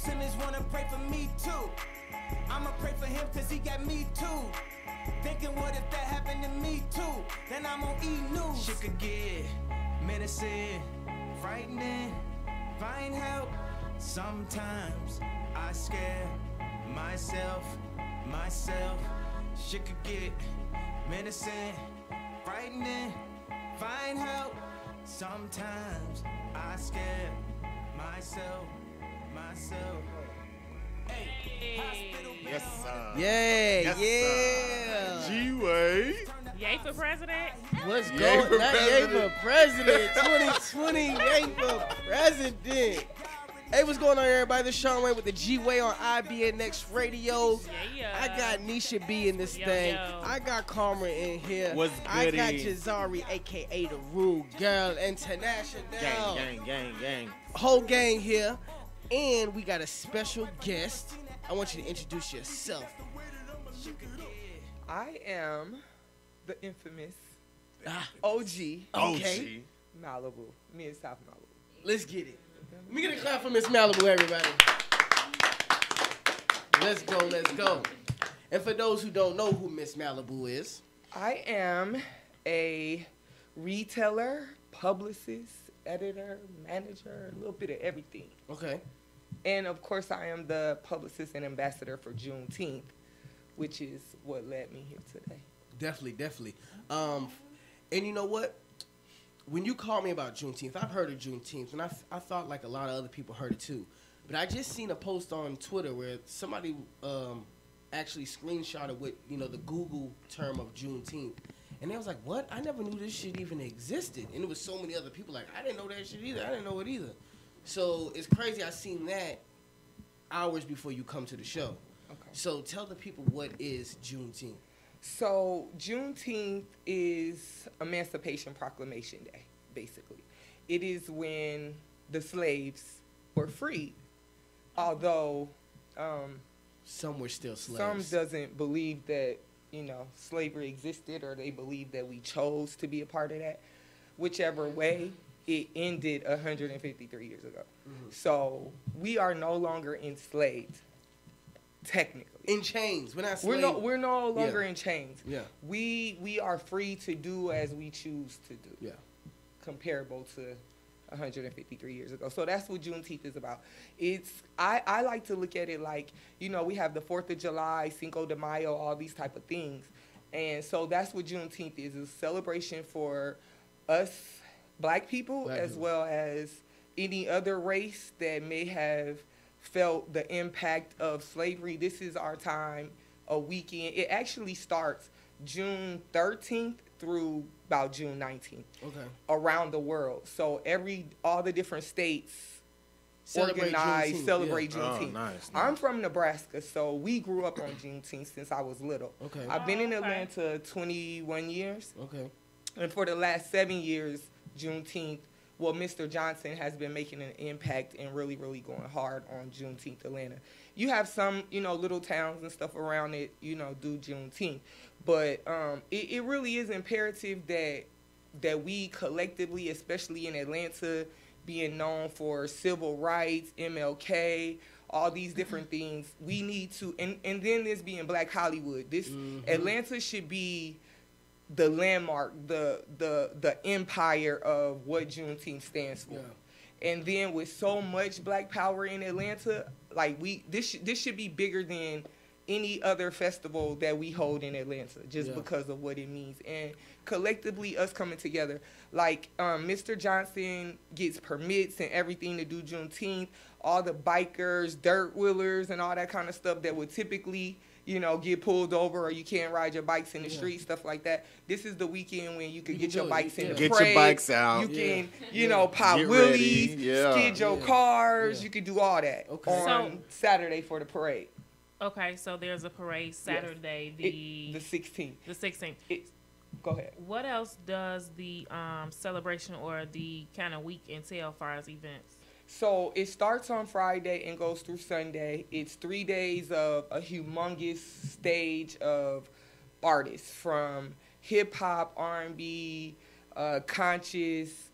sinners wanna pray for me too. I'ma pray for him cause he got me too. Thinking what if that happened to me too? Then I'm on E-News. Shit could get menacing, frightening, find help. Sometimes I scare myself. Shit could get menacing, frightening, find help. Sometimes I scare myself. Yes, sir. Yeah, Yes, Gway. Yay for president. What's Yay going for on? Yay for president 2020. Yay for president. Hey, what's going on, everybody? This is Sean Wayne with the Gway on IBNX Radio. Yeah. I got Nisha B in this thing. I got Karma in here. What's I got goody? Jazari, a.k.a. the Rude Girl International. Gang. Whole gang here. And we got a special guest. I want you to introduce yourself. I am the infamous OG Okay. Malibu, Miss South Malibu. Let's get it. Let me get a clap for Miss Malibu, everybody. Let's go. And for those who don't know who Miss Malibu is, I am a retailer, publicist, editor, manager, a little bit of everything. okay. And of course, I am the publicist and ambassador for Juneteenth, which is what led me here today. Definitely. And you know what? When you called me about Juneteenth, I've heard of Juneteenth, and I thought like a lot of other people heard it too. But I just seen a post on Twitter where somebody actually screenshotted with, the Google term of Juneteenth. And they was like, what? I never knew this shit even existed. And there was so many other people like, I didn't know that shit either. I didn't know it either. So it's crazy. I seen that hours before you come to the show. Okay. So tell the people, what is Juneteenth? So Juneteenth is Emancipation Proclamation Day, basically. It is when the slaves were freed, although Some were still slaves. some doesn't believe that, slavery existed, or they believe that we chose to be a part of that. Whichever way, it ended 153 years ago. Mhm. So we are no longer enslaved, technically. In chains. We're not slaves. We're no longer in chains. Yeah. We are free to do as we choose to do. Yeah. Comparable to 153 years ago. So that's what Juneteenth is about. I like to look at it like, we have the 4th of July, Cinco de Mayo, all these type of things. And so that's what Juneteenth is a celebration for us black people, as well as any other race that may have felt the impact of slavery. This is our time, a weekend. It actually starts June 13th through about June 19th. Okay. Around the world. So all the different states Celebrate Juneteenth, celebrate yeah. Juneteenth. Oh, nice. I'm from Nebraska, so we grew up on Juneteenth since I was little. Okay. I've been in Atlanta 21 years. Okay. And for the last 7 years, Juneteenth, Mr. Johnson has been making an impact and really, really going hard on Juneteenth Atlanta. You have some, little towns and stuff around it, do Juneteenth. But it really is imperative that we collectively, especially in Atlanta, being known for civil rights, MLK, all these different things, we need to, and then this being Black Hollywood, Atlanta should be the landmark, the empire of what Juneteenth stands for. Yeah. And then with so much black power in Atlanta, like this should be bigger than any other festival that we hold in Atlanta, just because of what it means. And collectively, us coming together, like Mr. Johnson gets permits and everything to do Juneteenth, all the bikers, dirt wheelers, and all that kind of stuff that would typically get pulled over, or you can't ride your bikes in the street, stuff like that. This is the weekend when you can get your bikes in the parade. Get your bikes out. You can, pop Get wheelies, ready. skid your cars. You can do all that on Saturday for the parade. Okay, so there's a parade Saturday, the 16th. The 16th. Go ahead. What else does the celebration or the kind of week entail as far as events? So it starts on Friday and goes through Sunday. It's 3 days of a humongous stage of artists from hip hop, R&B, conscious,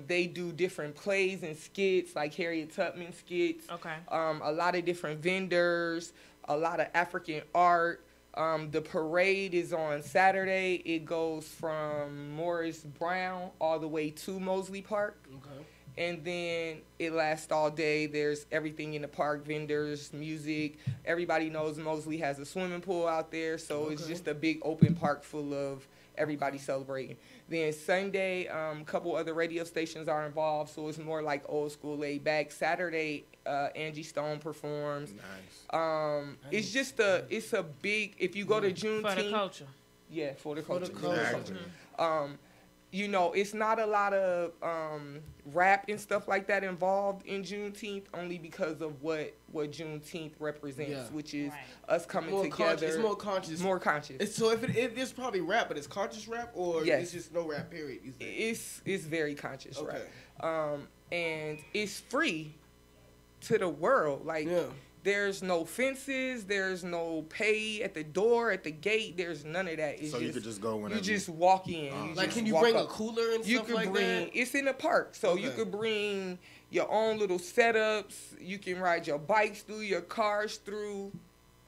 They do different plays and skits, like Harriet Tubman skits. Okay. A lot of different vendors, a lot of African art. The parade is on Saturday. It goes from Morris Brown all the way to Mosley Park. Okay. And then it lasts all day. There's everything in the park, vendors, music. Everybody knows Mosley has a swimming pool out there, so it's just a big open park full of everybody celebrating. Then Sunday, a couple other radio stations are involved, so it's more like old school laid back. Saturday, Angie Stone performs. Nice. It's just it's a big, if you go to Juneteenth. For the culture. Yeah, for the culture. Exactly. You know, it's not a lot of rap and stuff like that involved in Juneteenth, only because of what Juneteenth represents, which is us coming together. It's more conscious. More conscious. So if it's probably rap, but it's conscious rap, or it's just no rap, period? You think? It's very conscious Okay. rap. And it's free to the world. Like, there's no fences, there's no pay at the door, at the gate, there's none of that. It's So you could just go whenever. You just walk in. Like, can you bring a cooler and stuff like that? It's in the park, so you could bring your own little setups. You can ride your bikes through, your cars through.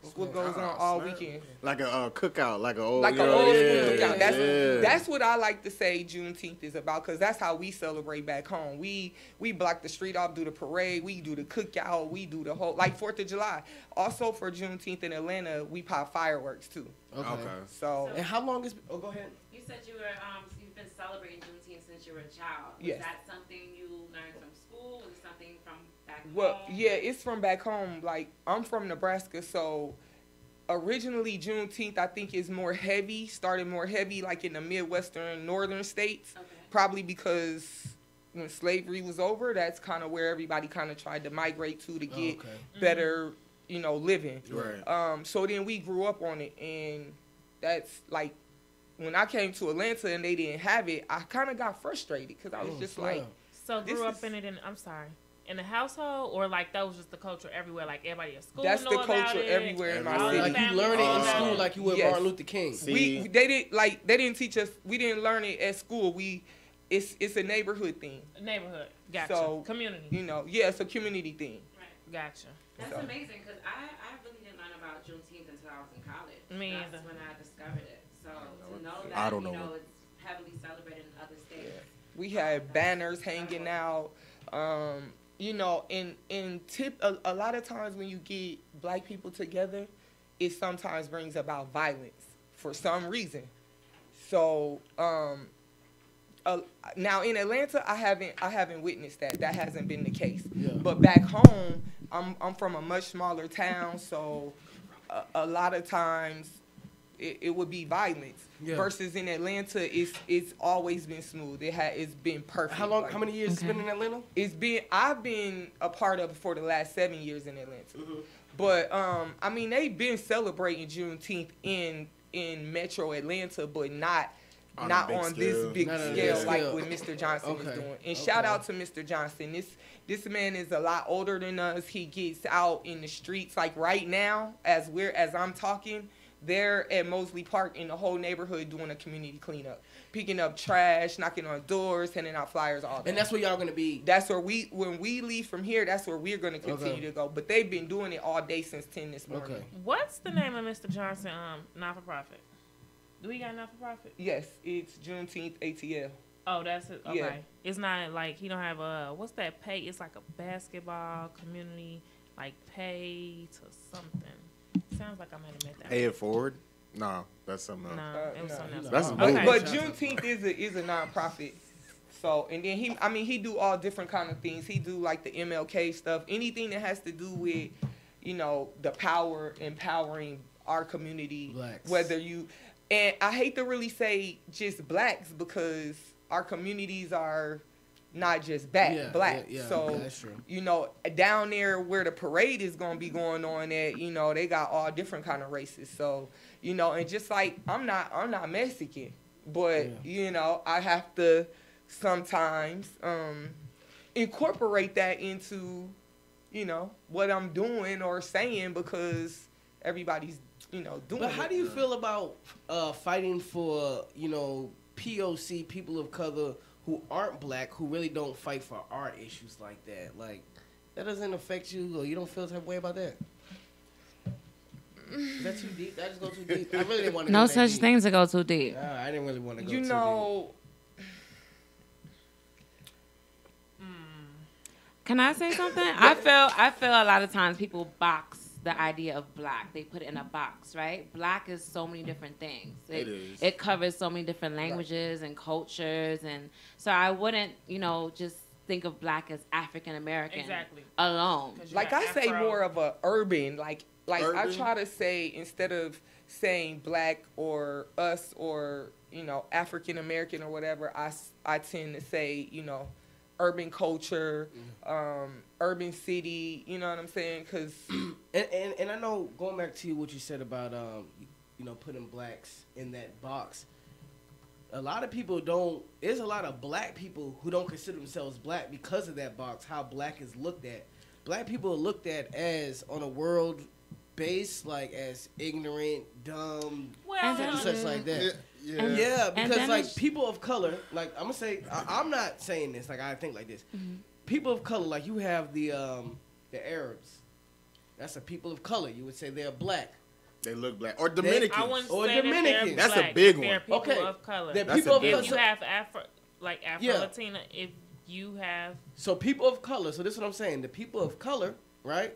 That's what goes on all weekend. Like a cookout, like an old School cookout. That's what I like to say Juneteenth is about, because that's how we celebrate back home. We block the street off, do the parade, we do the cookout, we do the whole, like 4th of July. Also for Juneteenth in Atlanta, we pop fireworks too. Okay. So and how long is? Oh, go ahead. You said you've been celebrating Juneteenth since you were a child. Yes. Was that something you learned from school? Was it something from back home? Well, yeah, it's from back home. Like, I'm from Nebraska, so originally Juneteenth, I think, is more heavy, started more heavy, like in the Midwestern, northern states. Okay. Probably because when slavery was over, that's kind of where everybody kind of tried to migrate to get better, living. Right. So then we grew up on it, and that's like, when I came to Atlanta and they didn't have it, I kind of got frustrated, because I was just like, So grew up in it in the household, or like that was just the culture everywhere, like everybody at school that's know the about culture it? everywhere in my city. Like you learn it in school, like you would Martin Luther King. They didn't teach us. We didn't learn it at school. It's a neighborhood thing. Neighborhood, gotcha. So, community. It's a community thing. Right. Gotcha. That's amazing, because I really didn't learn about Juneteenth until I was in college. Me That's either. when I discovered it. So to know that, I don't know. it's heavily celebrated in other states. We had banners hanging out. A lot of times when you get black people together, it sometimes brings about violence for some reason. So now in Atlanta, I haven't witnessed that. That hasn't been the case. Yeah. But back home, I'm from a much smaller town, so a lot of times it would be violence. Yeah. Versus in Atlanta, it's always been smooth. It's been perfect. How long? How many years it's been in Atlanta? I've been a part of it for the last 7 years in Atlanta. Mm-hmm. But they've been celebrating Juneteenth in Metro Atlanta, but not on this big scale like what Mr. Johnson is doing. And shout out to Mr. Johnson. This man is a lot older than us. He gets out in the streets. Like right now, as I'm talking, they're at Mosley Park in the whole neighborhood doing a community cleanup, picking up trash, knocking on doors, handing out flyers, all that. And that's where y'all gonna be. That's where when we leave from here, that's where we're gonna continue to go. But they've been doing it all day since 10 this morning. Okay. What's the name of Mr. Johnson not for profit? Do we got not for profit? Yes, it's Juneteenth ATL. Oh, that's it. Okay. Yeah. It's not like he don't have what's that pay? It's like a basketball community like pay to something. Sounds like I might have met that. Pay it forward? No, that's something else. No, it was something else. That's Okay. But Juneteenth is a nonprofit. So, and then he do all different kind of things. He do like the MLK stuff, anything that has to do with, the empowering our community. Blacks. And I hate to really say just blacks, because our communities are not just black. Yeah, so, that's true. down there where the parade is going to be going on at, they got all different kind of races. So, and just like, I'm not Mexican, but, I have to sometimes incorporate that into, what I'm doing or saying, because everybody's, doing it. But how do you feel about fighting for, POC, people of color, who aren't black who really don't fight for our issues like that? Like, that doesn't affect you, or you don't feel the type of way about that? Is that too deep? Did I just go too deep? I really didn't want to No go that such deep. thing to go too deep. Nah, I didn't really want to go You too know, Can I say something? I feel a lot of times people box the idea of black. They put it in a box, right? Black is so many different things. It is. It covers so many different languages and cultures, and so I wouldn't, just think of black as African American Exactly. alone. like I say Afro. more of a urban, like I Urban? try to say, instead of saying black or us or, African American or whatever, I tend to say, urban culture, urban city, you know what I'm saying? Because And I know, going back to what you said about putting blacks in that box, a lot of people don't. There's a lot of black people who don't consider themselves black because of that box. How black is looked at. Black people are looked at as, on a world base, like as ignorant, dumb, Well, And such like that. Yeah. And- Yeah, and because then like it's- people of color, like I'm gonna say, I'm not saying this, like I think like this. People of color, like you have the Arabs. That's a people of color. You would say they're black. They look black. Or Dominicans. I wouldn't Or say that they're Dominicans. That's a black, big but they're one. people Okay. of color. They're That's people a of big color. If you have Afro Yeah. Latina, if you have So people of color. So this is what I'm saying. The people of color, right?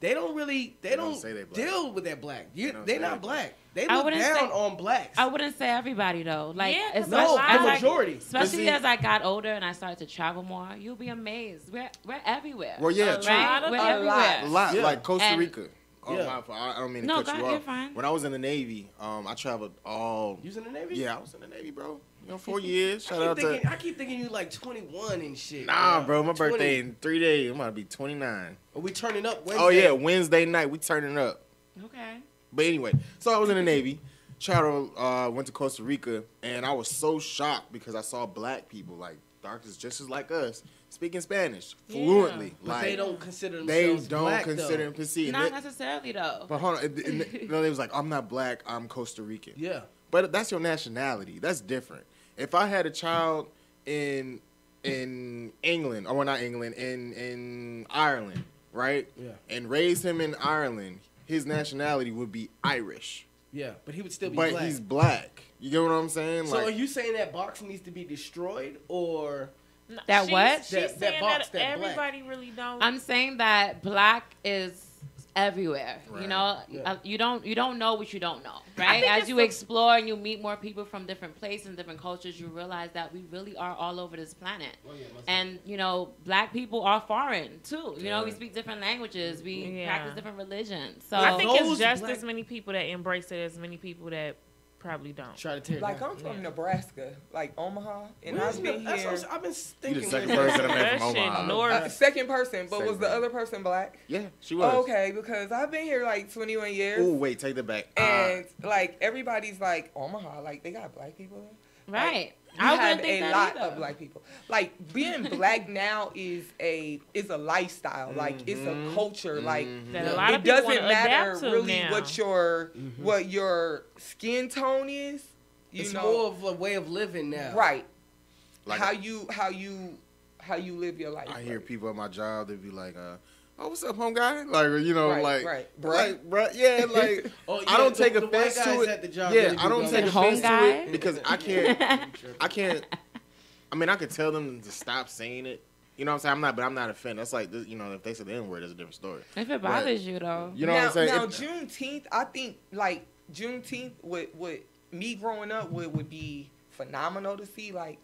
They don't don't say they black. deal with that black. They don't They're say not they black. They I look wouldn't down say- on blacks. I wouldn't say everybody though. Like, Yeah, 'cause no, That's the why- majority. especially see- as I got older and I started to travel more, you'll be amazed. We're everywhere. Well, yeah, A true. lot Right? of We're them. everywhere. A lot, Yeah. like Costa And- Rica. Oh, Yeah. my fault. I don't mean to No, cut go you ahead, off. you're fine. When I was in the Navy, I traveled all. You was in the Navy? Yeah, I was in the Navy, bro. 4 years. Shout I out keep thinking you like 21 and shit. Nah, bro. My 20. birthday in 3 days. I'm about to be 29. Are we turning up Wednesday? Oh yeah, Wednesday night we turning up. Okay. But anyway, so I was in the Navy. Traveled, went to Costa Rica, and I was so shocked because I saw black people, like darkness just as like us, speaking Spanish fluently. But Like they don't consider they themselves don't black, consider though. them see. Not necessarily though. But hold on, they was like, I'm not black, I'm Costa Rican. Yeah. But that's your nationality. That's different. If I had a child in England, or well, not England, in Ireland, right? Yeah. And raised him in Ireland, his nationality would be Irish. Yeah, but he would still be But black. he's black. You get what I'm saying? So are Like, you saying that box needs to be destroyed, or No, That she's- what? She's That saying box, that that black. everybody really don't. I'm saying that black is everywhere. Right. You know, Yeah. you don't know what you don't know, I right? think As it's you the- explore and you meet more people from different places and different cultures, you realize that we really are all over this planet. And black people are foreign too. We Yeah. speak different languages. We Yeah. practice different religions. So I think Those it's just black- as many people that embrace it as many people that probably don't. try to tear it like down? I'm from Nebraska, like Omaha, and Where's I've been the- that's here. what I've been you thinking. the second where- person I met That from shit Omaha. north. Second person, but was Second the person. other person black? Yeah, she was. Oh, okay, because I've been here like 21 years, Oh, wait, take that back. and like everybody's like Omaha, like they got black people there. right. You I have wouldn't think a that lot either. of black people. Like being black now is a lifestyle. Like it's a culture. Like That a Yeah. lot it of people doesn't wanna matter adapt to really now. what your skin tone is. You It's know, more of a way of living now. right? Like, how you live your life. I hear people at my job, they be like, oh, what's up, home guy? Like, like, right. like, bruh, yeah, like, Oh, I don't take the white offense to guys it. at the job Yeah, really I do don't that. take Home offense to guy? it because I can't, I mean, I could tell them to stop saying it. You know what I'm saying? But I'm not offended. That's like, if they say the N-word, that's a different story. If it bothers you though. You know now, what I'm saying? Now, It- Juneteenth, I think like Juneteenth with me growing up would be phenomenal to see. Like,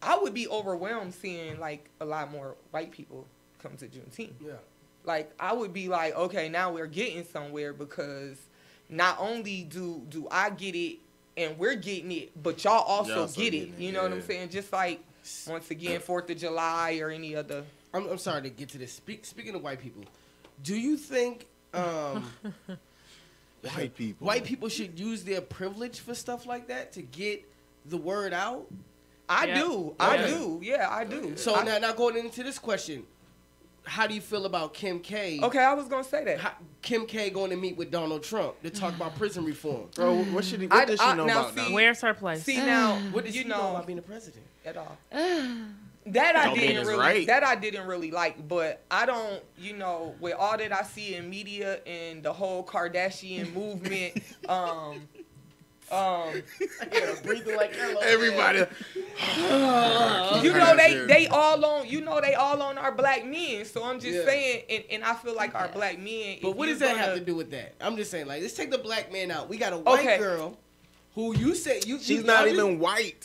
I would be overwhelmed seeing like a lot more white people come to Juneteenth. Yeah. Like, I would be like, okay, now we're getting somewhere because not only do I get it and we're getting it, but y'all also also get it. getting it, You know what I'm yeah. saying? Just like once again, 4th of July or any other. I'm sorry to get to this. Speaking of white people, do you think White people. white people should use their privilege for stuff like that to get the word out? I Yeah. do. Okay. I do. Yeah, I do. So I- now going into this question, how do you feel about Kim K? Okay, I was gonna say that. Kim K going to meet with Donald Trump to talk about prison reform. Bro, what does she know about now? Where's her place? See now, What does she know about being the president at all? That I Don't mean didn't it's really. right. That I didn't really like. But I don't. With all that I see in media and the whole Kardashian movement, breathing like Everybody. they all on our black men. So I'm just saying, and I feel like our black men. But what does that have to do with that? I'm just saying, like, let's take the black man out. We got a white girl who you said she's not even white.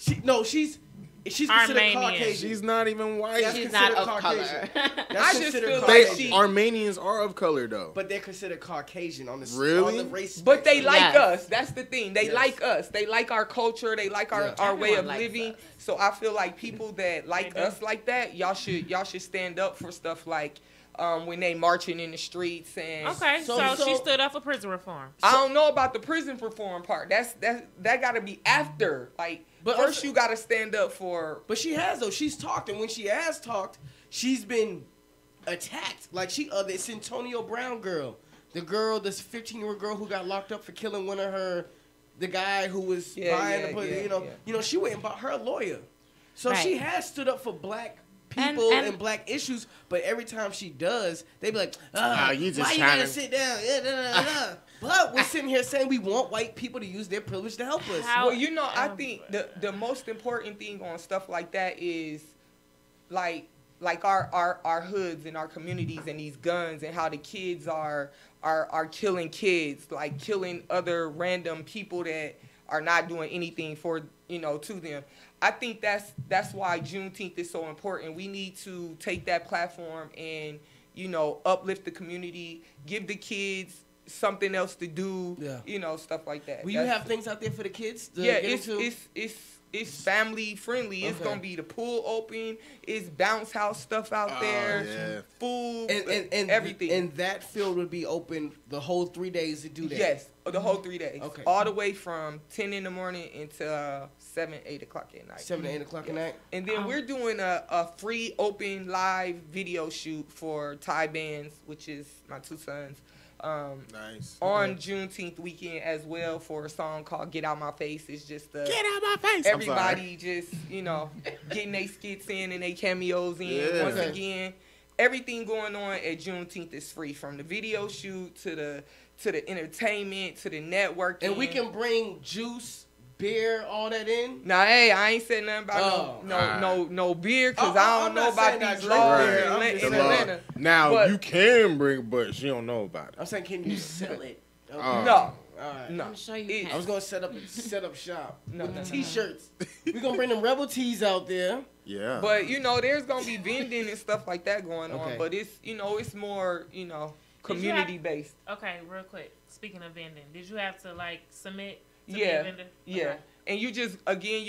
She's considered Armenian. Caucasian. She's not even white. She's not of Caucasian. color. I just feel They Armenians are of color though. But they're considered Caucasian on the Really? on the race. But they spectrum. like Yes. us. That's the thing. They Yes. like us. They like our culture. They like our way of Everyone likes living. us. So I feel like people that like They do. us like that, y'all should stand up for stuff like when they marching in the streets and. Okay, so she stood up for prison reform. I don't know about the prison reform part. That got to be after. Like, But first you got to stand up for. But she has though. She's talked, and when she has talked, she's been attacked. Like this Antonio Brown girl, the 15-year-old girl who got locked up for killing the guy who was buying the pussy. She went and bought her a lawyer. So Right. she has stood up for black people and black issues. But every time she does, they be like, you just why you trying gotta to sit down? But we're sitting here saying we want white people to use their privilege to help us. How- Well, I think the most important thing on stuff like that is like our hoods and our communities and these guns and how the kids are killing kids, like killing other random people that are not doing anything for to them. I think that's why Juneteenth is so important. We need to take that platform and uplift the community, give the kids something else to do, stuff like that. Will you have things out there for the kids? It's family friendly. It's gonna be the pool open. It's bounce house stuff out there, food, and everything. And that field would be open the whole 3 days to do that. Yes, the whole 3 days. Okay. All the way from 10 in the morning until 7, 8 o'clock at night. 7 to 8 o'clock at night. And then we're doing a free open live video shoot for Ty Bands, which is my two sons. Nice. On Juneteenth weekend as well for a song called "Get Out My Face." It's just Get out my face. everybody just getting their skits in and their cameos in. Yeah. Once again, everything going on at Juneteenth is free, from the video shoot to the entertainment to the networking. And we can bring juice, beer, all that in. Now, hey, I ain't said nothing about no beer because I don't I'm know not about saying not these drink laws beer. in I'm Atla- just in saying- Atlanta. Now But- you can bring, but she don't know about it. I'm saying, can you sell it? Okay. No, All right. no. I'm sure you It- can. I was gonna set up shop with the no. t-shirts. We're gonna bring them Rebel tees out there. Yeah. But there's gonna be vending and stuff like that going Okay. on. But it's it's more community based. Okay, real quick. Speaking of vending, did you have to submit to be Yeah, a vendor? yeah. Okay. And you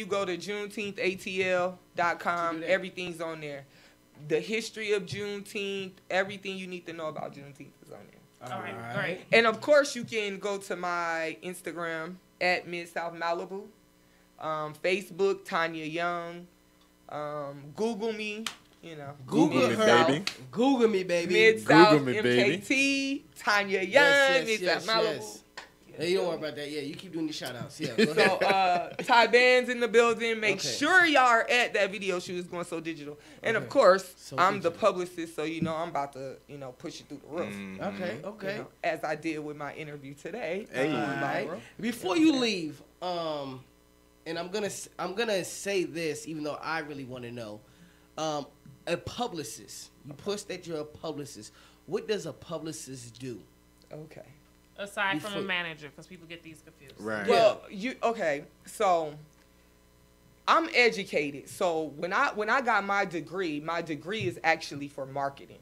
go to JuneteenthATL.com. To do that. Everything's on there. The history of Juneteenth, everything you need to know about Juneteenth is on there. All right, great. And of course, you can go to my Instagram at Mid South Malibu, Facebook Tanya Young, Google me. Google me, her. baby. Google me, baby. Mid South Google me, baby. MKT Tanya Young, Yes, Mid South Malibu. Hey, you don't worry about that. Yeah, you keep doing these shout outs. Yeah, go So ahead. Ty Bands in the building. Make Okay. sure y'all are at that video shoot. It's going so digital. And of course, So I'm the digital. publicist, so I'm about to push it through the roof. Okay. As I did with my interview today. Hey. All right. Before you leave, and I'm gonna say this, even though I really want to know, a publicist. You pushed that you're a publicist. What does a publicist do? Okay. Aside from a Before- manager, because people get these confused. Right. Well, so I'm educated. So when I got my degree is actually for marketing.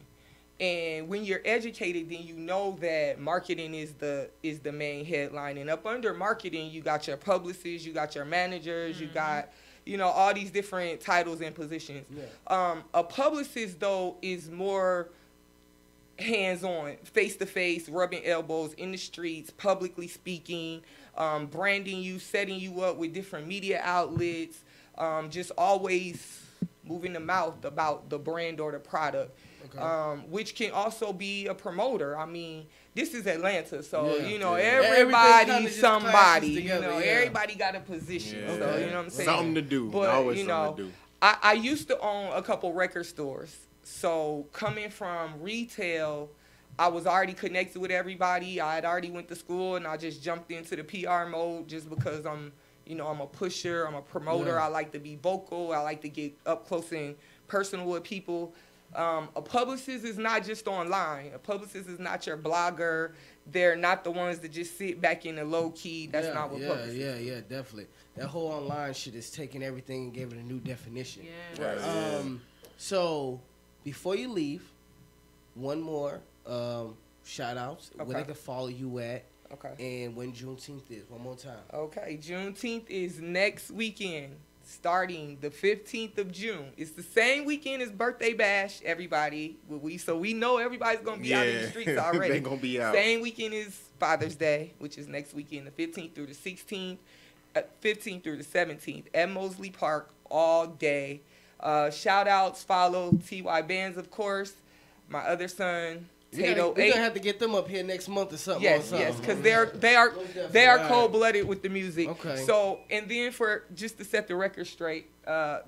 And when you're educated, then you know that marketing is the main headline. And up under marketing, you got your publicists, you got your managers, you got all these different titles and positions. Yeah. A publicist though is more hands-on, face-to-face, rubbing elbows in the streets, publicly speaking, branding you, setting you up with different media outlets, just always moving the mouth about the brand or the product. which can also be a promoter. I mean, this is Atlanta, so Yeah. you know Everything kinda everybody's just somebody. clashes You together, know, yeah. everybody got a position. Yeah. So you know what I'm saying. Something to do. But Always you know, something to do. I used to own a couple record stores. So coming from retail, I was already connected with everybody. I had already went to school, and I just jumped into the PR mode just because I'm a pusher, I'm a promoter. Yeah. I like to be vocal. I like to get up close and personal with people. A publicist is not just online. A publicist is not your blogger. They're not the ones that just sit back in the low key. That's not what publicists. Yeah, definitely. That whole online shit is taking everything and gave it a new definition. Yeah. Right. So before you leave, one more shout outs where Okay. they can follow you at Okay. and when Juneteenth is. One more time. Okay. Juneteenth is next weekend, starting the 15th of June. It's the same weekend as Birthday Bash, everybody. So we know everybody's going to be out in the streets already. They gonna be out. Same weekend as Father's Day, which is next weekend, the 15th through the 16th, 15th through the 17th at Mosley Park all day. Shout outs, follow T.Y. Bands, of course. My other son, We're Tato gonna 8. have to get them up here next month or something. Yes, or something. yes, because they are cold blooded with the music. Okay. So, and then for just to set the record straight,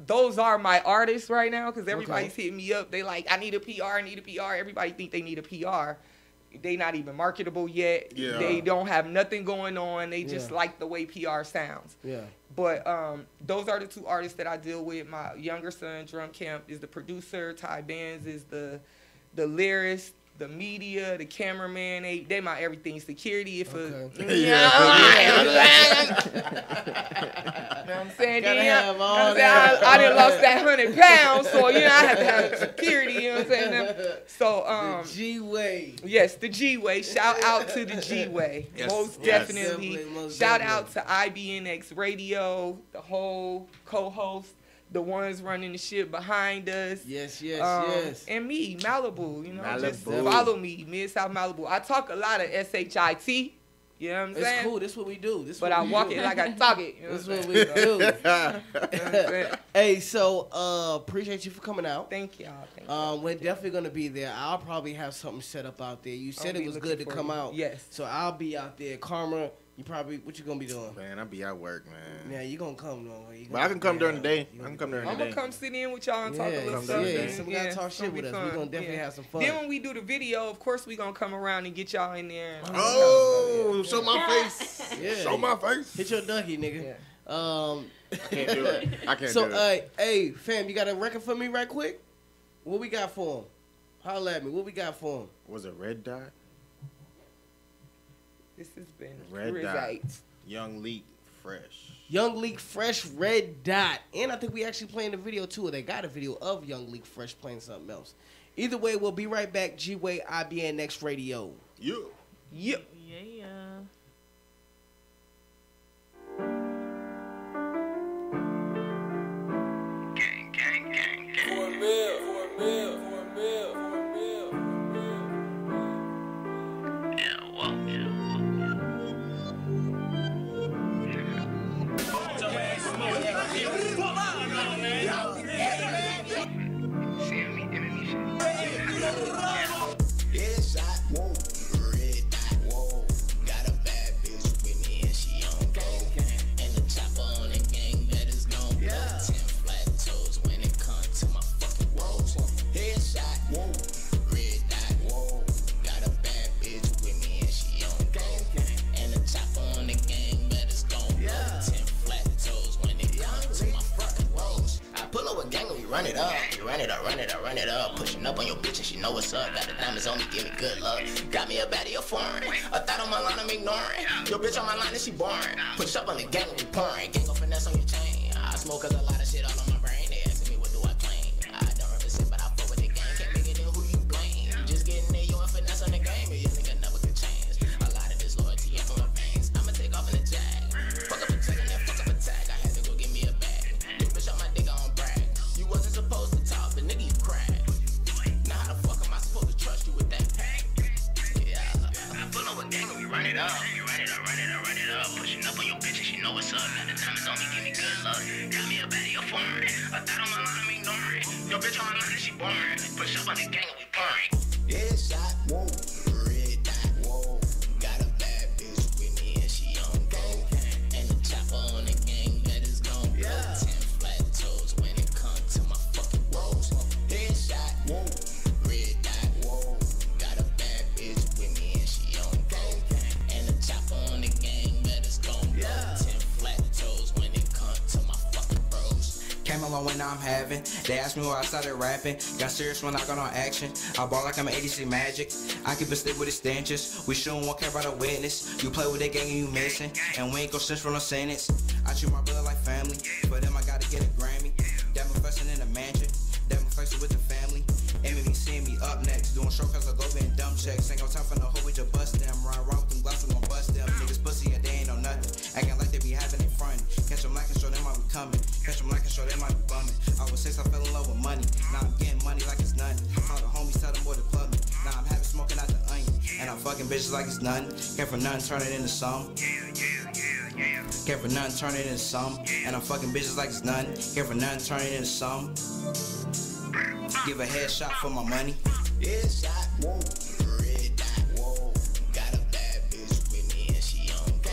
those are my artists right now because everybody's hitting me up. They like, I need a PR, I need a PR. Everybody think they need a PR. They not even marketable yet. Yeah. They don't have nothing going on. They just Yeah. like the way PR sounds. Yeah. But those are the two artists that I deal with. My younger son, Drum Camp, is the producer. Ty Bands is the lyricist, the media, the cameraman. They my everything. Security. If You know what I'm saying? Gotta Then, have all that. I done lost that 100 pounds, so I have to have security. You know what I'm saying? So The Gway. yes, the Gway. Shout out to the Gway. Yes, Most yes. definitely. Definitely, most Shout definitely. out to IBNX Radio, the whole co-host, the ones running the shit behind us. Yes, yes. And me, Malibu. You know, just Malibu. follow me, Mid South Malibu. I talk a lot of SHIT. You know what I'm It's saying? cool. This what we do. This But what I we walk do. it like I talk it. You know This what I'm what we do. saying? You know what I'm saying? Hey, so appreciate you for coming out. Thank y'all. Thank y'all. We're definitely gonna be there. I'll probably have something set up out there. You said I'll it be was looking good to for come you. out. Yes. So I'll be out there. Karma, what you gonna be doing? Man, I be at work, man. Yeah, you gonna come though. But I can come during the day. I can come during the I'm day. gonna come sit in with y'all and talk a Yeah, little come stuff. down there. so we gotta talk it's gonna shit with be us. We fun. gonna definitely have some fun. Then when we do the video, of course we gonna come around and get y'all in there. And Oh, show my face. Yeah. Show my face. Hit your ducky, nigga. Yeah. I can't do it. I can't So, do it. hey, fam, you got a record for me right quick? What we got for him? Holla at me. What we got for him? Was it Red Dot? This has been Red Dot. great. Young Leak, Fresh. Young Leak Fresh, Red Dot. And I think we actually playing the video too. Or they got a video of Young Leak Fresh playing something else. Either way, we'll be right back. Gway, IBNX Radio. You. Yep. Yeah. Headshot, whoa, red dot, whoa. Got a bad bitch with me and she on go. And the chopper on the gang that is gon' blow. 10 flat toes when it comes to my fucking woes. Headshot, whoa, red dot, whoa. Got a bad bitch with me and she on go. And the chopper on the gang that is gon' blow. 10 flat toes when it comes to my fucking woes. I pull up a gang and we run it up. We run it up, run it up, run it up. Pushing up on your bitch and she know what's up. Got the diamonds on me, give me good luck. Got me a baddie, a foreign. A thought on my line, I'm ignoring. Your bitch on my line and she boring. Push up on the gang and we pouring. Gang up finesse on your chain. I smoke a lot of shit all on my brain. They asking me what do I claim. I don't represent, but I fuck with the gang. Can't make it in who you blame. Just getting there, you and finesse on the game. But your nigga never could change. A lot of this loyalty ain't from my veins. I'ma take off in the jag. Fuck up a tag and then fuck up a tag. I had to go get me a bag. Your bitch on my dick, I don't brag. You wasn't supposed to talk, but nigga, you crack. Now how the fuck am I supposed to trust you with that pack? Yeah, I pull up a gang and we run it up. We run it up, run it up, run it up. Pushing up on your bitch and she know know what's up. Now the diamonds only give me good luck. Got me a baddie, a foreign. I thought on my line, I'm ignoring. Yo, bitch on line, she boring. Push up on the gang and we pouring. Headshot, whoa. Red dot, whoa. Got a bad bitch with me and she on go. And the chopper on the gang that is gon' blow. 10 flat toes when it comes to my fucking rolls. Headshot, whoa. Red dot, whoa. Got a bad bitch with me and she on go. And the chopper on the gang that is gon' blow. 10 flat toes when it comes to my fucking bros. Came along when I'm having. They asked me why I started rapping. Got serious when I got on action. I ball like I'm 86 Magic. I keep it stick with the stenches. We shouldn't won't care about a witness. You play with that gang and you missing. And we ain't gon' snitch for no sentence. I treat my brother like family. For them I gotta get a Grammy. That my flexing in the mansion. That my flexing with the family. Enemy seeing me up next. Doing shortcuts like go and dump checks. Ain't got time for no hoe, we just bust them. Run around with them gloves, we gon' bust them. Niggas pussy and they ain't know nothing. Acting like they be having it front. Catch them like and show them I be coming. Catch them like and show them I be bumming. I was 6, I fell in love with money. Now I'm getting money like it's nothing. All the homies tell them what to plug me. Now I'm having smoking out the onion. And I'm fucking bitches like it's nothing. Care for nothing, turn it into some. Care for nothing, turn it into some. And I'm fucking bitches like it's nothing. Care for nothing, turn it into some. Give a headshot for my money. Headshot, whoa. Red dot, whoa. Got a bad bitch with me and she on go.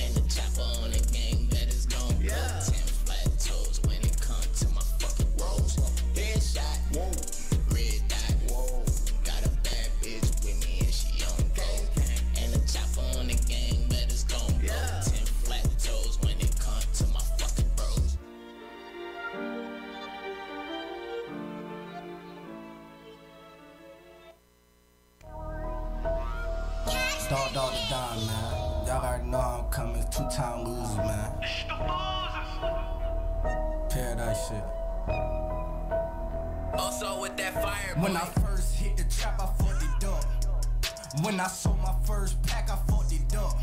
And the chopper on the gang that is gon' blow. 10 flat toes when it comes to my fucking rolls. Headshot, whoa. Red dot, whoa. Got a bad bitch with me and she on go. And the chopper on the gang that is gon' blow. 10 flat toes when it comes to my fucking bros. Dog to dime, man. Y'all already know I'm coming. 2-time losers, man. Paradise shit. Also with that fire. When I first hit the trap, I fucked it up. When I sold my first pack, I fucked it up.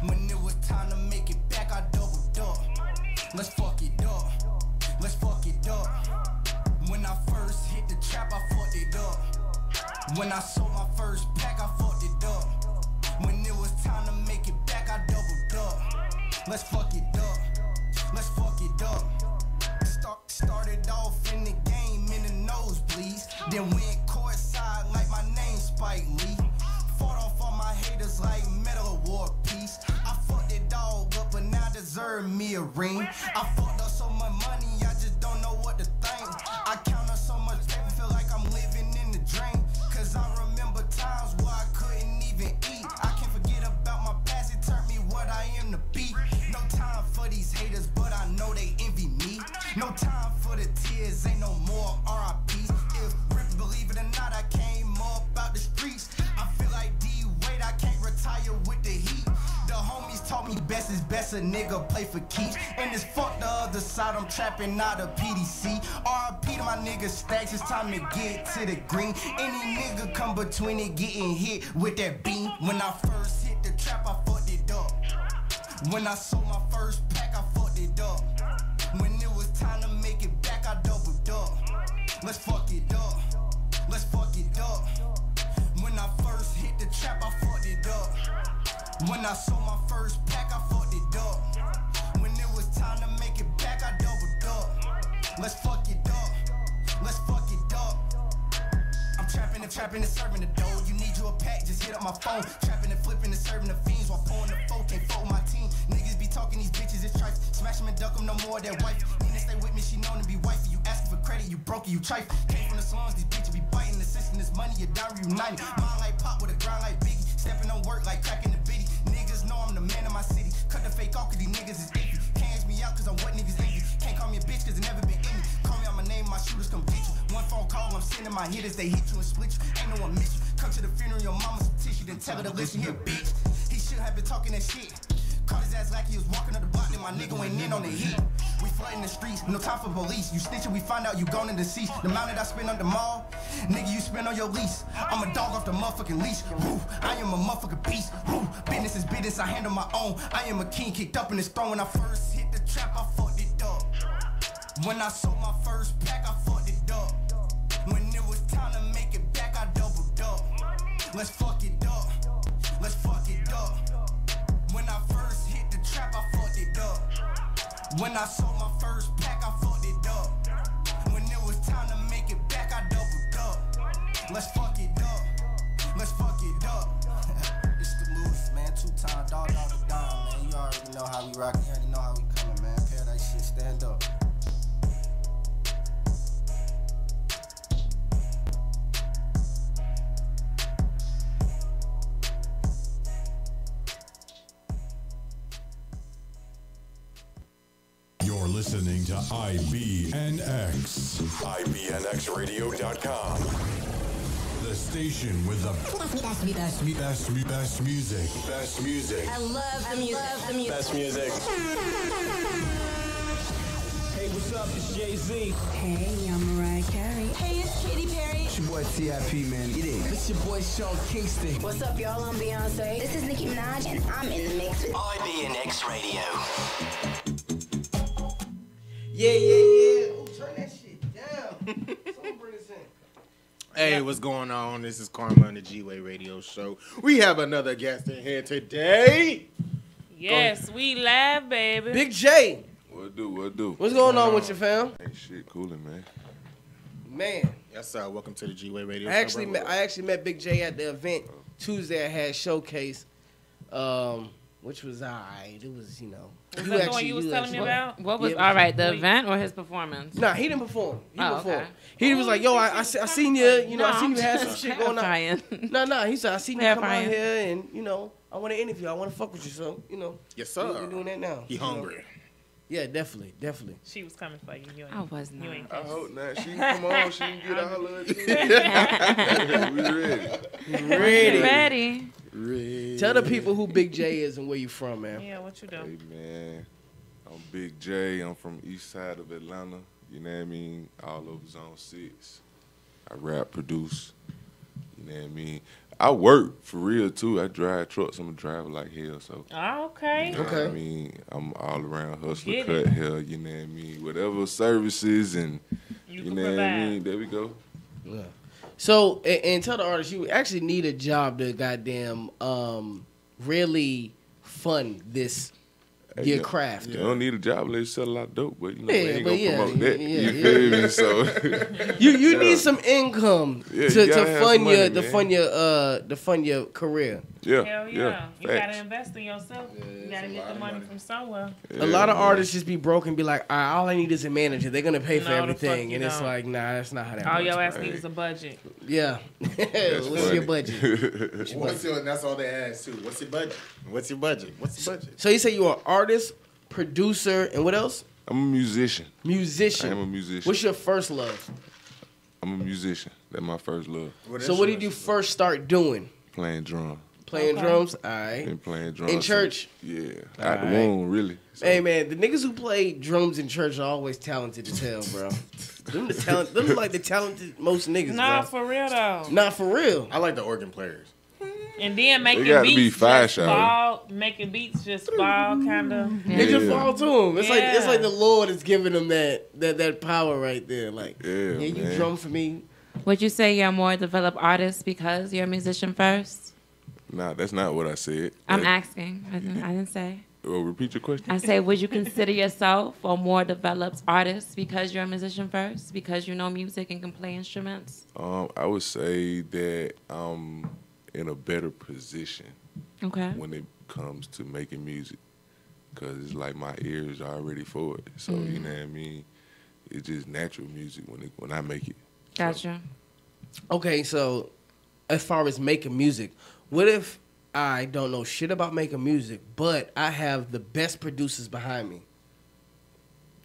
When it was time to make it back, I doubled up. Let's fuck it up. Let's fuck it up. When I first hit the trap, I fucked it up. When I sold my first pack, I fucked it up. When it was time to make it back, I doubled up. Let's fuck it up. Let's fuck it up. Started off in the game in the nosebleeds. Then went courtside like my name Spike Lee. Fought off all my haters like Medal Award piece. I fucked it all up, but now deserve me a ring. I fucked up so much money, I just don't know what to think. I count up so much paper, feel like I'm living in the dream. Cause I remember times where I couldn't even eat. I can't forget about my past, it turned me what I am to be. No time for these haters, but I know they envy me. No time for the tears, ain't no more RIPs. If Rip believe it or not, I came up out the streets. I feel like D-Wade, I can't retire with the heat. The homies taught me best is best, a nigga play for keeps. And it's fuck the other side, I'm trapping out of PDC. RIP to my nigga stacks, it's time to get to the green. Any nigga come between it, getting hit with that beam. When I first hit the trap, I fucked it up. When I sold my first pack, I fucked it up. When it was time to make it back, I doubled up. Let's fuck it up. Let's fuck it up. When I first hit the trap, I fucked it up. When I sold my first pack, I fucked it up. When it was time to make it back, I doubled up. Let's fuck it up. Let's fuck it up. I'm trapping and serving the dough. You need you a pack, just hit up my phone. Trapping and flipping and serving the fiends while pouring the folk. Can't fold my team. Niggas be talking these bitches, it's trife. Smash them and duck them, no more that wife. Nina stay with me, she known to be wifey. You asking for credit, you broke it, you trife. Came from the slums, these bitches be biting. Assisting this money, you down reunited. Mine like pop with a grind like Biggie. Stepping on work like cracking the bitty. Niggas know I'm the man of my city. Cut the fake off cause these niggas is iffy. Can't ask me out cause I'm what niggas envy. Can't call me a bitch cause it never been in me. Call me out my name, my shooters come get you. One phone call, I'm sending my hitters, they hit you and split you. Ain't no one miss you. Come to the funeral, your mama some tissue, then tell her to listen here, bitch. He should have been talking that shit. Caught his ass like he was walking up the block, then my nigga went in on the heat. We flooding the streets, no time for police. You snitching, we find out you gone and deceased. The amount that I spend on the mall, nigga, you spend on your lease. I'm a dog off the motherfucking leash. Woo, I am a motherfucking beast. Woo, business is business, I handle my own. I am a king kicked up in his throne. When I first hit the trap, I fucked it up. When I sold my first pack, I fucked it up. When it was time to make it back, I doubled up. Let's fuck it up. Let's fuck it up. When I first hit the trap, I fucked it When I sold my first pack, I fucked it up. When it was time to make it back, I doubled up. Let's fuck it up. Let's fuck it up. It's the move, man. 2-time dog, man. You already know how we rockin'. You already know how we coming, man. Paradise shit, stand up. You're listening to IBNX. IBNXradio.com. The station with the best music. Best music. I love the music. Best music. Hey, what's up? It's Jay-Z. Hey, I'm Mariah Carey. Hey, it's Katy Perry. It's your boy T.I.P., man. Get in. It's your boy Sean Kingston. What's up, y'all? I'm Beyonce. This is Nicki Minaj, and I'm in the mix with IBNX Radio. Yeah. Oh, turn that shit down. Someone bring this in. Hey, what's going on? This is Karma on the Gway Radio Show. We have another guest in here today. Yes, we live, baby. Big J. What do? What's going on with your fam? Ain't shit coolin', man. Man. Yes, sir. Welcome to the Gway Radio I Show. actually met Big J at the event Tuesday. I had Showcase, which was alright. It was, you know. Was that the one you was telling me about? What was all right? The event or his performance? Nah, he didn't perform. Okay. He was like, "Yo, I seen you. You know, I seen you had some shit going on." No. He said, "I seen you come out here, and you know, I want to interview. I want to fuck with you. So, you know, yes, sir. We're doing that now. He hungry. Know? Yeah, definitely. She was coming for you. I was not. I hope not. She can come on. She can get all of it. We ready. Tell the people who Big J is and where you from, man. Yeah, what you do? Hey, man. I'm Big J. I'm from east side of Atlanta. You know what I mean? All over Zone 6. I rap, produce. You know what I mean? I work for real, too. I drive trucks. I'm a driver like hell, so. Oh, okay. You know what I mean? I'm all around hustler, cut hell, you know what I mean? Whatever services and, you know what I mean? There we go. Yeah. So, and tell the artist, you actually need a job to goddamn really fund this your craft. You don't need a job unless you sell a lot of dope, but you know, we ain't gonna promote that. Yeah, you feel me? So you need some income to fund your career. Yeah. Hell yeah. You gotta invest in yourself. You gotta get the money from somewhere. A lot of artists just be broke and be like, all I need is a manager. They're gonna pay for everything, and it's like, nah, that's not how that works. All your ass needs is a budget. Yeah. What's your budget? That's all they ask too. What's your budget? What's your budget? What's your budget? So you say you're an artist, producer, and what else? I'm a musician. Musician. I am a musician. What's your first love? I'm a musician. That's my first love. So what did you first start doing? Playing drums. Playing drums? All right. Been playing drums. In church? Yeah. Out the womb, really. So. Hey, man, the niggas who play drums in church are always talented as hell, bro. Them like the talented most niggas, Nah, bro. for real, though. Not for real. I like the organ players. And then making beats making beats just fall, kind of. They just fall to them. It's like the Lord is giving them that power right there. Like, you drum for me. Would you say you're a more developed artist because you're a musician first? Nah, that's not what I said. I'm asking. I didn't say. Well, repeat your question. I say, would you consider yourself a more developed artist because you're a musician first? Because you know music and can play instruments? I would say that I'm in a better position when it comes to making music. Because it's like my ears are already for it. So, you know what I mean? It's just natural music when I make it. Gotcha. Okay, so as far as making music, what if I don't know shit about making music, but I have the best producers behind me?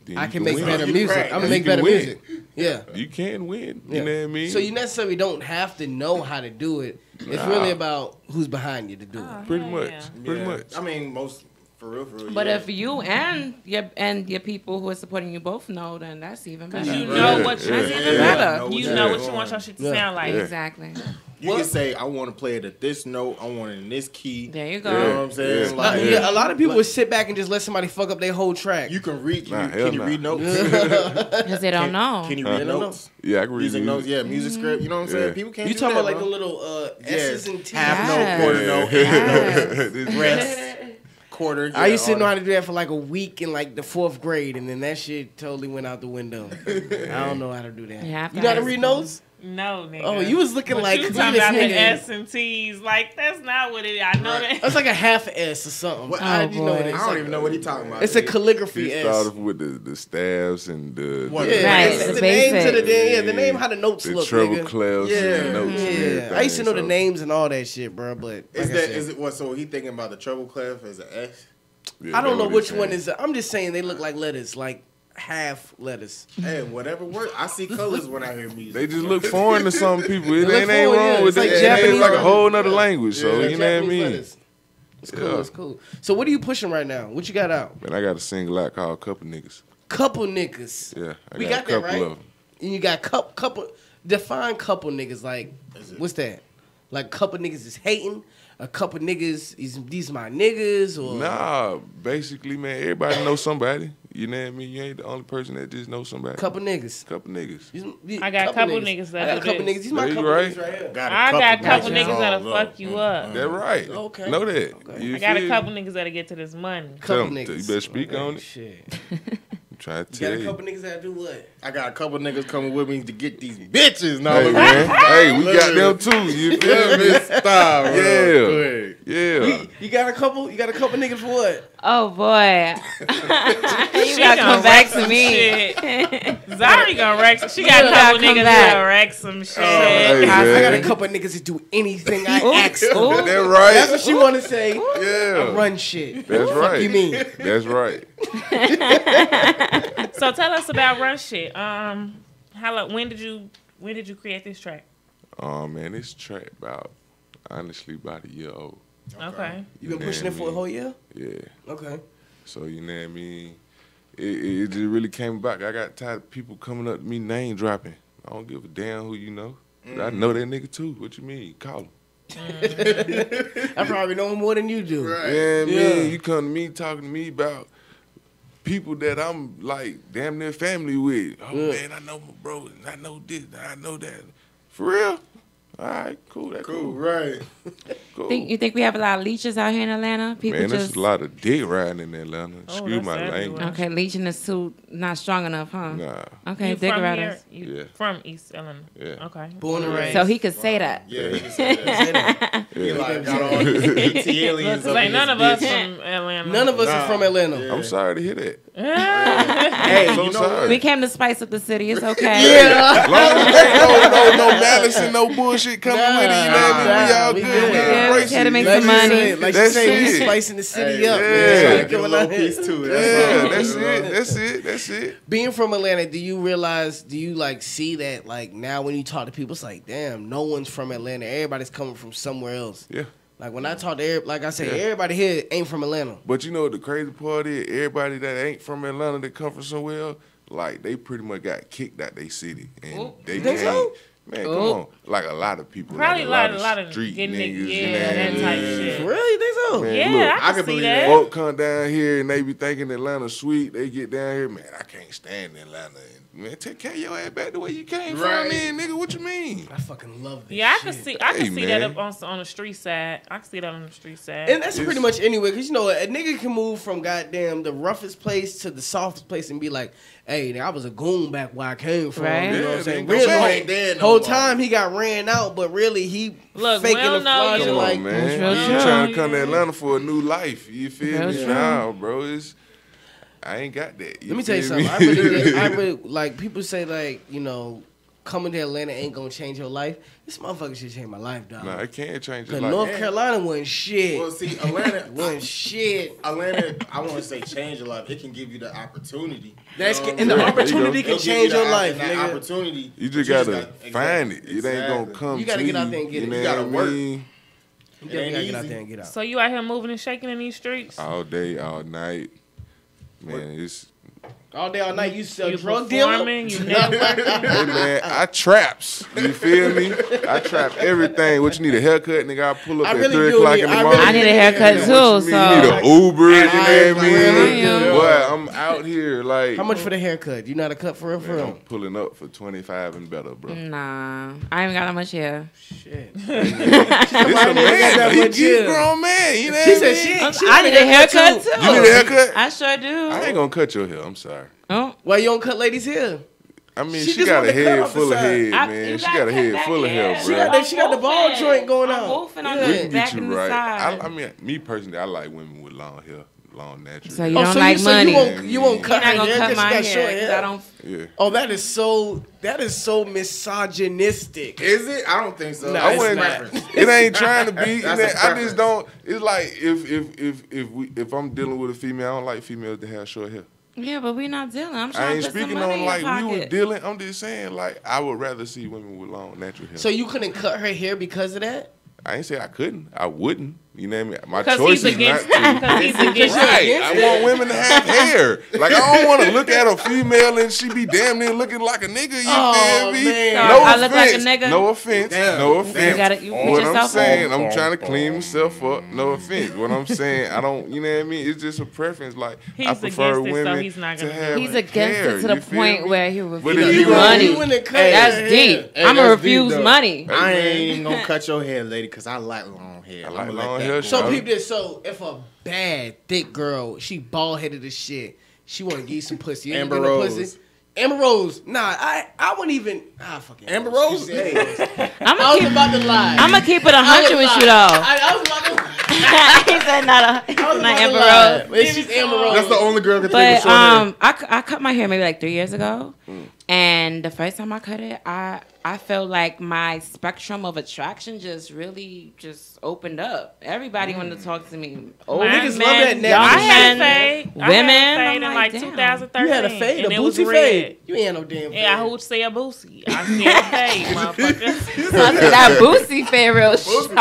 Then I can make better music. I'm gonna make better music. Yeah. You can win. You know what I mean? So you necessarily don't have to know how to do it. It's really about who's behind you to do it. Pretty much. Pretty much. I mean, most for real. But if you and your people who are supporting you both know, then that's even better. You know what you know what you want your shit to sound like. Exactly. You can say, I want to play it at this note. I want it in this key. There you go. You know what I'm saying? A lot of people would sit back and just let somebody fuck up their whole track. You can read. Can you read notes? Because they don't know. Can you read notes? Yeah, I can read music notes. Yeah, music script. You know what I'm saying? People can't. You do talking that, about like bro. the little S's and T's? Half note, quarter note, rest, quarter. I used to know how to do that for like a week in like the 4th grade, and then that shit totally went out the window. I don't know how to do that. Yeah, you know how to read notes? No, nigga. Oh, you was looking but like you this talking about the nigga. S and T's. Like, that's not what it is. I know that. That's like a half S or something. How did you know it? I don't even know what he talking about. It's a calligraphy He S. started with the staves and the Yeah, the names of the the name, how the notes the look, treble nigga. clefs and the notes and everything. I used to know the names and all that shit, bro. But Is like I that said, is it what? So he thinking about the treble clef as an S? Yeah, I don't know that's what which he's one saying. is. I'm just saying they look like letters, like half letters. Hey, whatever works. I see colors when I hear music. They just look foreign to some people. It They ain't look foreign, wrong yeah. with It's that. like It Japanese ain't like a letters. whole nother language. So Yeah, you know what I Japanese mean? letters. It's cool. It's cool. So what are you pushing right now? What you got out? Man, I got a single out called "Couple Niggas." Couple niggas. Yeah, I We got got a that couple right. of them. And you got couple. Define couple niggas. Like what's that? Like couple niggas is hating. A couple niggas is these my niggas or Nah, basically, man, everybody knows somebody. You know what I mean? You ain't the only person that just knows somebody. couple niggas. Couple niggas. I got a couple niggas that I got a do couple this. niggas. These my There you couple right. niggas right here. I got a couple Gotcha. niggas that'll fuck you up. That right. Okay. Know that. You I got a feel couple me? niggas that'll get to this money. Tell Couple 'em. niggas. You better speak on it. Shit. I'm trying to You tell got a you. couple niggas that do what? I got a couple niggas coming with me to get these bitches. No, Hey, man. Hey, we got them too. You feel me? Stop, bro. Yeah. Quick. Yeah. You got a couple? You got a couple niggas for what? Oh boy, you She gotta gonna come back wreck to some me. shit. Zari gonna wreck some. She got a You couple gotta come niggas back. that'll wreck some shit. Hey, I got a man. couple niggas that do anything I Ooh, ask them. ooh. That right. That's what she want to say. Yeah. I run shit. That's Fuck right. you mean? That's right. So tell us about Run Shit. When did you create this track? Oh man, this track about a year old. Okay. You been know pushing what it I for a mean? whole year? Yeah. Okay. So you know what I mean? It just really came back. I got tired of people coming up to me name dropping. I don't give a damn who you know. But I know that nigga too. What you mean? Call him. I probably know him more than you do. Right. Yeah, man. You come to me talking to me about people that I'm like damn near family with. Oh man, I know my bro, and I know this, and I know that. For real? All right, cool. That cool. Right. Cool. You think we have a lot of leeches out here in Atlanta? People Man, there's just a lot of dick riding in Atlanta. Excuse that's my everywhere. language. okay. Leeching is too not strong enough, huh? Nah. Okay, You dick from riders. here? You Yeah. from East Atlanta? Yeah. Okay. Born and raised. So he could say that. Yeah, he can say that. He like got all these AT aliens Look, up like in none this of us bitch. from Atlanta. None of us Nah. are from Atlanta. Yeah. I'm sorry to hear that. Hey, I'm so you know sorry. We came to spice up the city. It's okay. Yeah. Long as there ain't no malice and no bullshit coming with it, you know what I mean? We all we good. good. We Yeah, embrace we had to it. make you some know what I money. mean? Like she That's say, we it. spicing the city Hey, up. yeah. Man. Trying to Get get a one little out here. piece too. Yeah, all. that's it. That's it. That's it. Being from Atlanta, do you like see that like now when you talk to people, it's like, damn, no one's from Atlanta. Everybody's coming from somewhere else. Yeah. Like when I talk to like I say, Yeah. everybody here ain't from Atlanta. But you know what the crazy part is? Everybody that ain't from Atlanta that come from somewhere else, like they pretty much got kicked out they city. And they You think can't. so? Man, come on. Like a lot of people. Probably like a lot of street getting niggas. yeah, you know what I that mean? type shit. Really? You think so? Man, Yeah, look, I I can can see believe that. folk come down here and they be thinking Atlanta sweet. They get down here, man, I can't stand Atlanta. Man, take care of your ass back the way you came Right. from, man, nigga. What you mean? I fucking love this. Yeah, I can shit. see. I can Hey, see that man. up on the street side. I can see that on the street side. And that's pretty much anywhere, because you know, a nigga can move from goddamn the roughest place to the softest place and be like, hey, I was a goon back where I came from. Right. You know what I'm Yeah, saying? they Really, ain't ain't there no whole more. time he got ran out, but really he Look, faking we don't the know flaws you. and Come like, on, man. Real You true. trying to come to Yeah. Atlanta for a new life. You feel Real me? true. Nah, bro. I ain't got that. let me tell you feel something. me? I really, like, people say, like, you know, coming to Atlanta ain't gonna change your life. This motherfucker should change my life, dog. Nah, it can't change Cause your life. North Carolina wasn't shit. Well, see, Atlanta wasn't shit. Atlanta, I want to say change your life. It can give you the opportunity. That's You know and the what I'm saying? opportunity It'll can give change you your the- life, that nigga. opportunity. You just but gotta got- find it. It ain't gonna Exactly. come You gotta to get out there and get it. You You know gotta what I work. mean? You definitely ain't gotta get out easy. there and get out. So you out here moving and shaking in these streets? All day, all night. Man, it's... All day, all night, you sell You drug dealer? performing, you networking. Hey, man, I traps. You feel me? I trap everything. What you need, a haircut? Nigga, I pull up I at really 3 do o'clock need- in the I morning. really I need a haircut Yeah. too. What you mean? You need So an Uber, you know what I really mean? do. Boy, I'm out here like. How much for the haircut? You not a cut for real? Man, I'm pulling up for 25 and better, bro. Nah, I ain't got that much hair. Shit. It's a man. He's a grown man. You know She what I said mean? I need a haircut too. You need a haircut? I sure do. I ain't gonna cut your hair. I'm sorry. Oh, Why you don't cut ladies' hair? I mean, She she just got want a the cut head off the full of side. head, man. She got a head full of hair, bro. She got the ball joint going on. Wolfing on We the can back get and you the right. side. I mean, me personally, I like women with long hair, long natural. So you don't like money. You won't cut her You're not hair gonna cut because she my got hair short 'cause hair. I don't. Yeah. Oh, that is so misogynistic. Is it? I don't think so. No, I it's wouldn't. not. It ain't trying to be. That's a I just preference. don't. It's like if I'm dealing with a female, I don't like females that have short hair. Yeah, but we not dealing. I'm I trying ain't to put some speaking money on in like your we was pocket. dealing. I'm just saying like I would rather see women with long natural hair. So you couldn't cut her hair because of that? I ain't say I couldn't. I wouldn't. You know what I mean? My 'Cause choice he's is not against- to. 'cause he's against- Right. against I it. want women to have hair. Like I don't want to look at a female and she be damn near looking like a nigga. You Oh, feel me? man. No So I offense. look like a nigga? No offense. Damn. No offense. You What put I'm yourself saying, on. I'm trying to clean myself up. No offense. What I'm saying, I don't. You know what I mean? It's just a preference. Like I He's prefer against it, so women he's not to gonna do have it. He's against hair, it to the you feel point me? where he But if refuses you money. You wouldn't cut That's her deep. hair. Hey, I'm gonna that's deep, refuse though. money. I ain't gonna cut your hair, lady, because I like long hair. I like I'ma long let hair, that So go. peep this. So if a bad thick girl, she bald headed as shit, she want to give you some pussy. You ain't Amber gonna give no Rose. pussy. Amber Rose. Nah, I wouldn't even. Fucking Amber Rose? Hey. I was about to lie. I'm gonna keep it I 100 was with you lying. though. I was about to lie. He said not I was about to Amber lie. Rose. But she's Amber Rose. That's the only girl that can But think of short hair. I cut my hair maybe like 3 years ago, and the first time I cut it, I felt like my spectrum of attraction just really just opened up. Everybody wanted to talk to me. Old niggas men, love that young natural I had a men, fade. women. I had a fade I'm in like, like damn. 2013. You had a fade, and a it was boosie red. fade. You ain't had no damn fade. Yeah, who'd say a boosie? I said fade, motherfucker. So I said that boosie fade real sharp.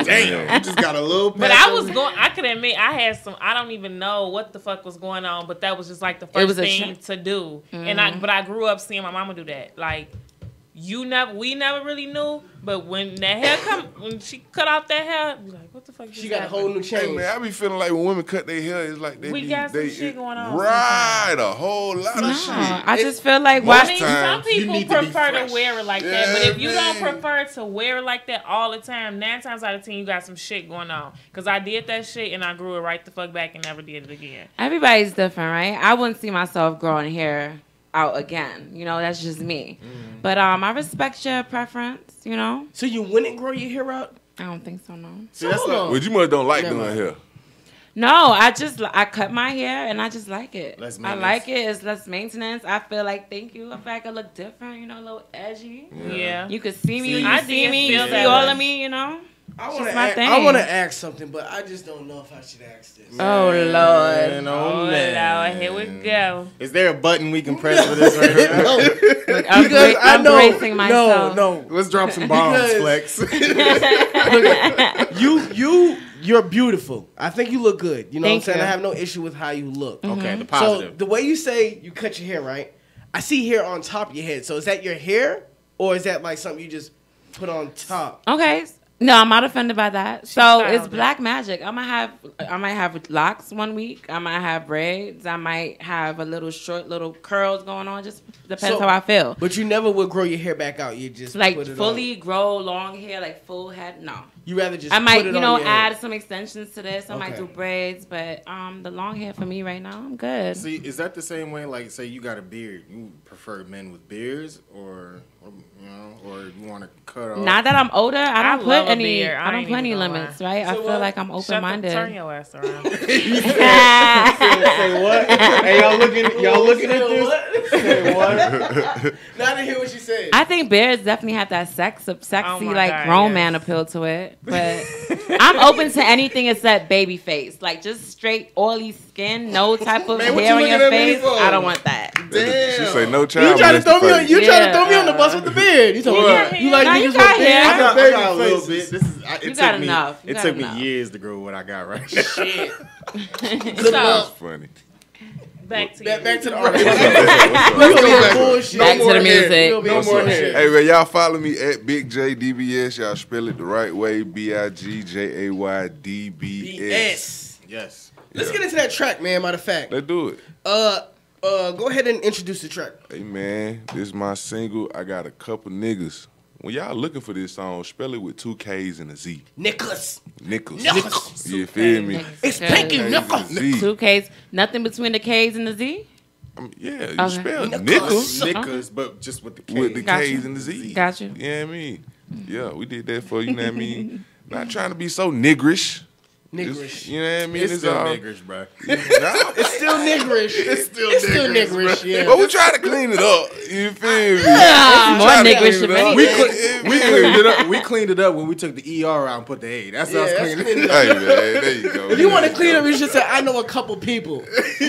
Damn, you just got a little But patch I was on- going. I could admit I had some. I don't even know what the fuck was going on, but that was just like the first was a thing to do. And I grew up seeing my mama do that. Like we never really knew. But when that hair when she cut off that hair, be like, what the fuck? She got a whole new Hey change. man, I be feeling like when women cut their hair, it's like We got some shit going on Right, a whole lot No, of shit. I just feel like Most I mean, times, some people need to be prefer to fresh. wear it like that, Yeah, but if you don't man. prefer to wear it like that all the time, 9 times out of 10 you got some shit going on. Cause I did that shit and I grew it right the fuck back and never did it again. Everybody's different, right? I wouldn't see myself growing hair out again. You know, that's just me. But I respect your preference, you know? So you wouldn't grow your hair out? I don't think so, no. See, that's like, Well, you must don't like Never doing mind. hair. No, I cut my hair and I just like it. Less I maintenance. like it. It's less maintenance. I feel like, thank you. I feel like I look different, you know, a little edgy. Yeah. You could see me when you I see did me. feel You see that all way. of me, you know? I It's want just my to. thing. I want to ask something, but I just don't know if I should ask this. Oh, Lord. Man, Oh, man. Lord, here we go. Is there a button we can press for this right here? Look, I'm bracing myself. No. Let's drop some bombs, Because- Flex. You're beautiful. I think you look good. You know Thank what I'm saying? you. I have no issue with how you look. Okay, the So positive. the way you say you cut your hair, right? I see hair on top of your head. So is that your hair, or is that like something you just put on top? Okay. No, I'm not offended by that. So styled it's it. black magic. I might have locks one week. I might have braids. I might have a little short little curls going on. Just depends So- how I feel. But you never would grow your hair back out. You just Like put it fully grow long hair, like full head. No. On. You rather just I might, put it you on know, your add head. some extensions to this. I might Okay. do braids, but the long hair for me right now, I'm good. See, is that the same way? Like, say you got a beard, you prefer men with beards, or you know, or you want to cut off? Now that I'm older, I I don't love put a any. beard. I don't ain't put any even gonna limits, lie. right? I So feel what? like I'm Shut open minded. Turn your ass around. Say what? Hey, y'all looking at this? Say what? Now I didn't hear what she said. I think beards definitely have that sexy, Oh my like God, grown yes. man appeal to it. But I'm open to anything except baby face, like just straight oily skin, no type of Man, what hair you on your looking at me face. for? I don't want that. She say no You child. trying to throw me on? You trying to Yeah. throw me on the bus with the beard? You told me What? you like No, niggas you with got hair. beards I and got baby a little faces. bit. This is. It You took got me. enough. You It got took enough. me years to grow what I got right now. Shit. So, That's funny. Back to you. Back to the What's argument. up? Let's go back. Bullshit. Back to the music. No What's more up? hair. Hey man, y'all follow me at Big J DBS. Y'all spell it the right way. BIGJAYDBS. BS. Yes. Let's get into that track, man. Matter of fact. Let's do it. Go ahead and introduce the track. Hey, man, this is my single. I got a couple niggas. When y'all looking for this song, spell it with 2 K's and a Z. Nicholas. You feel me? It's Pinky Nicholas. 2 K's. Nothing between the K's and the Z? Yeah, you spell Nicholas. Nicholas, but just with the K's. With the K's and the Z. Got you. You know what I mean? Yeah, we did that for you, know what I mean? Not trying to be so niggerish. Niggerish. You know what I mean? It's still niggerish, bro. It's still niggerish. It's still niggerish. Yeah. But we try to clean it up. You feel me? More niggerish than anything. We cleaned it up. We cleaned it up when we took the ER out and put the A. That's us cleaning it up. Hey, man, there you go. If you want to clean up, you should say, I know a couple people. That's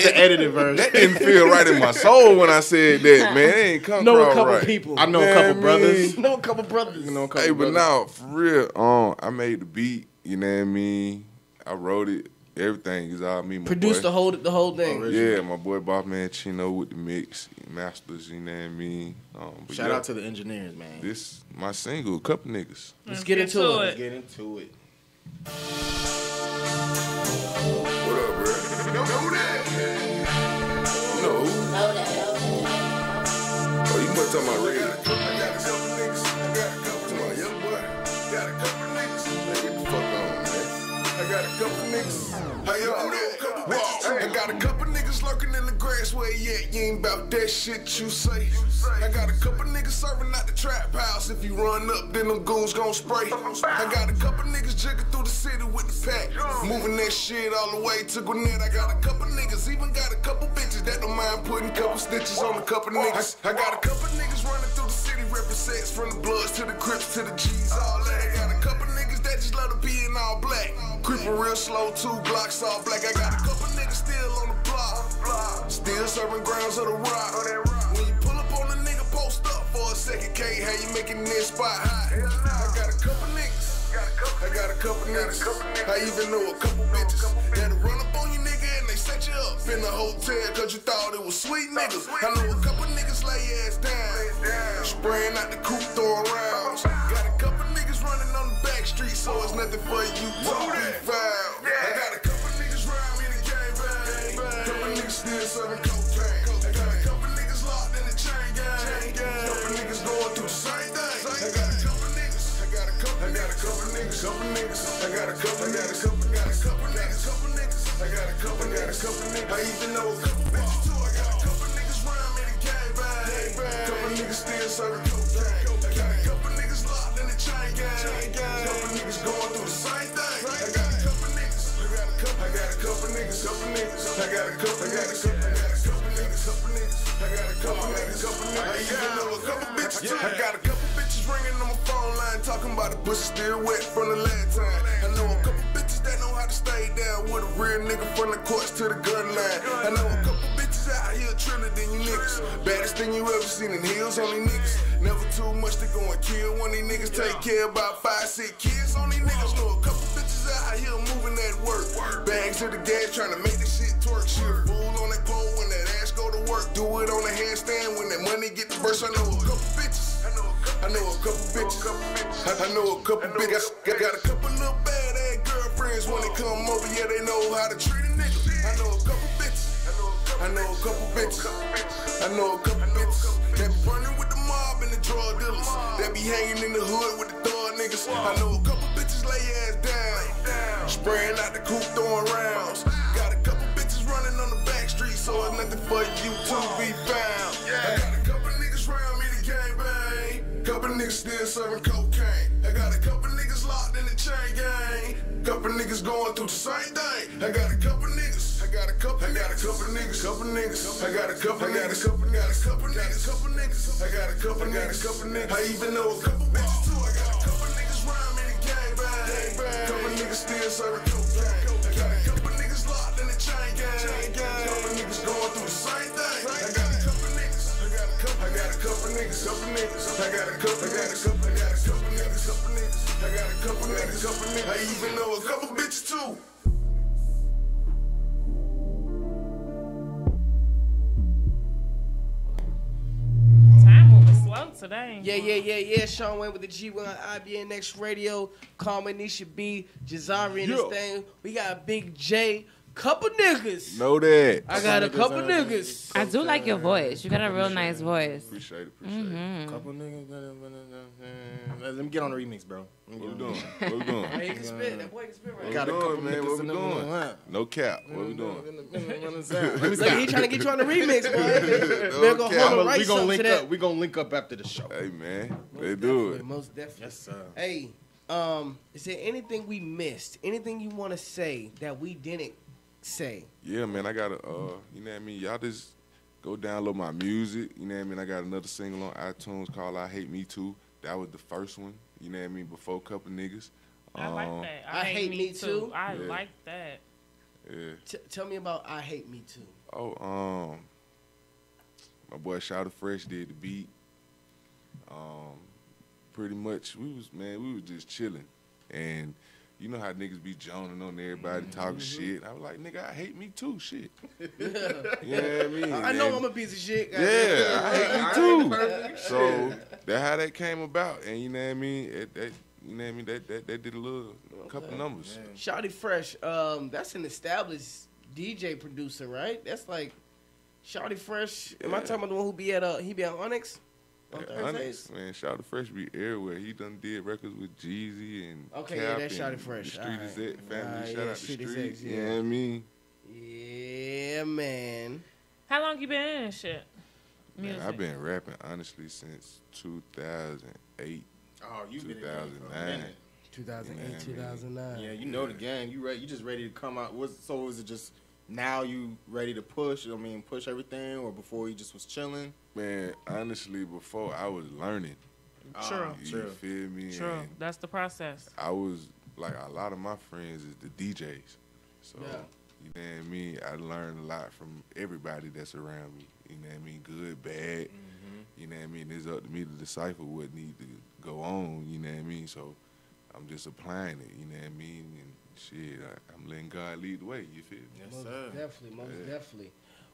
the edited version. That didn't feel right in my soul when I said that, man. It ain't come Know a across couple right. people. I know a couple brothers. Know a couple brothers. Hey, but now, for real, I made the beat, you know what I mean? I wrote it. Everything is all me, my Produced boy. the whole thing. Yeah, my boy Boss Man Chino with the mix, masters, you know what I mean? But Shout out to the engineers, man. This my single, couple niggas. Let's get into it. Let's get into it. What up, bro? Know that? No. Oh, you must talking about Red. I got a couple niggas. I got a couple to my young boy. Got a couple niggas. Hey, get the fuck on, man. I got a couple niggas. How y'all know? I got a couple niggas lurking in the grass where you at. You ain't about that shit you say. I got a couple niggas serving out the trap house. If you run up, then them goons gon' spray. I got a couple niggas jigging through the city with the pack. Moving that shit all the way to Gwinnett. I got a couple niggas, even got a couple bitches that don't mind putting couple stitches on a couple niggas. I got a couple niggas running through the city, repping sex from the Bloods to the Crips to the G's, all that. I got a couple niggas that just love to be in all black. Creeping real slow, 2 Glocks all black. I got a couple niggas still on the block, still serving grounds of the rock. When you pull up on a nigga, post up for a second, can't have you making this spot hot. I got a couple niggas. I got a couple niggas. I even know a couple bitches that'll run up on you, nigga, and they set you up in the hotel cause you thought it was sweet niggas. I know a couple niggas lay ass down, spraying out the coupe, throwing rounds. Got a couple niggas running on the back street, so it's nothing for you to be found. I got a couple niggas round me in the game bang. Couple niggas still serving cocaine. I got a couple niggas locked in the chain gang. Couple niggas going through the same thing. I got a couple niggas. I got a couple niggas. I got a couple niggas. I even know a couple bitches too. I got a couple niggas round me in the game bang. Couple niggas still serving cocaine. I got a couple niggas locked in the chain gang. Couple niggas going through the same thing. I got a couple niggas. I got a couple niggas. I got a couple niggas. I even know a couple bitches too. I got a couple bitches ringing on my phone line talking about the pussy still wet from the last time. I know a couple bitches that know how to stay down with a real nigga from the courts to the gun line. I know a couple bitches out here triller than you niggas. Baddest thing you ever seen in heels on these niggas. Never too much to go and kill one of these niggas. Take care about 5, 6 kids on these niggas. Know a couple bitches out here moving that work. Bags to the gas trying to make this shit twerk. She a fool on that pole when that ass go to work. Do it on the handstand when that money get to burst. I know a couple bitches. I know a couple bitches. I know a couple bitches. I got a couple little bad ass girlfriends when they come over. Yeah, they know how to treat a nigga. I know a couple bitches. I know a couple bitches. I know a couple bitches. That be running with the mob and the drug dealers. That be hanging in the hood with the thug niggas. I know a couple bitches lay ass down. Spraying out the coupe, throwing rounds. Got a couple bitches running on the back street, so it's nothing for you to be found. I got a couple niggas round me the game bang. Couple niggas still serving cocaine. I got a couple niggas locked in the chain gang. Couple niggas going through the same thing. I got a couple niggas. I got a couple niggas. I got a couple niggas. I got a couple niggas. I even know a couple bitches too. I got a couple niggas round me the game bang. Couple niggas still serving cocaine. I got a couple niggas locked in the chain gang. Couple niggas going through the same thing. I got a couple niggas. I got a couple niggas. I got a couple niggas. I even know a couple bitches too. Time moving slow today. Yeah. Sean Wayne with the G1 IBNX Radio. Carmen Nisha B. Jazari in this thing. We got Big J. Couple niggas. Know that. I got a couple niggas. I do like your voice. You got a real nice voice. Appreciate it. Couple niggas. Let me get on the remix, bro. What we doing? He can spit. That boy can spit right. Got a couple niggas. What we doing? No cap. What we doing? Look, he trying to get you on the remix, boy. We gonna link up after the show. Hey man, they do it. Most definitely. Yes, sir. Hey, is there anything we missed? Anything you want to say that we didn't say? Yeah, man, I got a, you know what I mean? Y'all just go download my music. You know what I mean? I got another single on iTunes called I Hate Me Too. That was the first one. You know what I mean? Before Couple Niggas. I like that. I Hate Me Too. I like that. Yeah. Tell me about I Hate Me Too. Oh, my boy Shouta Fresh did the beat. Pretty much, we was just chilling. And you know how niggas be joning on everybody, talking shit. I was like, nigga, I hate me too, shit. You know what I mean? I know I'm a piece of shit. Yeah, I hate me too. So that's how that came about. And you know what I mean? That did a couple numbers. Shouty Fresh, that's an established DJ producer, right? That's like Shouty Fresh. Am I talking about the one who be at Onyx? Onyx, man, Shouta Fresh be everywhere. He done did records with Jeezy and Cap that's Shouty and Fresh. The Street is It family. Shout out to Street Street. X, You know what I mean? Yeah, man. How long you been in shit? Music? Man, I've been rapping honestly since 2008. Oh, you 2009. 2008, 2009. Yeah, you know the game. You ready? You just ready to come out? So is it just now you ready to push? I mean, push everything, or before you just was chilling? Man, honestly, before I was learning. True. You feel me? True. And that's the process. I was like, a lot of my friends is the DJs. So, you know what I mean? I learned a lot from everybody that's around me. You know what I mean? Good, bad. You know what I mean? It's up to me to decipher what need to go on. You know what I mean? So I'm just applying it. You know what I mean? And shit, I'm letting God lead the way. You feel me? Yes, most sir. Definitely, most definitely.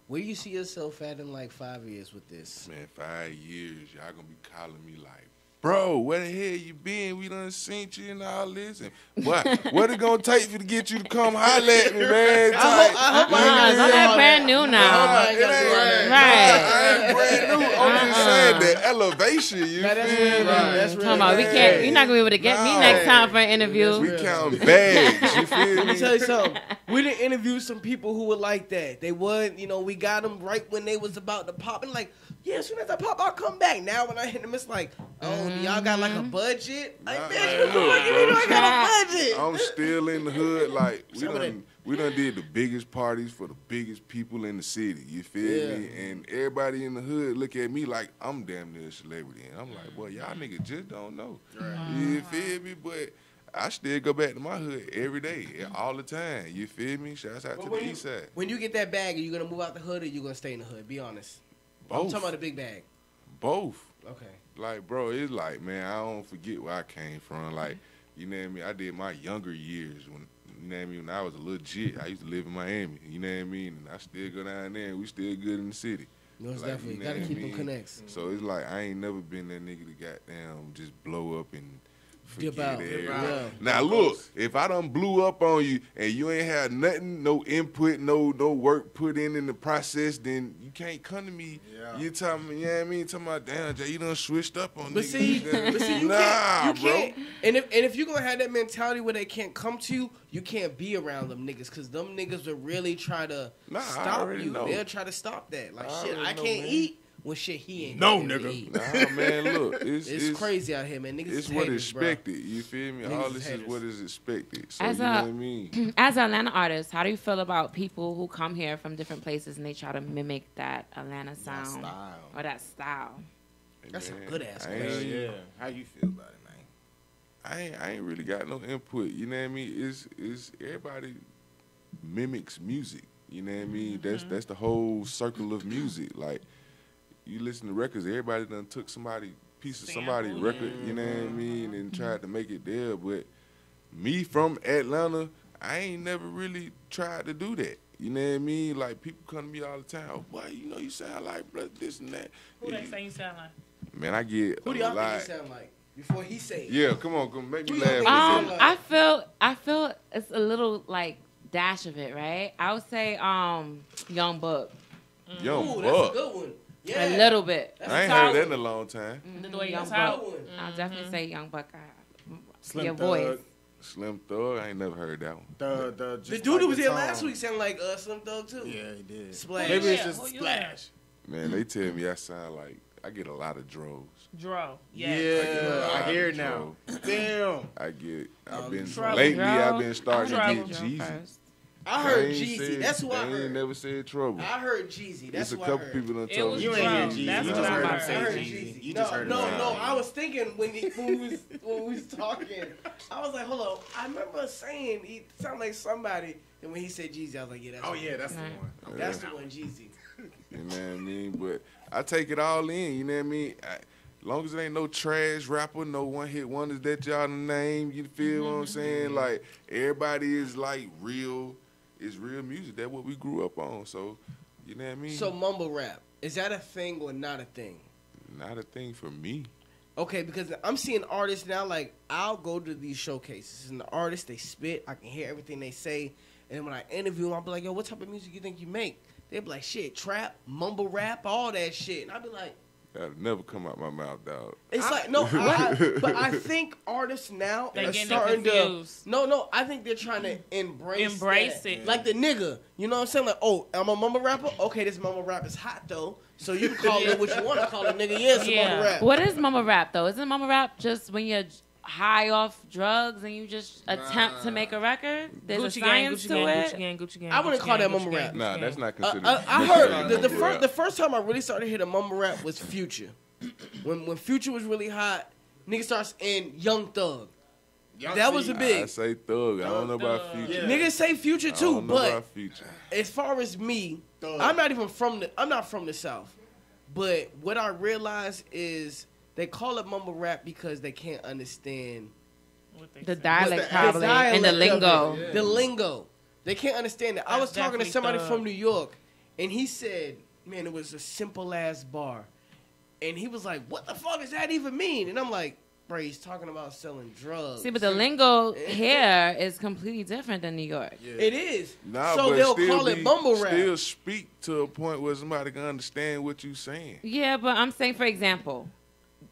Where you see yourself at in like 5 years with this? Man, 5 years, y'all gonna be calling me like, bro, where the hell you been? We done seen you and all this. And what it gonna take for to get you to come holler at me, man? I'm brand new now. I ain't brand new. I'm just saying the elevation. You feel me? That's really Come on, we can't. You're not gonna be able to get me next time for an interview. We count bags. You feel me? Let me tell you something. We didn't interview some people who were like that. They would, we got them right when they was about to pop. And like, yeah, as soon as I pop, I'll come back. Now when I hit them, it's like, oh, do y'all got like a budget? Like, bitch, I got a budget. I'm still in the hood. Like, we done did the biggest parties for the biggest people in the city. You feel me? And everybody in the hood look at me like I'm damn near a celebrity. And I'm like, boy, y'all niggas just don't know. You feel me? But I still go back to my hood every day, all the time. You feel me? Shouts out to the east side. When you get that bag, are you going to move out the hood or you going to stay in the hood? Be honest. Both. I'm talking about the big bag. Both. Okay. Like, bro, it's like, man, I don't forget where I came from. Like, you know what I mean? I did my younger years when, you know what I mean, when I was a little jit. I used to live in Miami, you know what I mean? And I still go down there and we still good in the city. Most like, definitely. You know Got to what keep I them mean? connects. So it's like I ain't never been that nigga that goddamn just blow up and Dip forget out. everything. Yeah. Now look, if I done blew up on you and you ain't had nothing, no input, no work put in the process, then you can't come to me. Yeah. You telling me, you know what I mean? Talking about, damn, Jay, you done switched up on But niggas. see, you nah, can't. And if you're gonna have that mentality where they can't come to you, you can't be around them niggas, because them niggas will really try to stop you. Know. They'll try to stop that. Like, shit, I know, can't man. eat when shit he ain't No, gonna nigga. eat. Nah, man, look, It's crazy out here, man. Niggas It's is what haters, expected. You feel me? Niggas All is this is haters. what is expected. So As you know what I mean? As an Atlanta artist, how do you feel about people who come here from different places and they try to mimic that Atlanta sound or that style? That's Man, a good ass I ain't- question. Yeah. How you feel about it, man? I ain't really got no input. You know what I mean? It's everybody mimics music. You know what I mean? That's the whole circle of music. Like, you listen to records, everybody done took piece of somebody's record, you know what I mean, and tried to make it there. But me from Atlanta, I ain't never really tried to do that. You know what I mean? Like, people come to me all the time, oh, boy, you know you sound like this and that. Who they say you sound like? Man, I get Who a do y'all lot. think he sound like before he say it? Yeah, come on, make me Who y'all think he laugh. sound like? I feel it's a little like dash of it, right? I would say Young Buck. Young Ooh, Buck. that's a good one. Yeah. A little bit. I ain't heard that in a long time. The way Young you Buck. talk. I'll definitely say Young Buck. Slim Your Thug. voice. Slim Thug, I ain't never heard that one. The just dude who was the here tone. last week sounded like Slim Thug too. Yeah, he did. Splash. Maybe it's Yeah, just who you Splash. Man, they tell me I sound like I get a lot of drugs. Dro. Yeah, Yes. I hear it now. Damn. I've been Trouble. lately. I've been Girl, starting to I get heard Jeezy. first. I heard They ain't Jeezy. said- That's who I They heard. ain't never said trouble. I heard Jeezy. That's It's a who I couple heard. people done It told was me. You ain't hear Dro. Jeezy. That's You what just I heard him heard. say I heard Jeezy. Jeezy. You No, just heard him no, say no. Jeezy. I was thinking when we was talking, I was like, hold on. I remember saying he sounded like somebody, and when he said Jeezy, I was like, yeah, that's Oh the yeah, one. that's the one. That's the one, Jeezy. You know what I mean? But I take it all in. You know what I mean? As long as it ain't no trash rapper, no one-hit wonders that y'all name, you feel what I'm saying? Like, everybody is, like, real. It's real music. That's what we grew up on. So, you know what I mean? So mumble rap, is that a thing or not a thing? Not a thing for me. Okay, because I'm seeing artists now, like, I'll go to these showcases, and the artists, they spit, I can hear everything they say, and then when I interview them, I'll be like, yo, what type of music you think you make? They'll be like, shit, trap, mumble rap, all that shit. And I'll be like, That'll never come out my mouth, dog. it's like, no, but I think artists now They are getting starting confused. to, no, I think they're trying to embrace it. Like the nigga, you know what I'm saying? Like, oh, I'm a mumble rapper? Okay, this mumble rap is hot, though, so you can call it what you want to call it, nigga. Yeah, it's a mumble rap. What is mumble rap though? Isn't mumble rap just when you're high off drugs and you just attempt to make a record? There's Gucci a gang, science Gucci to gang, it. Gucci gang, Gucci gang. I wouldn't Gucci call gang, that Gucci mumble gang, rap. Gucci Nah, gang. that's not considered. I necessarily heard the mumble rap. first time I really started hearing mumble rap was Future. When Future was really hot, nigga starts in Young Thug. That was a I big. say Thug. I don't know about Future. Niggas say Future I too, don't know but about Future. as far as me, Thug. I'm not from the South. But what I realize is they call it mumble rap because they can't understand The dialect the probably and the dialect of lingo. it. The lingo. They can't understand it. I was That's talking to definitely somebody Thug. from New York, and he said, man, it was a simple ass bar. And he was like, what the fuck does that even mean? And I'm like, bro, he's talking about selling drugs. See, but the lingo here is completely different than New York. It is. Nah, So but they'll still call it mumble rap. Still speak to a point where somebody can understand what you saying. Yeah, but I'm saying, for example,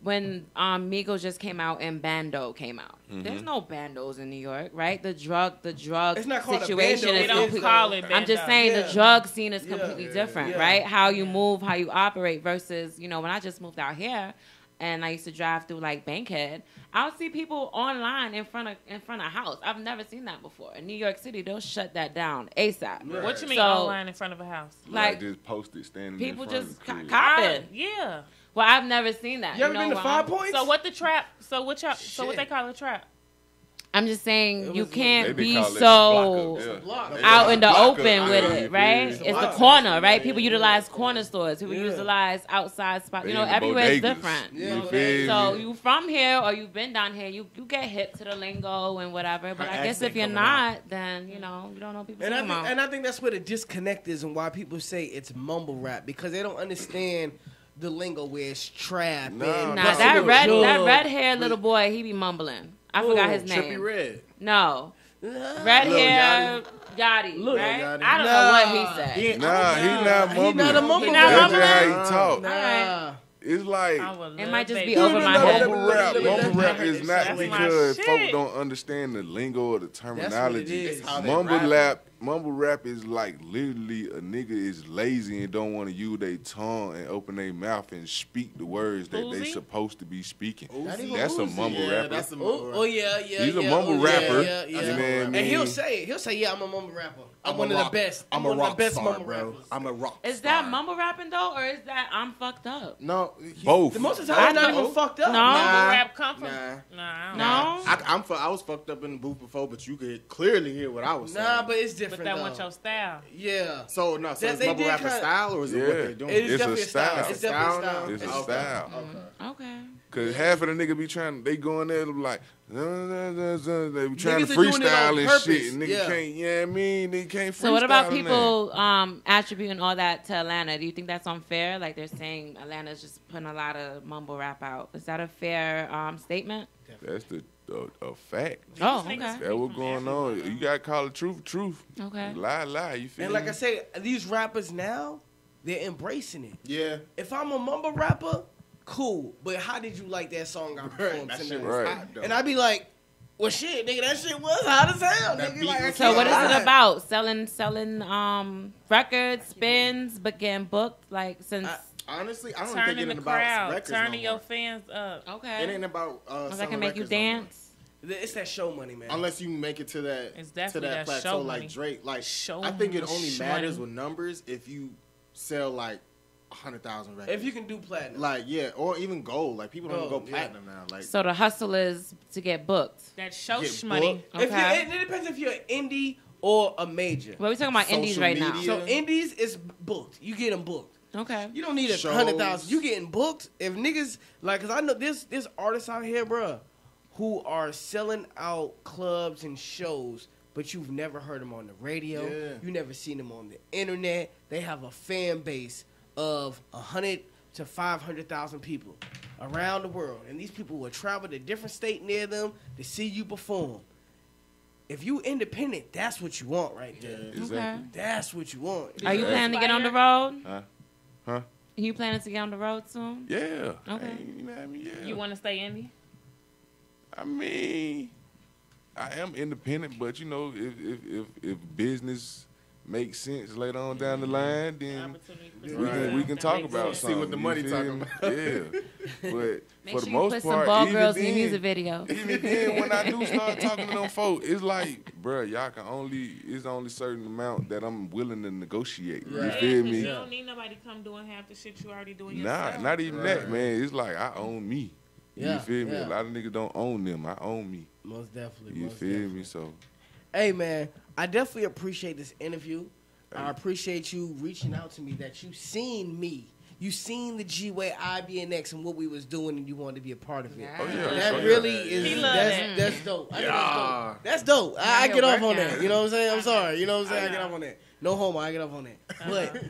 when Migos just came out and Bando came out, there's no bandos in New York, right? The drug It's not called a situation bando. is They don't completely. call it I'm just bando. saying Yeah. the drug scene is Yeah. completely different, Yeah. right? How you move, how you operate versus, when I just moved out here and I used to drive through like Bankhead, I'll see people online in front of house. I've never seen that before. In New York City, they'll shut that down ASAP. What you mean So, online in front of a house? Like just post it standing people in front just of the crib. copy. Yeah. Well, I've never seen that. You ever been to where 5 I'm- Points? So what the trap? So what y'all? So what Shit. they call a trap? I'm just saying you can't They be call it so block-up, block. yeah. out in the Block-up, open with yeah, it, right? yeah. It's the block. corner, right? People utilize corner stores. People Yeah. utilize outside spots. They in the Everywhere is bodegas. different. Yeah, You bodegas. feel So me? you from here or you've been down here, you get hip to the lingo and whatever. But Her I guess accent if you're coming not, then you don't know people. And I think that's where the disconnect is and why people say it's mumble rap because they don't understand the lingo where it's trap. Nah, and Nah, That's that a red jug. haired little boy, he be mumbling. I forgot his name. Trippy Red. No, Nah. red Lil hair, Yachty, Lil right? Yachty. I don't Nah. know what he said. He ain't- Nah, he not mumbling. He not a mumble He not That's mumbling? just how he talk. Nah. It's like I would It love might just be baby. over my head. mumble rap. Mumble rap is not That's my because shit. folk don't understand the lingo or the That's terminology. what it is. How they Mumble rap. rap is like literally a nigga is lazy and don't want to use their tongue and open their mouth and speak the words that they Uzi? supposed to be speaking. Uzi? That's a mumble Yeah, rapper. that's a Oh, mumble oh rapper. yeah. He's a yeah. mumble Oh, rapper. Yeah. You know what I And mean? he'll say, yeah, I'm a mumble rapper. I'm a one of rock- the best. I'm one a of rock the best star, mumble bro. rappers. I'm a rock Is star. that mumble rapping though, or is that I'm fucked up? No, Both. Most of the time, it's not even fucked up. No. Mumble Nah. rap come from? Nah. Nah, I don't No. know. I was fucked up in the booth before, but you could clearly hear what I was saying. Nah, but it's different. different. But that though. wasn't your style. Yeah. So no, so That- is they mumble did rap a kinda- style or is it what they're doing? It is It's definitely a style. It's definitely a Style style. now? It's a It's style. Okay. Cause half of the nigga be trying, they go in there like, they be trying Niggas to are doing it on freestyle and purpose. shit. And nigga Yeah. can't, you know what I mean? They can't freestyle. So what about in there. people attributing all that to Atlanta? Do you think that's unfair? Like they're saying Atlanta's just putting a lot of mumble rap out. Is that a fair statement? That's a fact. Oh, okay. That's what's going on. You gotta call the truth. Okay. Lie. You feel And like me? I say, these rappers now, they're embracing it. Yeah. If I'm a mumble rapper, cool. But how did you like that song I performed That shit tonight? was Right. hot, though. And I'd be like, well, shit, nigga, that shit was hot as hell, That nigga. beat Like, I was So can't what is lie. it about? Selling records, spins, but getting booked like since. Honestly, I don't Turning think the it's about crowd, records turning no your more. fans up. Okay. It ain't about Because I selling can make you records no more. dance. It's that show money, man. Unless you make it to that It's definitely that plateau show like money. Drake. Like Show I think it money. only Show matters money. with numbers if you sell like 100,000 records. If you can do platinum. like or even gold. Like people don't even Gold, go yeah. platinum now. Like So the hustle is to get booked. That show Get shmoney. booked. If Okay. it depends if you're an indie or a major. Well, we're talking about indies Social right now. media. So indies is booked. You get them booked. Okay. You don't need Shows. 100,000. You getting booked. If niggas like, cause I know there's artists out here, bruh, who are selling out clubs and shows, but you've never heard them on the radio. Yeah. You never seen them on the internet. They have a fan base of 100 to 500,000 people around the world, and these people will travel to different state near them to see you perform. If you independent, that's what you want right there. Exactly. Okay. That's what you want. Are you planning to get on the road? Huh? Are you planning to get on the road soon? Yeah. Okay. Hey, you know what I mean? Yeah. You want to stay indie? I mean, I am independent, but you know, if business makes sense later on down the line, then we can talk about See something. what the you money feel talking me? about. Yeah, but Make for sure the you most put part, some ball even girls in then, your music video. even then, when I do start talking to them folk, it's like, bruh, y'all can it's only certain amount that I'm willing to negotiate. You Right. feel You me? don't need nobody to come doing half the shit you already doing Nah, yourself. not even that, man. It's like I own me. Yeah, You feel me? yeah. A lot of niggas don't own them. I own me. Most definitely. You most feel definitely. me? So Hey man, I definitely appreciate this interview. I appreciate you reaching out to me, that you seen me. You seen the Gway IBNX and what we was doing, and you wanted to be a part of it. Oh, yeah. That Oh, yeah. really He is love that. that's dope. I think Yeah. that's dope. I Now get he'll off on work that. out. You know what I'm saying? I'm sorry. You know what I'm saying? I get off on that. No homo. I get off on that. But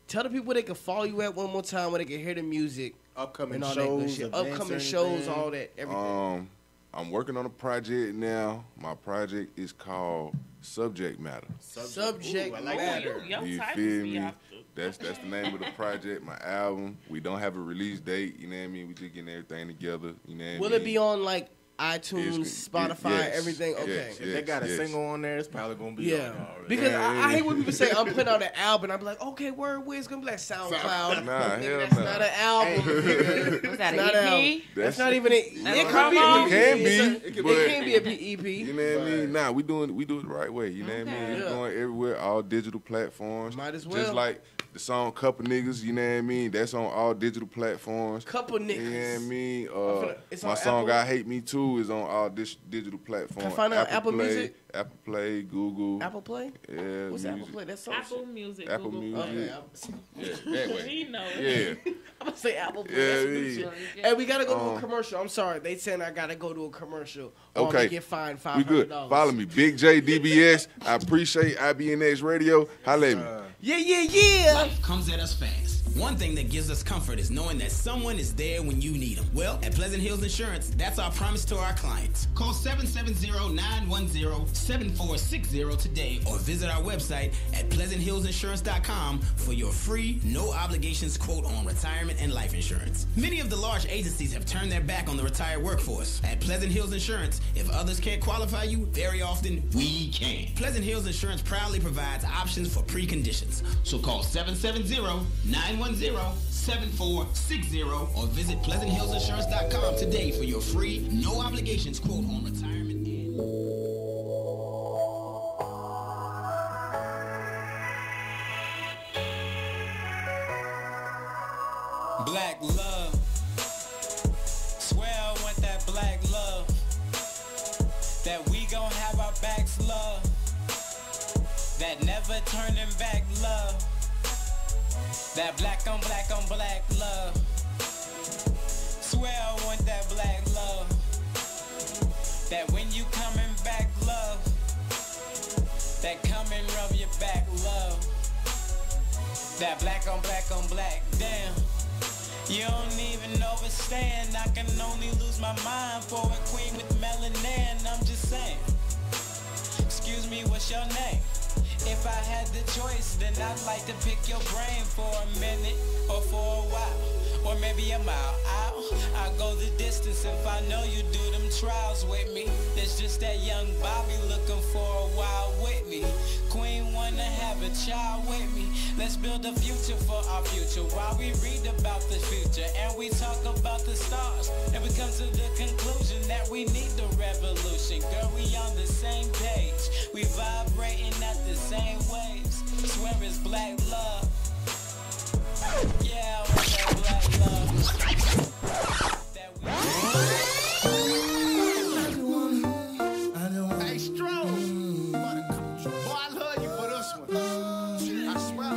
tell the people where they can follow you at one more time, where they can hear the music upcoming and all that good shows, shit. events, Upcoming or shows, anything. all that, everything. I'm working on a project now. My project is called Subject Matter. Subject Ooh, I like matter. that. Your You titles feel be me? off That's the name of the project, my album. We don't have a release date, you know what I mean? We just getting everything together, you know what I mean? Will it be on like iTunes, It's- Spotify, yes, everything? Okay. yes, If they got a yes. single on there, it's probably gonna be Yeah, on there already. because Yeah, I hate when people say I'm putting out an album. I'm like, okay, where it's gonna be like SoundCloud. Nah, Nigga, hell that's nah. not an album. nigga. Was that It's not an an EP? album. That's not even it. It That's could be. promo? It Can be, It but- can be a EP. You know what I mean? Nah, we do it the right way. You know what I mean? Okay. It's Yeah. going everywhere, all digital platforms. Might as Just well. like the song "Couple Niggas," you know what I mean? That's on all digital platforms. Couple You know what I niggas. mean? It's My on song Apple? "I Hate Me Too" is on all digital platforms. Can I find out Apple Play, Music? Apple Play, Google. Apple Play? Yeah, What's music. Apple Play? That's so Apple shit. Music, Apple Google. Music. Okay, Yeah, that way. He know it. Yeah. I'm gonna say Apple Play. Yeah, That's some yeah. new shit. Hey, we gotta go to a commercial. I'm sorry, they saying I gotta go to a commercial. Or I'm Okay. gonna get fined We good. $500. Follow me. Big J DBS. I appreciate IBNX Radio. Holla at me. Yeah. Life comes at us fast. One thing that gives us comfort is knowing that someone is there when you need them. Well, at Pleasant Hills Insurance, that's our promise to our clients. Call 770-910-7460 today or visit our website at pleasanthillsinsurance.com for your free, no obligations quote on retirement and life insurance. Many of the large agencies have turned their back on the retired workforce. At Pleasant Hills Insurance, if others can't qualify you, very often we can. Pleasant Hills Insurance proudly provides options for preconditions. So call 770-910-7460 or visit pleasanthillsinsurance.com today for your free, no obligations quote on retirement and Black love. Swear I want that black love. That we gon' have our backs love. That never turning back love. That black on black on black love. Swear I want that black love. That when you coming back love. That come and rub your back love. That black on black, damn. You don't even understand. I can only lose my mind for a queen with melanin. I'm just saying. Excuse me, what's your name? If I had the choice, then I'd like to pick your brain for a minute or for a while. Or maybe a mile out. I go the distance if I know you do them trials with me. There's just that young Bobby looking for a while with me. Queen wanna have a child with me. Let's build a future for our future while we read about the future and we talk about the stars. And we come to the conclusion that we need the revolution. Girl, we on the same page. We vibrating at the same waves. Swear it's black love. Yeah, I want that black love. Hey, Strong. Boy, I love you for this one. I swear.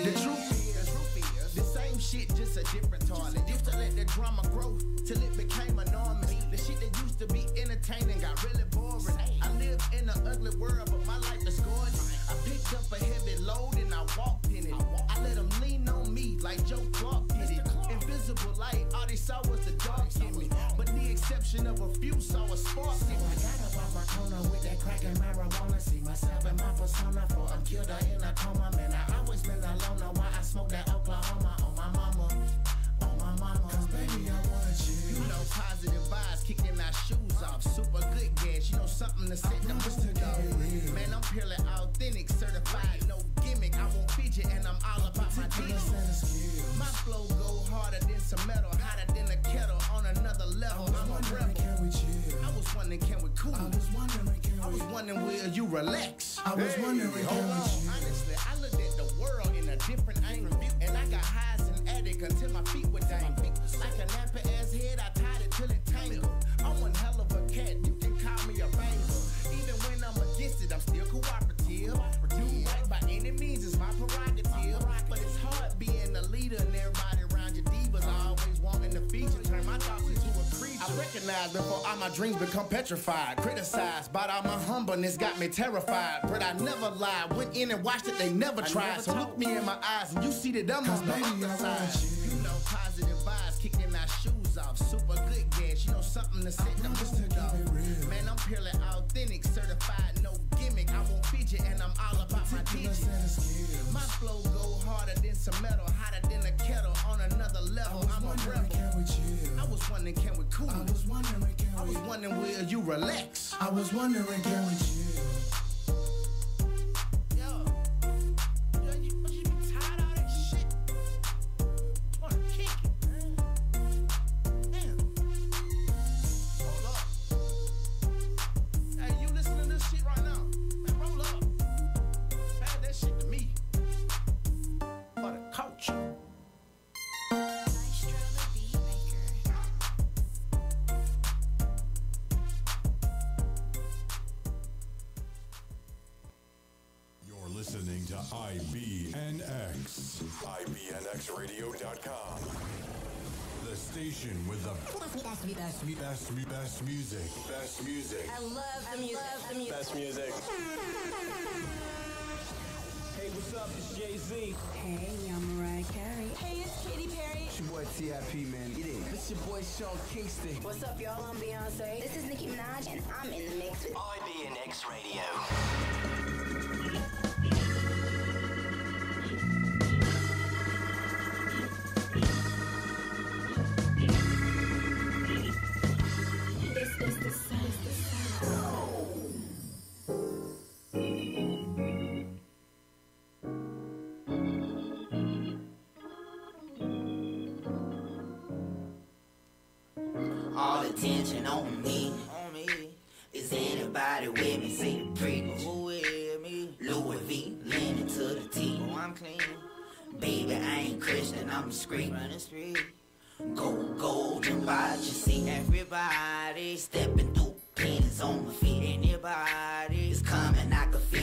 The truth is, the same shit, just a different toilet. Used to let the drama grow till it became enormous. The shit that used to be entertaining got really boring. I live in an ugly world, but my life is gorgeous. I picked up a heavy load and I walked in it. I let them lean on me like Joe Clark did it. Invisible light, all they saw was the dark in me. But the exception of a few saw a spark in me. I got up off my corner with that crack and marijuana. See myself in my persona for I'm killed in a coma. Man, I always been alone. Know why I smoke that Oklahoma on my mama. On my mama. Cause baby, I want you. You know, positive vibes, kicking our shoes off. Super good gas, you know something to set the mood off. Man, I'm purely authentic, certified, no gimmick. I won't fidget and I'm all about my demons. My flow go harder than some metal, hotter than a kettle on another level. I'm a rebel. I was wondering, can we cool? I was wondering, will you relax? I was wondering, can we chill? Honestly, I looked at the world in a different angle, and I got high as an addict until my feet were dangled. Like a nappy ass head, I tied it till it tangled. I'm one hell of a cat, you can call me a banger. Even when I'm against it, I'm still cooperative. Do right by any means is my prerogative. But it's hard being a leader and everybody around your divas always wanting to feature. Turn my thoughts into a creature. I recognize before all my dreams become petrified. Criticized, but all my humbleness got me terrified. But I never lied, went in and watched it, they never tried. So look me in my eyes and you see that I'm on the other side. You know, positive vibes, kicking our shoes off. Super good gas, you know something to set the mood off. Man, I'm purely authentic, certified, no gimmick. I won't fidget and I'm all about my digits. My flow go harder than some metal, hotter than a kettle on another level. I'm a rebel. I was wondering, can we cool? I was wondering, will you relax? I was wondering, can we chill? Listening to IBNX. IBNXradio.com. The station with the best music. Best music. I love the music. Best music. Hey, what's up? It's Jay-Z. Hey, I'm Mariah Carey. Hey, it's Katy Perry. It's your boy T.I.P. man. Get in. It's your boy Sean Kingston. What's up, y'all? I'm Beyonce. This is Nicki Minaj, and I'm in the mix with IBNX Radio. All attention on me. Is anybody with me? Say the preach. Who with me? Louis V, leaning to the T. Oh, I'm clean. Baby, I ain't Christian, I'm discreet. Run the street. Gold, golden watch, you see. Everybody Stepping through pennies on my feet. Anybody is coming, I can feel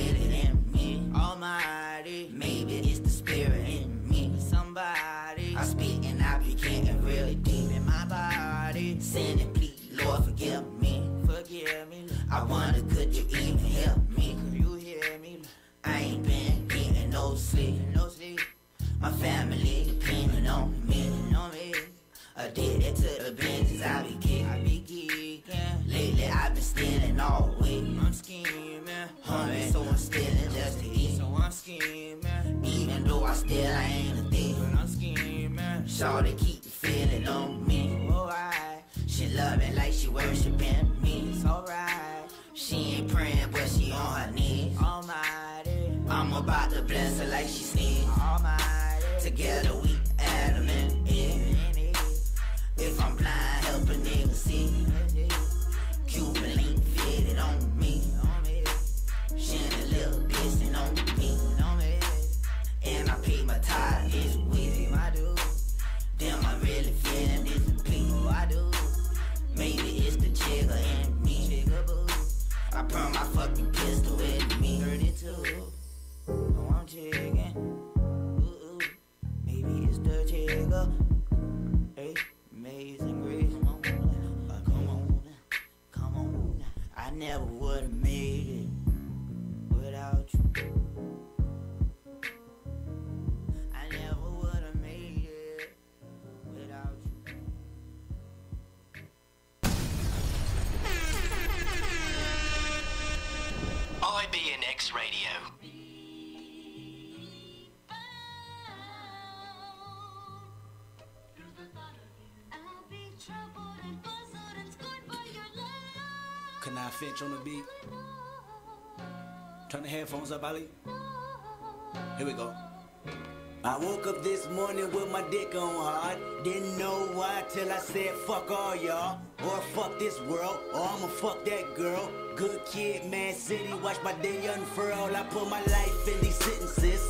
Shawty keep the feeling on me. Alright. She love it like she worshiping me. It's alright. She ain't praying, but she on her knees. Almighty. I'm about to bless her like she sneezed. Almighty. Together we Adam and Eve. If I'm blind, help a nigga see. Cuban link fitted on me. She ain't a little pissing on me. And I paid my tithe this week. I do. Damn, I really feeling this people. I do. Maybe it's the jigger in me. I burn my fucking pistol with me. 32. Oh, I'm jigging. Ooh, maybe it's the jigger. Hey, amazing grace. Come on. I never would have made it without you. I never would have made it without you. IBNX Radio. Kanai Finch on the beat. Turn the headphones up, Ali. Here we go. I woke up this morning with my dick on hard. Didn't know why till I said fuck all y'all. Or fuck this world, or I'ma fuck that girl. Good kid, Man City, watch my day unfurl. I put my life in these sentences.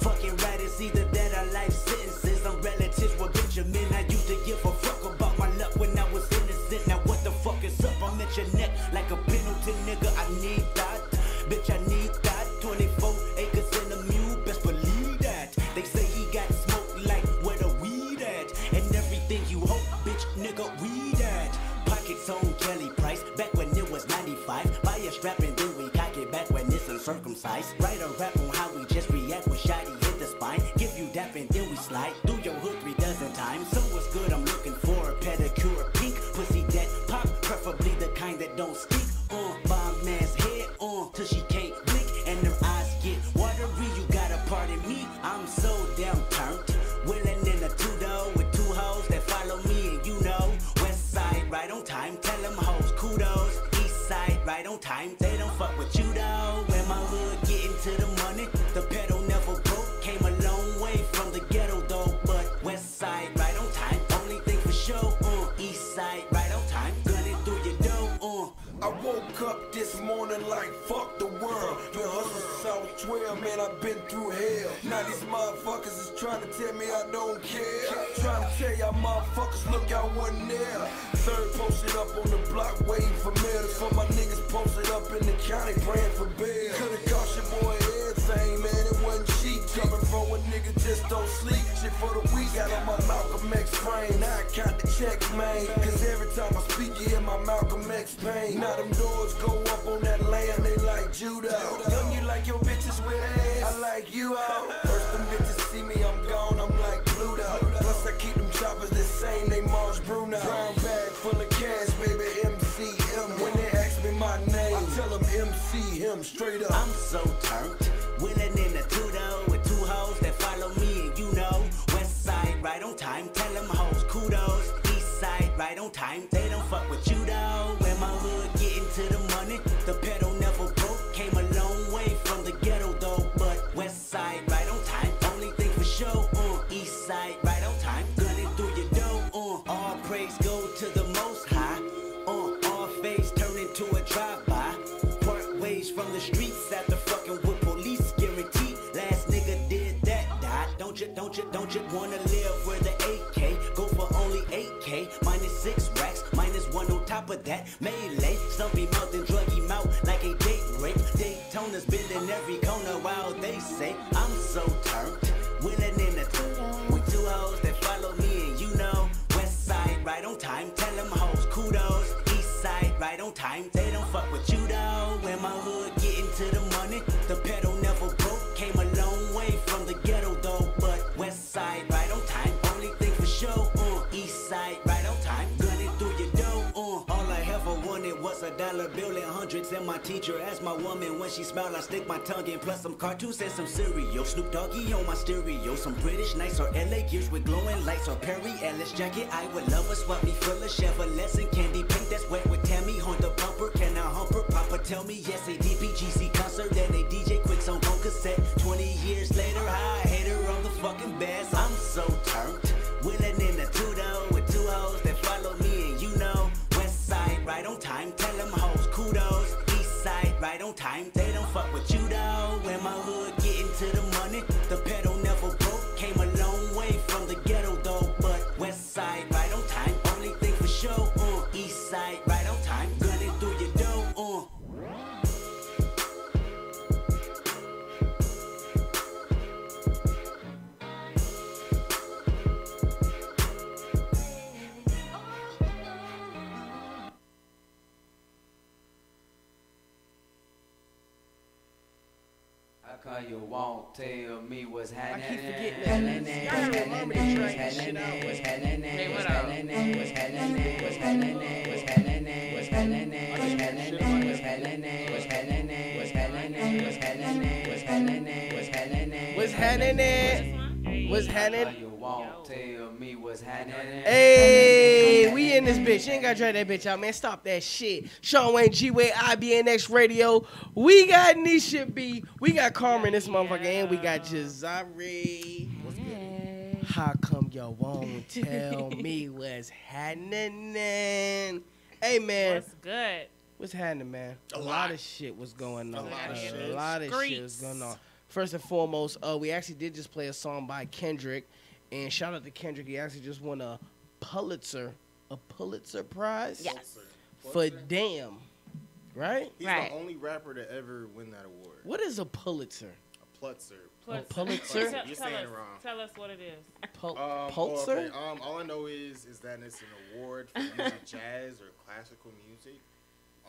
Fucking right, it's either that or life sentences. I'm relatives with Benjamin. I used to give a fuck about my luck when I was innocent. Now what the fuck is up? I'm at your neck like a penalty, nigga. I need that. Bitch, I need that. 24 acres in a mule, best believe that. They say he got smoke like where the weed at. And everything you hope, bitch, nigga, weed at. Pockets on Kelly Price, back when it was 95. Buy a strap and then we cock it back when it's uncircumcised. Write a rap on how we just react when Shotty hit the spine. Give you dap and then we slide through your hood 3 dozen times. So what's good, I'm looking for a pedicure, pink pussy that pop, preferably the kind that don't stink. Bomb man's head on till she can't blink and her eyes get watery. You gotta pardon me, I'm so damn turned. Willing in a 2-door with 2 hoes that follow me, and you know, west side right on time. Tell them hoes kudos, east side right on time. They don't fuck with you though. When my hood getting to the money, the pedal never broke. Came a long way from the ghetto though, but west side right on time. Only thing for sure, east side right on time. Gunning through your door, I woke up this morning like fuck the world. Been hustling South 12, man, I've been through hell. Now these motherfuckers is trying to tell me I don't care. Trying to tell y'all motherfuckers, look, I wasn't there. Third posted up on the block waiting for mail. For my niggas posted up in the county praying for bail. Could've cost your boy everything, man, it wasn't cheap. Coming from a nigga just don't sleep. Shit for the week, got on my Malcolm X frame. Now I count the checks, man. Cause every time I speak, you hear my Malcolm X pain. Now them doors go up on that land, they like judo. Young, you like your bitches with ass, I like you out. First them bitches see me, I'm gone, I'm like Pluto. Plus I keep them choppers the same, they Mars Bruno. Brown bag full of cash, baby, MCM. When they ask me my name, I tell them MC him straight up. I'm so turned. Willing in a 2-door with 2 hoes that follow me, and you know, west side right on time. Tell them hoes kudos, east side right on time. They don't fuck with you though. When my hood getting to the money, the pedal never broke. Came a long way from the ghetto though, but west side right on time. Only thing for sure, east side right on time. Gunning through your door, all praise go to the most high. All face turn into a drive-by. Part ways from the streets after fucking with police. Guaranteed, last nigga did that, died. Don't you wanna live where the AK go for only 8K, minus 6 racks, minus 1 on top of that. Melee, stumpy mouth and drug him out like a date rape. Daytona's bending every corner while they say I'm so turned. Willing in a 2 with 2 hoes that follow me, and you know, west side right on time. Tell them hoes kudos, east side right on time. They don't fuck with you though. When my hood getting to the money, the pedal never broke. Came a long way from the ghetto though, but west side right on time. Only thing for sure, east side right on time. Gunning through your door, all I ever wanted was a dollar bill and hundreds. Jesus and my teacher as my woman. When she smile, I stick my tongue in. Plus some cartoons and some cereal. Snoop Doggy on my stereo. Some British nights or LA gears with glowing lights or Perry Ellis jacket. I would love a swap me full of Chevrolet candy pink that's wet with Tammy. Honda pumper, can I humper? Papa tell me yes, a DPGC concert and a DJ quick song on cassette. 20 years later, I hate her on the fucking best. I'm so turned. Willing in a two-door with two hoes that follow me, and you know, West Side right on time. Tell them hoes kudos. East Side right on time. They don't fuck with you though. When my hood getting to the money, the pedal never broke. Came a long way from the ghetto though, but West Side right on time. Only thing for sure. East Side right on time. Gunning through your door. Cause you won't tell me what's happening. I keep forgetting that. Y'all gotta remember to drag this shit out. What's happening? Hey, what up? What's happening? What's happening? What's happening? What's happening? What's happening? What's happening? What's happening? What's happening? What's happening? What's happening? What's happening? What's happening? What's happening? You won't tell me what's happening. Hey, we in this bitch. You ain't gotta drag that bitch out, man. Stop that shit. Sean Wayne, Gway, IBNX Radio. We got Nisha B. We got Karma in this motherfucker, and we got Jazari. How come y'all won't tell me what's happening? Hey, man. What's good? What's happening, man? A lot of shit was going on. A lot of shit was going on. First and foremost, we actually did just play a song by Kendrick. And shout out to Kendrick. He actually just won a Pulitzer Prize. Yes. For Damn. Right? He's the only rapper to ever win that award. What is a Pulitzer? A Pulitzer. A Pulitzer? You're saying it wrong. Tell us what it is. Pulitzer? Okay. All I know is that it's an award for music, jazz or classical music.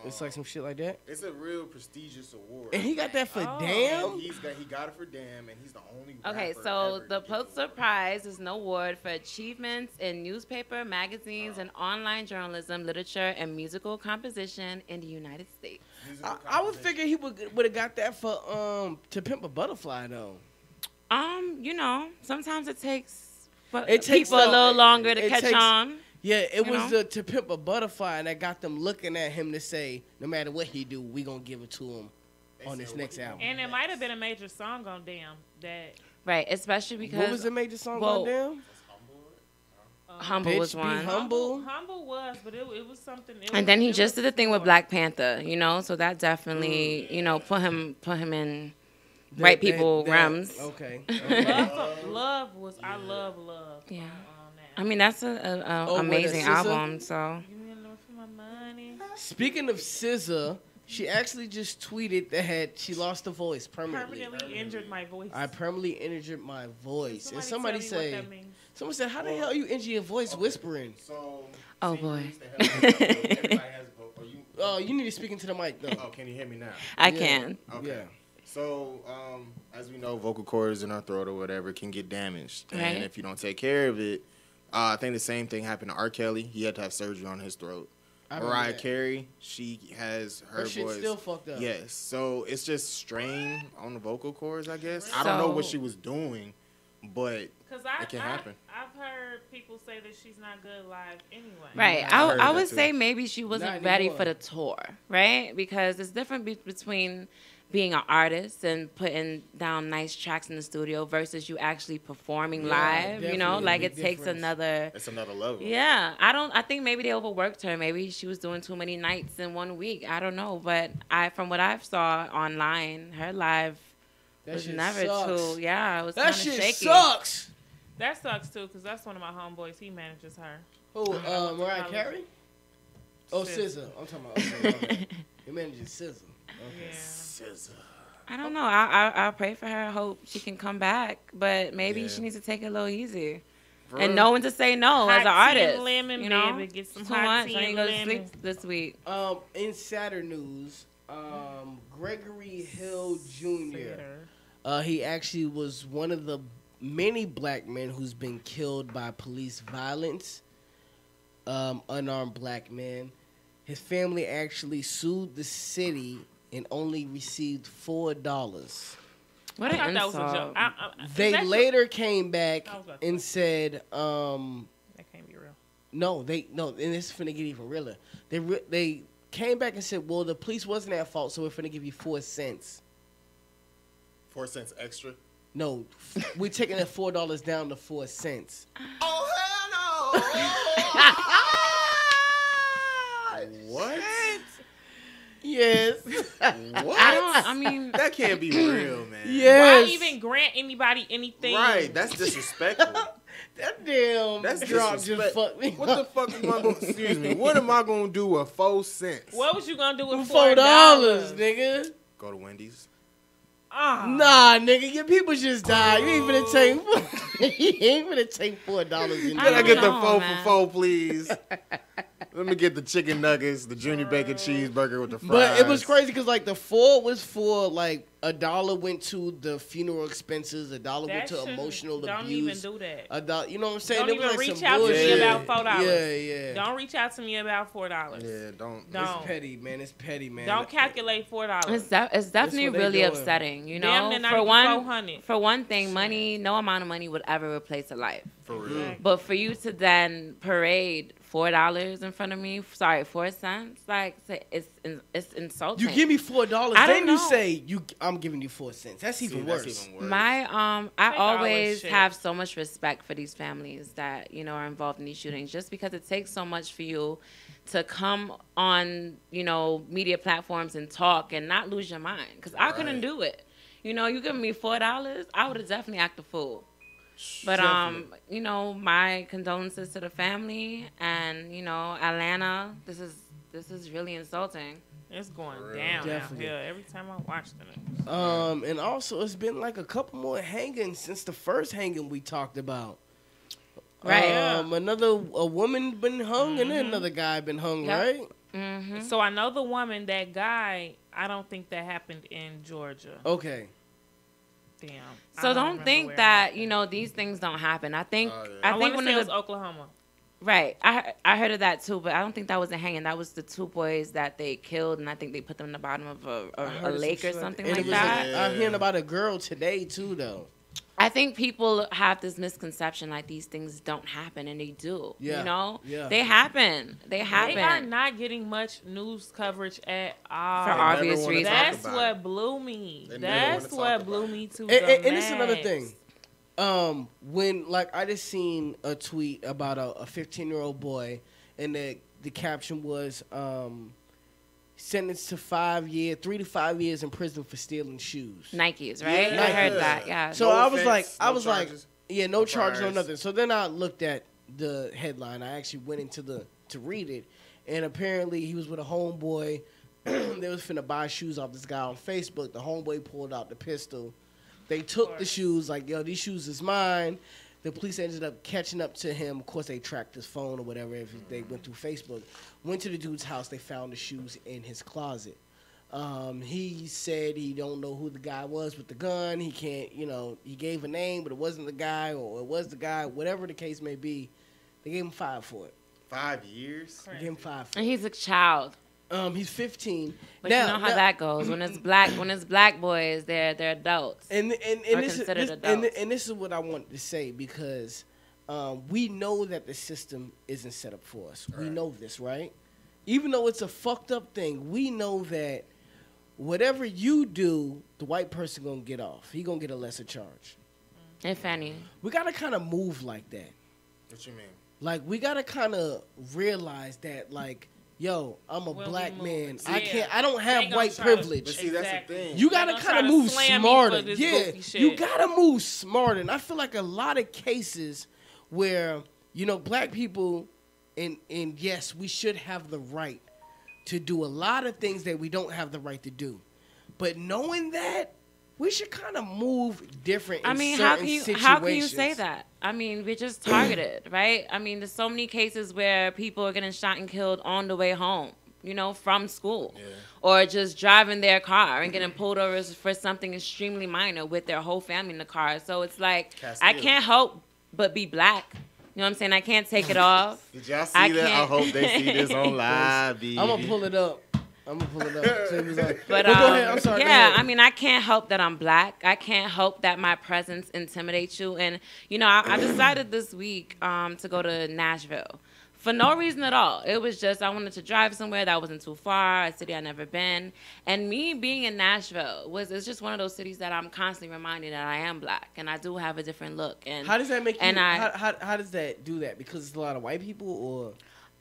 It's like some shit like that? It's a real prestigious award. And he got that for Damn? He got it for Damn, and he's the only Okay, rapper so ever the Pulitzer Prize is an award for achievements in newspaper, magazines, and online journalism, literature, and musical composition in the United States. I would figure he would have got that for To Pimp a Butterfly, though. You know, sometimes it takes people a little longer to catch on. Yeah, it was the To Pimp a Butterfly, and that got them looking at him to say, no matter what he do, we gonna give it to him on this next album. And it might have been a major song on Damn that. Right, especially because what was the major song on Damn? Humble was one. Humble was, but it was something. And then he just did a thing with Black Panther, you know, so that definitely, you know, put him in right people realms. Okay. Love was I love love. Yeah. I mean, that's an amazing album. So. Speaking of SZA, she actually just tweeted that she lost her voice permanently. Permanently injured my voice. I permanently injured my voice. And somebody said, how the hell you injure your voice whispering? So, oh boy. Oh, you need to speak into the mic though. Oh, can you hear me now? I can. Okay. Yeah. So, as we know, vocal cords in our throat or whatever can get damaged, Right. and if you don't take care of it, I think the same thing happened to R. Kelly. He had to have surgery on his throat. Mariah Carey, she has her shit's voice still fucked up. Yes, so it's just strain on the vocal cords, I guess. I don't know what she was doing, but it can happen. I've heard people say that she's not good live anyway. Right. I would say maybe she wasn't ready for the tour, right? Because it's different between being an artist and putting down nice tracks in the studio versus you actually performing live. You know, like it takes another. It's another level. Yeah, I think maybe they overworked her. Maybe she was doing too many nights in 1 week. I don't know, but from what I saw online, her live was never too. Yeah, it was kind of shaky. That shit sucks. That sucks too, because that's one of my homeboys. He manages her. Who? Mariah Carey? Oh, SZA. I'm talking about. Okay. He manages SZA. Okay. Yeah. I don't know. I'll pray for her. I hope she can come back, but maybe she needs to take it a little easy and know when to say no as an artist. Lemon, you know, baby. Get some too hot much. tea I ain't and go to lemon. sleep this week. In sadder news, Gregory Hill Jr. He actually was one of the many black men who's been killed by police violence. Unarmed black men. his family actually sued the city and only received $4. What an that was a insult. joke. They later came back and said, that can't be real. no, and it's finna get even realer. They came back and said, well, the police wasn't at fault, so we're finna give you 4 cents. 4 cents extra? No, we're taking that $4 down to 4 cents. Oh, hell no! What? Yes. What? I mean, that can't be real, man. Yes. Why even grant anybody anything? Right, that's disrespectful. That damn That's drop just disrespect. fucked me What up. the fuck am I going to, excuse me, what am I going to do with 4 cents? What was you gonna do with $4, $4, nigga? Go to Wendy's. Nah, nigga, your people just died. You ain't finna take. You ain't finna take $4. Can I get the 4 for 4, please? Let me get the chicken nuggets, the junior bacon cheeseburger with the fries. But it was crazy because like the 4 was for like $1 went to the funeral expenses, $1 went to emotional abuse. Don't even do that. $1, you know what I'm saying? Don't It was even like reach some out to me bullshit. about $4. Yeah. Don't reach out to me about $4. Yeah, don't. It's petty, man. It's petty, man. Don't calculate $4. It's definitely what they really doing. upsetting, you Damn, know. they're not For even one, 400. for one thing, money, no amount of money would ever replace a life. For real. But for you to then parade $4 in front of me, 4 cents, like it's insulting. You give me $4, I then don't you know. say I'm giving you 4 cents. That's even worse. My I Take all always this shit. have so much respect for these families that are involved in these shootings, just because it takes so much for you to come on media platforms and talk and not lose your mind, because I couldn't do it. You giving me $4, I would have definitely acted a fool. But my condolences to the family, and Atlanta. This is really insulting. It's going down Definitely. out here every time I watch the news. And also it's been like a couple more hangings since the first hanging we talked about. Right. A woman been hung, and then another guy been hung, Yep. right? Mm-hmm. So I know the woman, that guy. I don't think that happened in Georgia. Okay. Damn. So don't think that these things don't happen. I think I think want to one say of it was the Oklahoma. right. I heard of that too, but I don't think that was a hanging. That was the 2 boys that they killed, and I think they put them in the bottom of a lake or something And like it was that. I'm hearing about a girl today too, though. I think people have this misconception like these things don't happen, and they do. Yeah. Yeah. They happen. They happen. They are not getting much news coverage at all. For obvious reasons. That's what blew me. That's what blew me to the And it's another max. thing. When I just seen a tweet about a 15-year-old boy, and the caption was sentenced to 3 to 5 years in prison for stealing shoes. Nikes, right? Yeah. I heard that. Yeah. So No I was offense, like, no charges. no charges, no fires. nothing. So then I looked at the headline. I actually went into to read it, and apparently he was with a homeboy. They was finna buy shoes off this guy on Facebook. The homeboy pulled out the pistol. They took the shoes, like, yo, these shoes is mine. The police ended up catching up to him. Of course, they tracked his phone or whatever. If they went through Facebook, went to the dude's house. They found the shoes in his closet. He said he don't know who the guy was with the gun. He can't, he gave a name, but it wasn't the guy, or it was the guy. Whatever the case may be, they gave him 5 for it. 5 years? They gave him 5 for And it. he's a child. He's 15. But you know how that goes. When it's black boys, they're adults. And or this considered is adults. and this is what I wanted to say, because we know that the system isn't set up for us. We know this, right? Even though it's a fucked up thing, we know that whatever you do, the white person gonna get off. He gonna get a lesser charge. If any. We gotta kind of move like that. What you mean? Like, we gotta kind of realize that, like, yo, I'm a black man. I don't have white privilege. But see, that's the thing. You gotta kind of move smarter. Yeah, you gotta move smarter. And I feel like a lot of cases where, black people, and yes, we should have the right to do a lot of things that we don't have the right to do. But knowing that, we should kind of move different in certain situations. how can you say that? I mean, we're just targeted, right? I mean, there's so many cases where people are getting shot and killed on the way home, from school. Yeah. Or just driving their car and getting pulled over for something extremely minor with their whole family in the car. So it's like, I can't help but be black. know what I'm saying? I can't take it off. Did y'all see that? I hope they see this on live. I'm gonna pull it up. But go ahead. I'm sorry. Yeah, I mean, I can't help that I'm black. I can't help that my presence intimidates you. And you know, I decided this week to go to Nashville for no reason at all. It was just I wanted to drive somewhere that wasn't too far, a city I'd never been. And me being in Nashville it's just one of those cities that I'm constantly reminded that I am black and I do have a different look. And how does that make you? And how does that do that? Because it's a lot of white people, or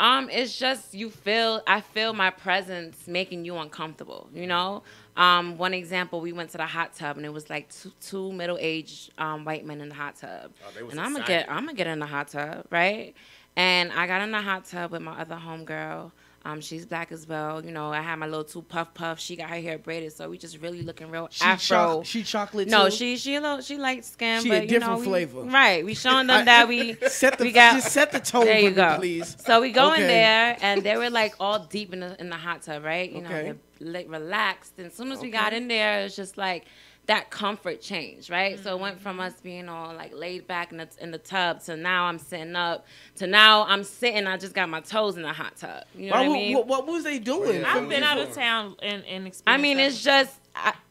it's just I feel my presence making you uncomfortable, you know? One example, we went to the hot tub and it was like two middle-aged white men in the hot tub. And I'm gonna get in the hot tub, right? And I got in the hot tub with my other homegirl. She's black as well. You know, I had my little two puff. She got her hair braided, so we just really looking real afro. She chocolate too? No, she light skin, she but a different flavor. Right, we showing them that we just set the tone. There you for go. Me, please. So we go in there, and they were like all deep in the hot tub, right? You know, they're like relaxed. And as soon as we got in there, it's just like that comfort change, right? So it went from us being all like laid back in the tub to now I'm sitting up to now I'm sitting. I just got my toes in the hot tub. You know what I mean? What was they doing? I've been out of town and experienced. I mean, it's just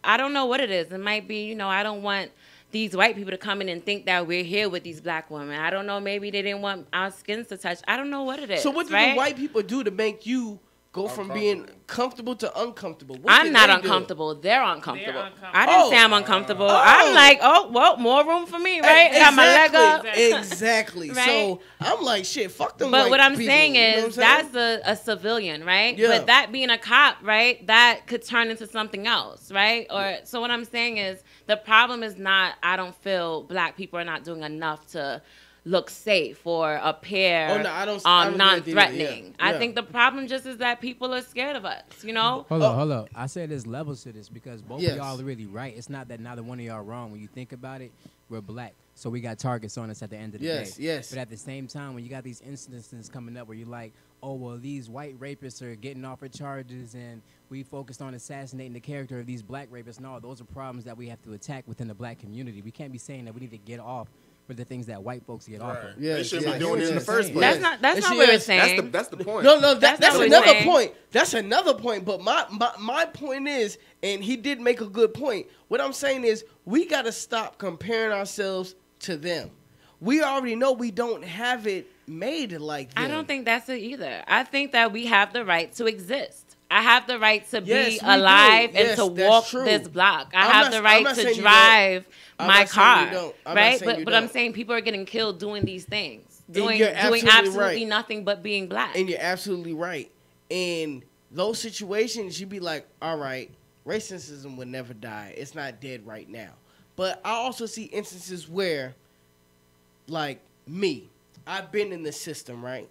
I don't know what it is. It might be, you know, I don't want these white people to come in and think that we're here with these black women. I don't know. Maybe they didn't want our skins to touch. I don't know what it is. So what did the white people do to make you go from being comfortable to uncomfortable? I'm not uncomfortable. They're uncomfortable. I didn't say I'm uncomfortable. I'm like, oh, well, more room for me, right? Exactly. Got my leg up. Exactly. Right? So I'm like, shit, fuck them. But what I'm people, saying you know is what I'm saying? that's a civilian, right? Yeah. But that being a cop, right, that could turn into something else, right? Or so what I'm saying is the problem is not I don't feel black people are not doing enough to look safe or appear non-threatening. Yeah. I think the problem just is that people are scared of us, you know? Hold up. I said there's levels to this because both of y'all are really right. It's not that neither one of y'all wrong. When you think about it, we're black. So we got targets on us at the end of the day. Yes. But at the same time, when you got these instances coming up where you're like, oh, well, these white rapists are getting offered charges and we focused on assassinating the character of these black rapists. No, those are problems that we have to attack within the black community. We can't be saying that we need to get off for the things that white folks get off of. They shouldn't be doing it in the first place. That's not what we're saying. That's the point. No, that's another point. That's another point. But my point is, and he did make a good point. What I'm saying is, we got to stop comparing ourselves to them. We already know we don't have it made like them. I don't think that's it either. I think that we have the right to exist. I have the right to be alive and to walk this block. I have the right to drive my car, right? But I'm saying people are getting killed doing these things, doing absolutely nothing but being black. And you're absolutely right. In those situations, you'd be like, all right, racism would never die. It's not dead right now. But I also see instances where, like me, I've been in the system, right?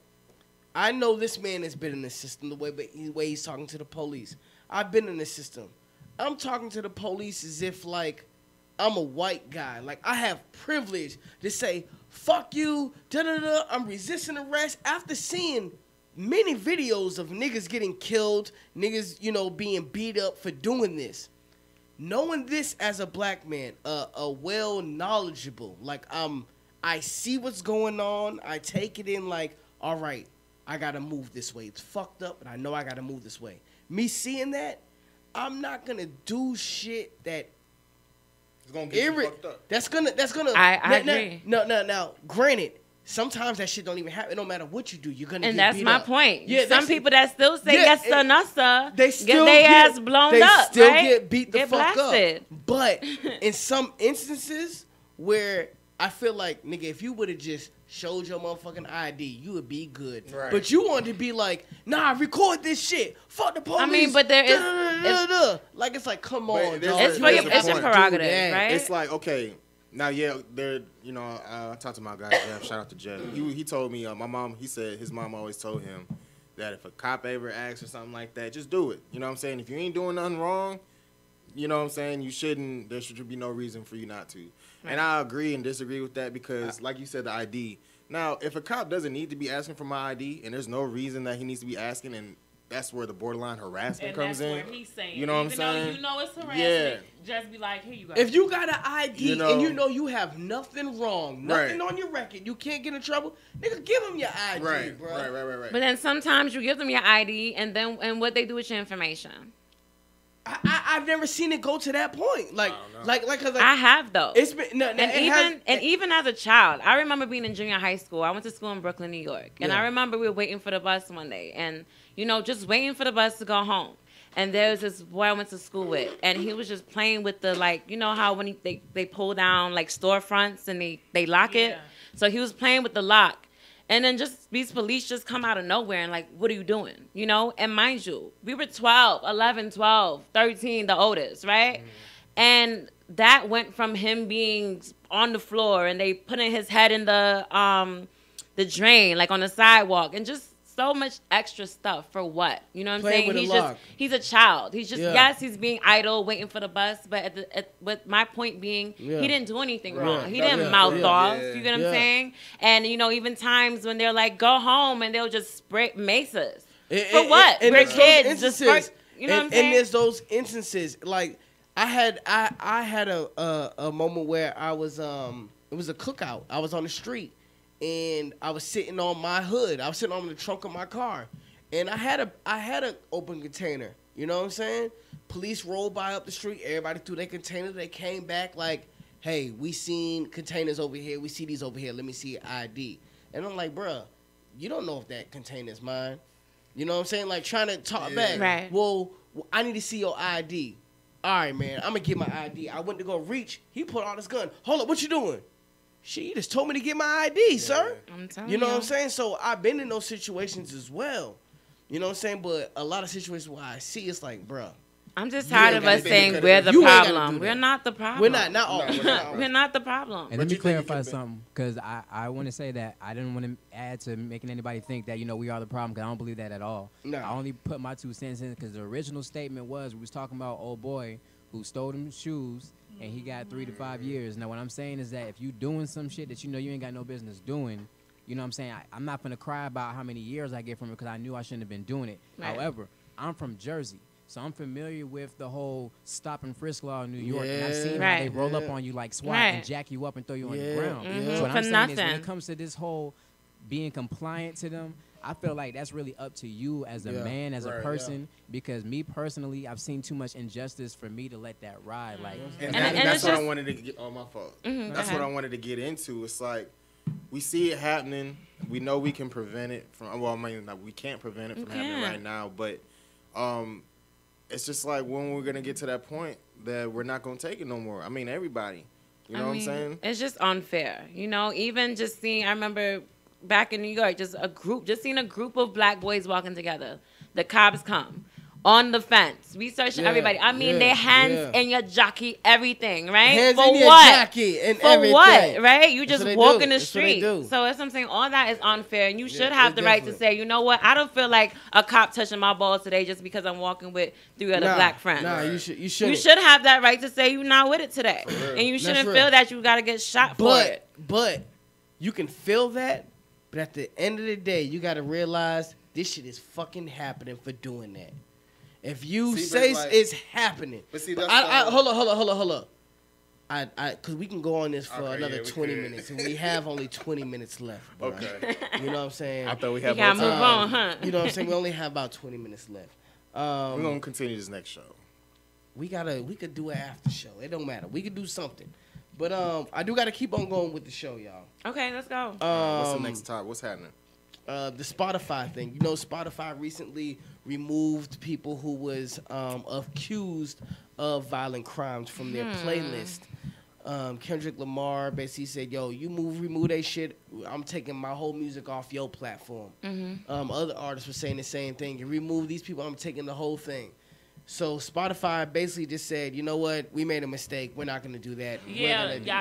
I know this man has been in the system the way he's talking to the police. I've been in the system. I'm talking to the police as if, like, I'm a white guy. Like, I have privilege to say, fuck you, da-da-da, I'm resisting arrest. After seeing many videos of niggas getting killed, niggas, you know, being beat up for doing this. Knowing this as a black man, a well knowledgeable, like, I see what's going on. I take it in like, all right, I got to move this way. It's fucked up, but I know I got to move this way. Me seeing that, I'm not going to do shit that it's gonna get you fucked up. That's gonna. I agree. Now, granted, sometimes that shit don't even happen. It don't matter what you do, you're gonna. And get that's beat my up. point. Yeah, some people that still say yes sir, no sir, they still get their ass blown up. They still right? get beat the fuck blasted. up. But in some instances where I feel like, nigga, if you would have just showed your motherfucking ID, you would be good. Right. But you wanted to be like, nah, record this shit. Fuck the police. I mean, but there is like, it's like, come on, dog. It's your prerogative, right? It's like, okay, now, there, you know, I talked to my guy, Jeff. Shout out to Jeff. He told me, my mom, he said his mom always told him that if a cop ever asks or something like that, just do it. You know what I'm saying? If you ain't doing nothing wrong, you know what I'm saying, there should be no reason for you not to. Right. And I agree and disagree with that because, like you said, the ID. Now, if a cop doesn't need to be asking for my ID and there's no reason that he needs to be asking, and that's where the borderline harassment And comes that's in. where he's saying, You know what I'm even though saying? you know it's harassment, Yeah. just be like, here you go. If you got an ID You know- and you know you have nothing wrong, nothing Right. on your record, you can't get in trouble, nigga, give them your ID, Right, bro. right. But then sometimes you give them your ID, and then what they do with your information. I've never seen it go to that point. Like, cause I have though. It's been and even as a child, I remember being in junior high school. I went to school in Brooklyn, New York, and I remember we were waiting for the bus one day, and just waiting for the bus to go home. And there was this boy I went to school with, and he was just playing with the how when they pull down like storefronts and they lock it. So he was playing with the lock. And then just these police just come out of nowhere and like, what are you doing? And mind you, we were 12, 11, 12, 13, the oldest, right? And that went from him being on the floor and they putting his head in the drain, like on the sidewalk, and just so much extra stuff for what? You know what I'm Playing saying? with He's a child. He's just, Yeah. yes, he's being idle, waiting for the bus, but my point being, Yeah. he didn't do anything Right. wrong. He Yeah. didn't Yeah. mouth Yeah. off. Yeah. You get what Yeah. I'm saying? And, even times when they're like, go home, and they'll just spray mace us. For what? And We're there's those kids. Just instances, you know what I'm and saying? there's those instances. Like I had a moment where I was it was a cookout. I was on the street and I was sitting on my hood. I was sitting on the trunk of my car, and I had a open container. You know what I'm saying? Police rolled by up the street. Everybody threw their container. They came back like, "Hey, we seen containers over here. We see these over here. Let me see your ID." And I'm like, "Bruh, you don't know if that container's mine." You know what I'm saying? Like trying to talk back. Right. Well, I need to see your ID. All right, man. I'm gonna get my ID. I went to go reach. He put out his gun. Hold up, what you doing? Shit, you just told me to get my ID, sir. I'm telling You know what I'm saying? So I've been in those situations as well. You know what I'm saying? But a lot of situations where I see, it's like, bruh. I'm just tired of us saying we're the You ain't gotta problem. do We're that. not the problem. We're not. Not all. We're not all. We're not the problem. And let me clarify something, because I want to say that I didn't want to add to making anybody think that, we are the problem, because I don't believe that at all. No. I only put my 2 cents in because the original statement was, we was talking about old boy who stole them shoes, and he got 3 to 5 years. Now, what I'm saying is that if you doing some shit that you ain't got no business doing, you know what I'm saying? I'm not going to cry about how many years I get from it, because I knew I shouldn't have been doing it. Right. However, I'm from Jersey. So I'm familiar with the whole stop and frisk law in New York, and I've seen how they roll up on you like SWAT and jack you up and throw you on the ground. So what I'm saying is, when it comes to this whole being compliant to them, I feel like that's really up to you as a man, as a person, because me personally, I've seen too much injustice for me to let that ride. Like, And that's what I wanted to get. Oh, my fault. That's what I wanted to get into. It's like, we see it happening. We know we can prevent it from. Well, I mean, we can't prevent it from happening right now, but it's just like, when we're gonna get to that point that we're not gonna take it no more. I mean, everybody. You know what I'm saying? It's just unfair. Even just seeing, I remember back in New York, just seeing a group of black boys walking together. The cops come. On the fence. We searching everybody. I mean, their hands in your jockey, everything, right? Hands For in your what? jacket and For everything. what, right? You That's just what they walk do. in the That's what they street. do. So that's what I'm saying. All that is unfair. And you should Yeah, have the right to definitely. say, you know what? I don't feel like a cop touching my balls today just because I'm walking with 3 other black friends. Nah, you should. You should have that right to say you're not with it today. And you shouldn't real. feel that you got to get shot for it. But you can feel that. But at the end of the day, you got to realize this shit is fucking happening for doing that. If you say it's happening, But see, but that's hold up. Because we can go on this for Okay, another yeah, we 20 could. minutes, and we have only 20 minutes left. Bro. Okay. You know what I'm saying? I thought we had You gotta more move time. on, huh? You know what I'm saying? We only have about 20 minutes left. We're gonna continue this next show. We could do an after show. It don't matter. We could do something. But I do gotta keep on going with the show, y'all. Okay, let's go. What's the next topic? What's happening? The Spotify thing. You know, Spotify recently removed people who was accused of violent crimes from their playlist. Kendrick Lamar basically said, "Yo, you remove that shit. I'm taking my whole music off your platform." Other artists were saying the same thing. You remove these people, I'm taking the whole thing. So Spotify basically just said, "You know what? We made a mistake. We're not going to do that."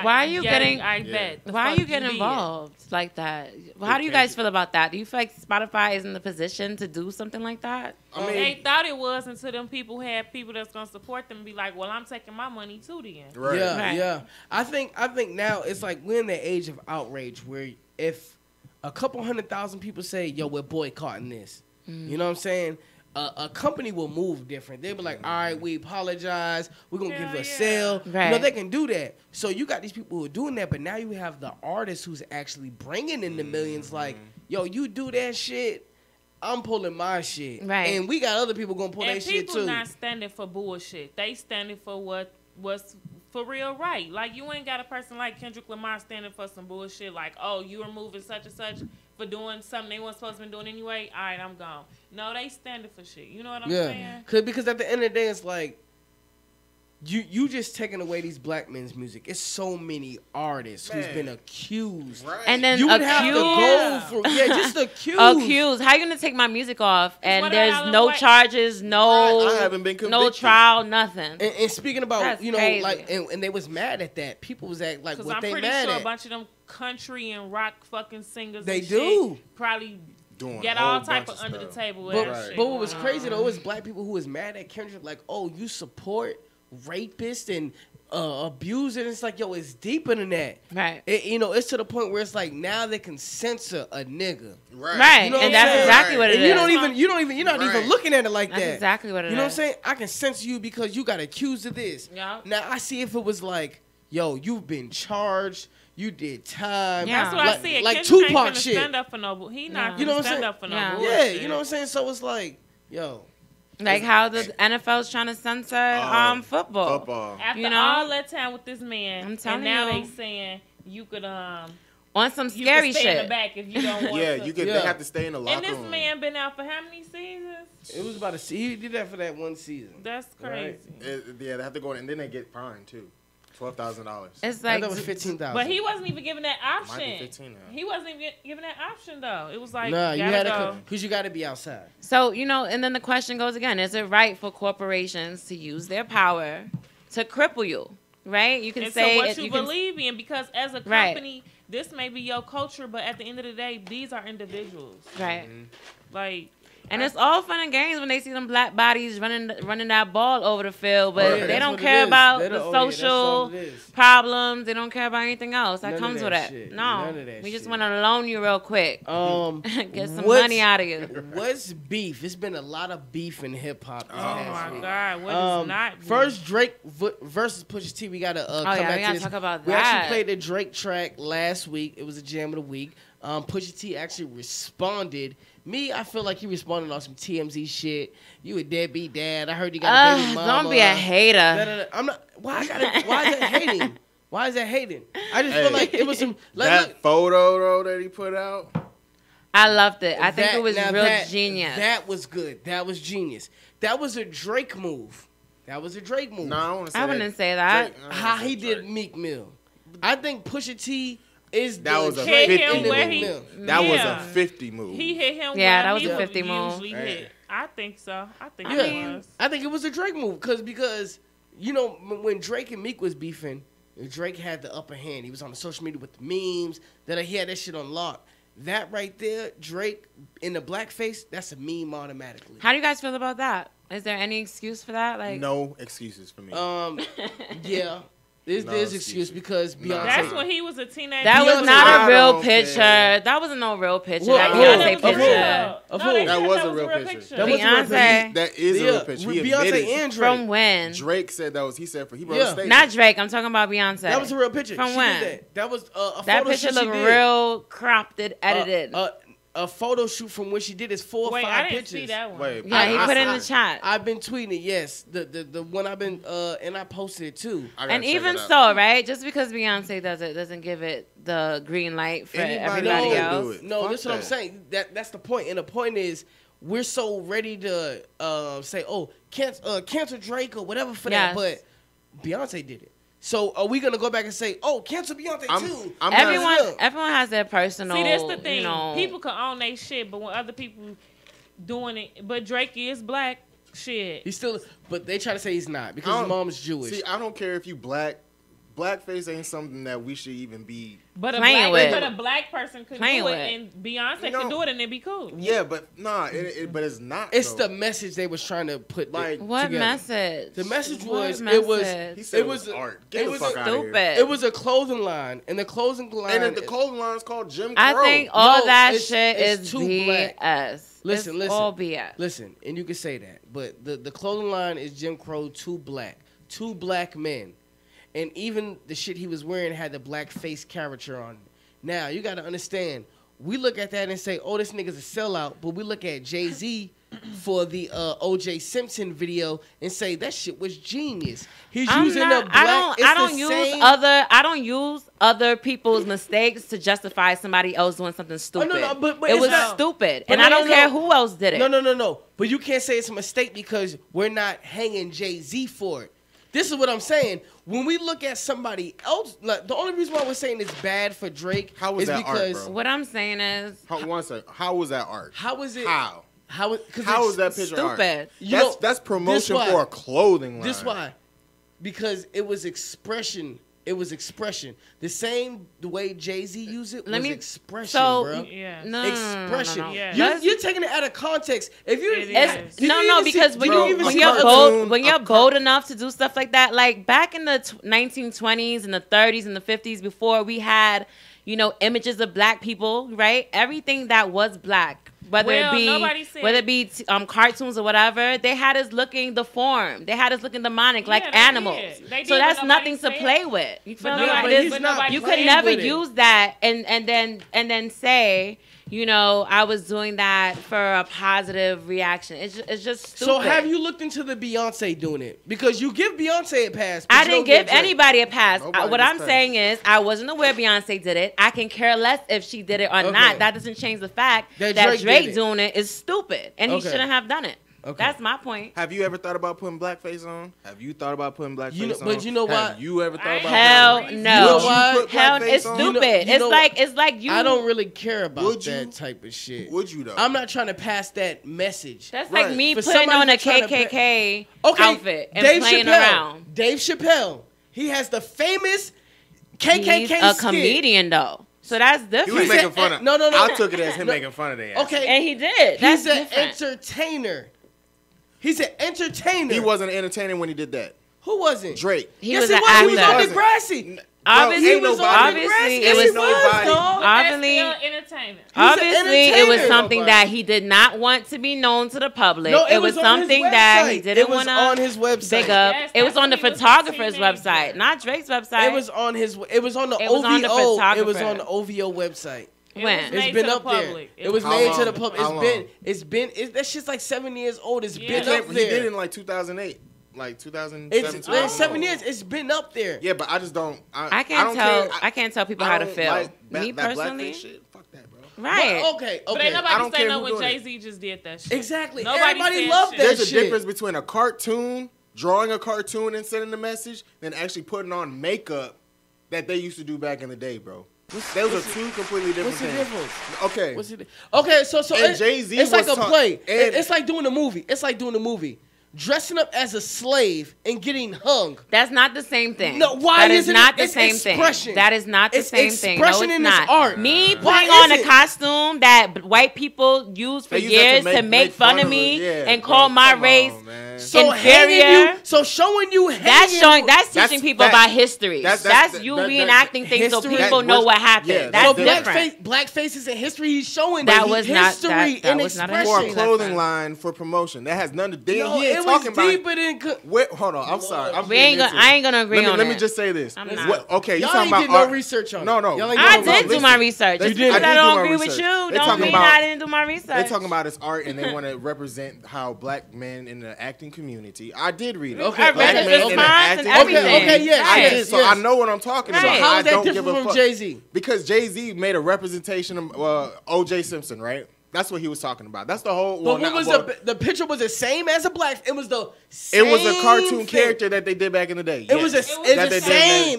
Why are you getting? I bet. Why are you getting involved like that? How do you guys feel about that? Do you feel like Spotify is in the position to do something like that? I mean, They thought it was until them people had people that's gonna support them and be like, well, I'm taking my money too then. Right. Yeah. I think now it's like we're in the age of outrage where if a couple 100,000 people say, "Yo, we're boycotting this," you know what I'm saying? a company will move different. They'll be like, all right, we apologize. We're going to give you a sale. Right. You know, they can do that. So you got these people who are doing that, but now you have the artist who's actually bringing in the millions. Like, yo, you do that shit, I'm pulling my shit. Right. And we got other people going to pull that shit too. And people not standing for bullshit. They standing for what's for real right. Like, you ain't got a person like Kendrick Lamar standing for some bullshit like, oh, you removing such and such for doing something they weren't supposed to be doing anyway. All right, I'm gone. No, they standing for shit. You know what I'm saying? Because at the end of the day, it's like, you just taking away these black men's music. It's so many artists who's been accused. Right. And then you would accused. have to go through, just accused. Accused. How you gonna take my music off and there's no charges, no, I haven't been convicted. no trial, nothing. And speaking about, That's you know, crazy. like, and they was mad at that. People was like, Because what I'm they pretty mad sure at? a bunch of them country and rock fucking singers They and do. shit probably Doing get a whole all type bunch of of under the stuff. table. But what was crazy though is black people who was mad at Kendrick, like, oh, you support rapists and abusers. It's like, yo, it's deeper than that. Right. You know, it's to the point where it's like now they can censor a nigga. Right. You know And what I'm that's saying? exactly what it and is. you're not even looking at it like That's that. exactly what it You know what I'm is. saying? I can censor you because you got accused of this. Yeah. Now I see if it was like, yo, you've been charged. You did time. That's what I see. It. Like Kendrick Tupac ain't finna shit. stand up for no. He not You know gonna what I'm stand saying? up for no Yeah, bullshit. you know what I'm saying? So it's like, yo. Like how the NFL's trying to censor football. After You know? all that time with this man, I'm telling and now you. they saying you could on some you scary could stay in shit. the back if you don't want to. you could. They have to stay in the locker And this room. man been out for how many seasons? It was about he did that for that one season. That's crazy. Yeah, they have to go in, and then they get fined too, $12,000. It's like that was $15,000. But he wasn't even given that Might option. be 15 now. He wasn't even given that option though. It was like Nah, you gotta had go. to because you got to be outside. So, you know, and then the question goes again, is it right for corporations to use their power to cripple you? Right? You can And say so what it- you can- believe in, because as a Right. company, this may be your culture, but at the end of the day, these are individuals. Right. Like, And it's all fun and games when they see them black bodies running that ball over the field, but Yeah, they that's don't what it care is. about They the don't- that's all social it is. problems. They don't care about anything else. That None of comes that with it. shit. No, None of that we just shit. want to loan you real quick. Get some what's- money out of you. What's beef? It's been a lot of beef in hip hop. oh my God, what is not? First Drake versus Pusha T. We gotta come yeah, we back to gotta this. talk about We that. actually played the Drake track last week. It was a jam of the week. Pusha T actually responded. I feel like he responded on some TMZ shit. You a deadbeat dad. I heard you got a baby mama. Don't be a hater. I'm not. Why is that hating? Why is that hating? I just feel like it was some. That photo though that he put out. I loved it. I think That- it was now real that- genius. That was good. That was genius. That was a Drake move. That was a Drake move. No, I want to say I wouldn't say that. How he did Meek Mill. I think Pusha T is That was a hit 50 him where move. he- That was Yeah. a 50 move. He hit him. Yeah, where that was he a 50 move. Usually Right. hit. I think so. I think Yeah. it was. I think it was a Drake move because you know when Drake and Meek was beefing, Drake had the upper hand. He was on the social media with the memes. That he had that shit on lock. That right there, Drake in the blackface, that's a meme automatically. How do you guys feel about that? Is there any excuse for that? Like, No excuses for me. Yeah. There's No excuse because Beyonce. That's when he was a teenager. that was Beyonce- not a I real don't picture. care. That wasn't no real picture. Well, that who? Beyonce Of who? picture. Of No, who? they That said was that a was real a picture. That was a real Beyonce. That is a real picture. He Beyonce admitted. and Drake. From when? Drake said that was. He said he wrote Yeah. a statement. Not Drake. I'm talking about Beyonce. That was a real picture. From She when? did that was a That photo picture shoot she looked did. real cropped, edited. A photo shoot from when she did is 4 or Wait, 5 I didn't pictures. see that one. Wait, yeah, he I put it in saw the chat. I've been tweeting it. Yes, the one I've been and I posted it too. I gotta And check even it out. so, right? Just because Beyonce does it doesn't give it the green light for Anybody everybody can else. do it. No, Fuck that's what I'm that. saying. That's the point. And the point is, we're so ready to say, "Oh, cancel Drake or whatever for Yes. that," but Beyonce did it. So are we gonna go back and say, "Oh, cancel Beyonce too"? I'm not- Everyone has their personal. See, that's the thing. You know, People can own their shit, but when other people doing it, but Drake is black, shit. He's still, but they try to say he's not because I his don't- mom is Jewish. See, I don't care if you black. Blackface ain't something that we should even be. But a Playing black, with. but a black person could Playing do it, with. and Beyonce No. could do it, and it'd be cool. Yeah, but but it's not. It's though. the message they was trying to put Like, what together. message? The message What was message? He said it was art. Get It the was fuck out of here. stupid. It was a clothing line, and the clothing line. And then the clothing line's called Jim Crow. I think all No, that it's- shit it's is too black. BS. Listen. all BS. Listen, and you can say that, but the clothing line is Jim Crow, two black men, and even the shit he was wearing had the black face caricature on it. Now you got to understand, we look at that and say, "Oh, this nigga's a sellout," but we look at Jay-Z for the O.J. Simpson video and say that shit was genius. He's using the black. I don't use other people's mistakes to justify somebody else doing something stupid. But it was stupid, and I don't care who else did it. No. But you can't say it's a mistake because we're not hanging Jay-Z for it. This is what I'm saying. When we look at somebody else, like, the only reason why we're saying it's bad for Drake is that because art, bro? What I'm saying is, one second. How was that art? How was it? How Is is that picture stupid? Art? That's promotion for a clothing line. This why? Because it was expression. It was expression. The way Jay-Z used it was expression, bro. Yeah. Expression. No. Yeah. You're taking it out of context. If you because when you're bold enough to do stuff like that, like back in the 1920s and the 30s and the 50s, before we had, images of black people, right? Everything that was black, whether it be cartoons or whatever, they had us looking deformed. They had us looking demonic, like animals. So that's nothing to play with. You feel me? You could never use that and then say, I was doing that for a positive reaction. It's just stupid. So have you looked into the Beyonce doing it? Because you give Beyonce a pass. I didn't give anybody a pass. What I'm saying is I wasn't aware Beyonce did it. I can care less if she did it or not. That doesn't change the fact that Drake doing it is stupid. And he shouldn't have done it. Okay. That's my point. Have you ever thought about putting blackface on? Have you thought about putting blackface on? But you know what? Have you ever thought about Hell putting no. You know what? Hell, it's stupid. It's like you. I don't really care about that type of shit. Would you though? I'm not trying to pass that message. That's like me putting on a KKK outfit and playing around. Dave Chappelle. He has the famous KKK He's a comedian though. So that's different. He was making fun of. No. I took it as him making fun of that. Okay, and he did. That's He's an entertainer. He's an entertainer. He wasn't an entertainer when he did that. Who wasn't? Drake. He was on Degrassi. Obviously, it was something that he did not want to be known to the public. No, it was something that he didn't want to on his website. Big up. It was on the photographer's website, not Drake's website. It was on his. It was on the OVO. It was on the OVO website. When? It's been up there. It was made to the public. It's been. That shit's like 7 years old. It's been up there. He did it in like 2008. Like 2007. It's 7 years. It's been up there. Yeah, but I just don't. I can't tell people how to feel. Me personally, shit, fuck that, bro. Right. Well, okay. But ain't nobody saying no when Jay-Z just did that shit. Exactly. Nobody Everybody loved that There's shit. a difference between a cartoon, drawing a cartoon and sending the message, than actually putting on makeup that they used to do back in the day, bro. Those are two completely different things. What's the difference? Okay. Okay, so and Jay-Z it's like a play. And it's like doing a movie. It's like doing a movie. Dressing up as a slave and getting hung. That's not the same thing. No, why that is isn't not it? the It's same expression. thing. That is not the It's same thing. expression No, it's in not. this art. Me Why putting on is a it? costume that white people use for They use years that to make fun of me and call my race So inferior. showing you That's teaching people about history. That's you reenacting things so people know what happened. Yeah, that's so different. black faces in history. He's showing That was not- history that and was not a expression. for a clothing line for promotion. That has nothing to do. No, He ain't it talking was about. deeper than. Hold on, I'm sorry. I ain't gonna agree on Let me that. just say this. I'm not. Okay, you Y'all talking ain't about did no art. research on it. No. Y'all ain't I did no did do research. my research. You Just did. because I I did do don't my agree with research. you, They don't talking mean about- I didn't do my research. They're talking about it's art and they want to represent how black men in the acting community. I did read it. Okay, black okay. men in the acting everything. Okay, yes, I yes, did, so yes. I know what I'm talking Right. about. How I is that don't give different a from fuck. Jay-Z? Because Jay-Z made a representation of O.J. Simpson, right? That's what he was talking about. That's the whole. But what was the picture? Was the same as a black? It was the same. It was a cartoon thing. character that they did back in the day. It was the same.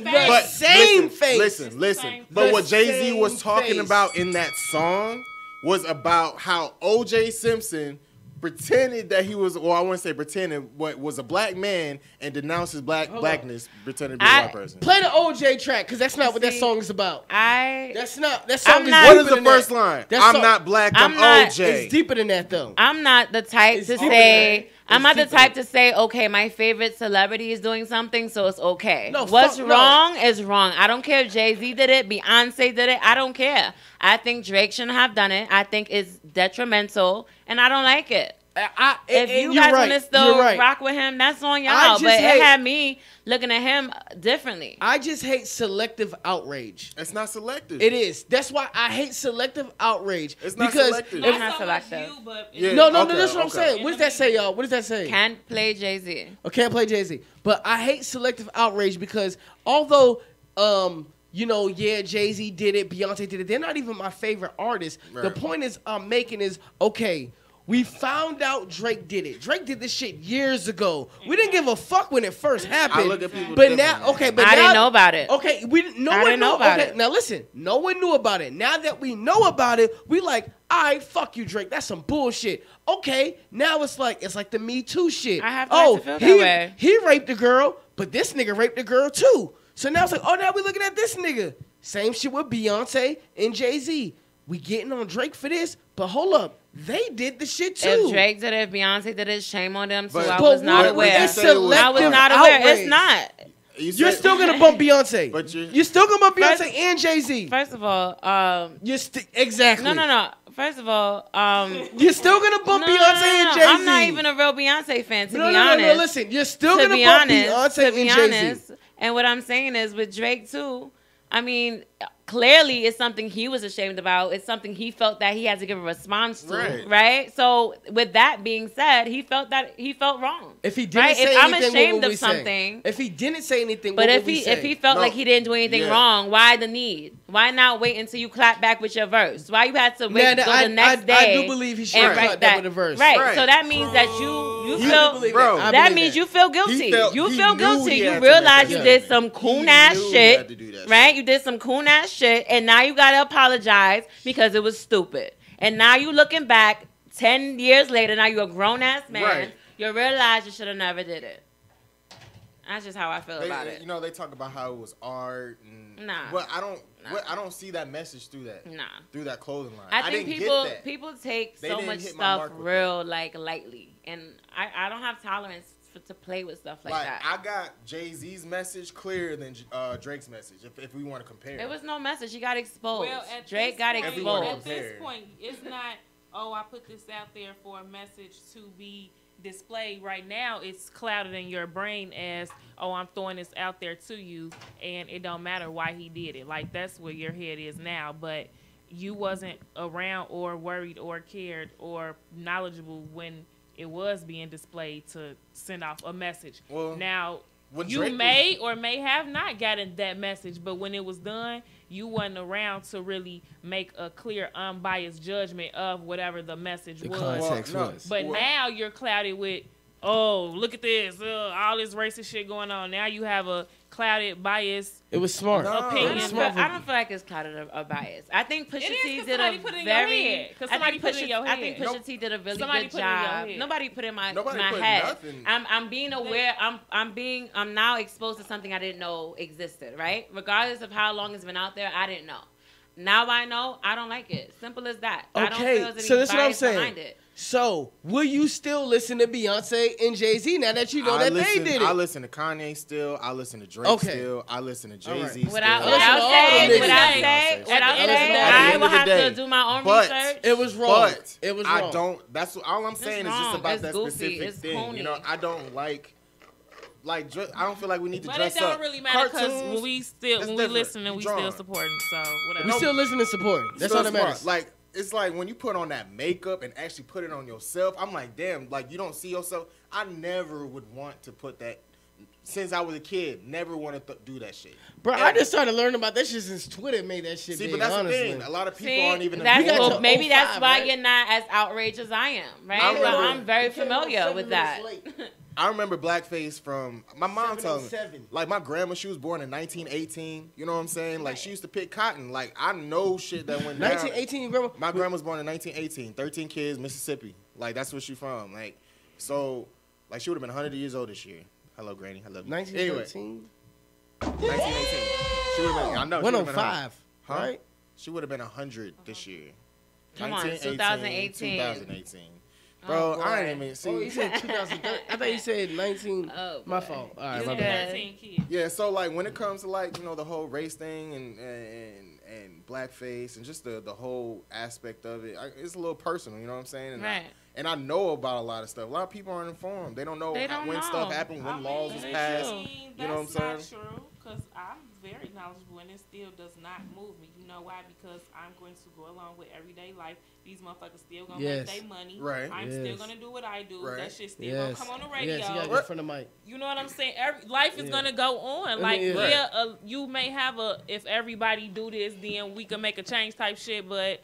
The same face. Listen. But what Jay-Z was talking about in that song was about how O.J. Simpson pretended that he was, well, I wouldn't say pretended, but was a black man and denounced his blackness, pretending to be a white person. Play the OJ track, because that's not what that song is about. That song is what is the first line? I'm not black, I'm OJ. It's deeper than that, though. I'm not the type to say I'm not the type to say, okay, my favorite celebrity is doing something, so it's okay. No, what's wrong is wrong. I don't care if Jay-Z did it, Beyonce did it. I don't care. I think Drake shouldn't have done it. I think it's detrimental, and I don't like it. If you guys want to still rock with him, that's on y'all. But it had me looking at him differently. I just hate selective outrage. It's not selective. It is. That's why I hate selective outrage. It's not selective. It's not selective. No, that's what I'm saying. What does that say, y'all? What does that say? Can't play Jay-Z. Or can't play Jay-Z. But I hate selective outrage because although Jay-Z did it, Beyonce did it, they're not even my favorite artists. Right. The point is I'm making is, okay, we found out Drake did it. Drake did this shit years ago. We didn't give a fuck when it first happened. I look at people but now, okay, but I didn't know about it. Okay, we didn't. No one knew about it. Now listen, no one knew about it. Now that we know about it, we like, all right, fuck you, Drake. That's some bullshit. Okay, now it's like the Me Too shit. I have to feel that way. He raped a girl, but this nigga raped a girl too. So now it's like, oh, now we looking at this nigga. Same shit with Beyonce and Jay-Z. We getting on Drake for this, but hold up. They did the shit too. If Drake did it, if Beyonce did it, shame on them too. But I was not aware. I was not aware. It's not. You're still gonna bump Beyonce. But you're still gonna bump Beyonce and Jay-Z. First of all, exactly. No. First of all, you're still gonna bump Beyonce and Jay-Z. I'm not even a real Beyonce fan, to be honest. No, listen, you're still gonna bump Beyonce and Jay-Z. And what I'm saying is with Drake too. I mean, clearly it's something he was ashamed about. It's something he felt that he had to give a response to, right? So with that being said, he felt wrong. If he didn't say if anything, I'm ashamed what would of we something. Say? If he didn't say anything, but what if would we say? if he felt like he didn't do anything wrong, why the need? Why not wait until you clap back with your verse? Why you had to wait until the next day? I do believe he should clap that with a verse. Right. So that means that you feel. That means you feel guilty. You feel guilty. You realize you did some coon ass shit, right? You did some coon ass shit, and now you gotta apologize because it was stupid. And now you looking back 10 years later, now you're a grown ass man. Right. You realize you should have never did it. That's just how I feel about it. You know, they talk about how it was art. But I don't see that message through that. Through that clothing line. I think people take so much stuff real lightly, and I don't have tolerance to play with stuff like that. I got Jay-Z's message clearer than Drake's message, if we want to compare. There was no message. He got exposed. Well, Drake got exposed. At this point, it's not, I put this out there for a message to be displayed. Right now, it's clouded in your brain as, I'm throwing this out there to you, and it don't matter why he did it. Like, that's where your head is now. But you wasn't around or worried or cared or knowledgeable when it was being displayed to send off a message. Well, now, you may or may have not gotten that message, but when it was done, you wasn't around to really make a clear, unbiased judgment of whatever the message was. Context was. But now you're clouded with, look at this, all this racist shit going on. Now you have a clouded, biased. It was smart. Opinion. I don't feel like it's clouded a bias. I think Pusha T did a very. I think Pusha T did a really good job. Nobody put in my head. Nothing. I'm being aware. I'm now exposed to something I didn't know existed. Right, regardless of how long it's been out there, I didn't know. Now I know. I don't like it. Simple as that. Okay, I don't feel there's so any that's what I'm bias saying. behind it. So, will you still listen to Beyonce and Jay-Z now that you know they did it? I listen to Kanye still. I listen to Drake still. I listen to Jay-Z still. Without saying, I will have to do my own research. It was wrong. It was wrong. I don't. That's all I'm saying is just about that specific thing. You know, I don't like. I don't feel like we need to dress up. But it don't really matter because when we listen and we still supporting. So whatever. We still listen and support. That's all that matters. Like. It's like when you put on that makeup and actually put it on yourself, I'm like, damn, like you don't see yourself. I never would want to put that, since I was a kid, never wanted to do that shit. Bro, I just started learning about that shit since Twitter made that shit big, but that's honestly. the thing. A lot of people aren't even. Maybe that's why you're not as outraged as I am, right? I'm very familiar with that. I remember blackface from my mom told me. Like my grandma, she was born in 1918. You know what I'm saying? Like she used to pick cotton. Like I know shit that went down. 1918, grandma. My grandma was born in 1918. 13 kids, Mississippi. Like that's where she from. Like so, like she would have been 100 years old this year. Hello, Granny. I love you. 1913. 1918. She would have been. I know. 105. Right? She would have been 100 this year. Come on, 2018. 2018. Bro, Oh, I boy. ain't even see. Oh, he said 2013. I thought he said 19. Oh, My boy. fault. All right, You my good. bad. 13 kids. Yeah, so like when it comes to like the whole race thing and blackface and just the whole aspect of it, it's a little personal. You know what I'm saying? And Right. I know about a lot of stuff. A lot of people aren't informed. They don't know They don't when know. stuff happened, when laws was passed. You know what I'm saying? That's not true, because I'm very knowledgeable, and it still does not move me. You know why? Because I'm going to go along with everyday life. These motherfuckers still gonna Yes. make their money. Right. I'm Yes. still gonna do what I do. Right. That shit still gonna come on the radio. Yes, you gotta get in front of the mic. You know what I'm saying? Life is Yeah. gonna go on. I Like, mean, yeah, you may have if everybody do this, then we can make a change type shit. But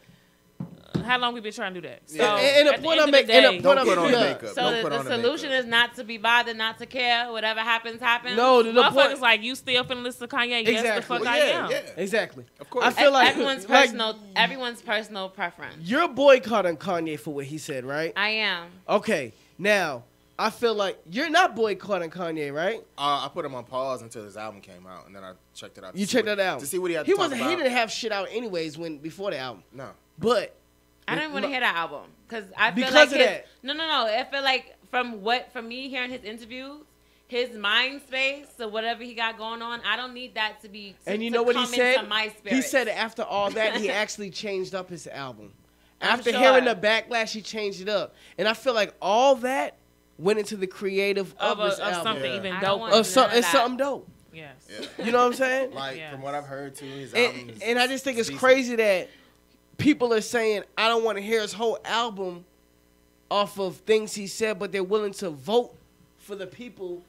how long we been trying to do that? So And the at point end I'm of making, day- and the point I'm put on making, the makeup. So Don't put the on the solution makeup. is not to be bothered, not to care. Whatever happens, happens. no, the Motherfuckers point. like, you still finna listen to Kanye? Yes, the Exactly. fuck Well, I yeah, am. yeah. Exactly. Of course. I feel like Everyone's personal preference. you're boycotting Kanye for what he said, right? I am. Okay. Now, I feel like you're not boycotting Kanye, right? I put him on pause until his album came out, and then I checked it out. You checked that out to see what he had He to talk wasn't. about. He didn't have shit out anyways before the album. No. But I didn't want to hear that album because I feel Because like of his, that. No. I feel like from me hearing his interviews, his mind space or whatever he got going on, I don't need that to be. And you know what he come said? into my spirit. He said after all that, he actually changed up his album. I'm After sure. hearing the backlash, he changed it up, and I feel like all that went into the creative of this album. something even I dope. don't want none of It's that. something dope. Yes. Yeah. You know what I'm saying? Like Yeah. from what I've heard too, his album. And I just think it's decent. crazy that people are saying I don't want to hear his whole album off of things he said, but they're willing to vote for the people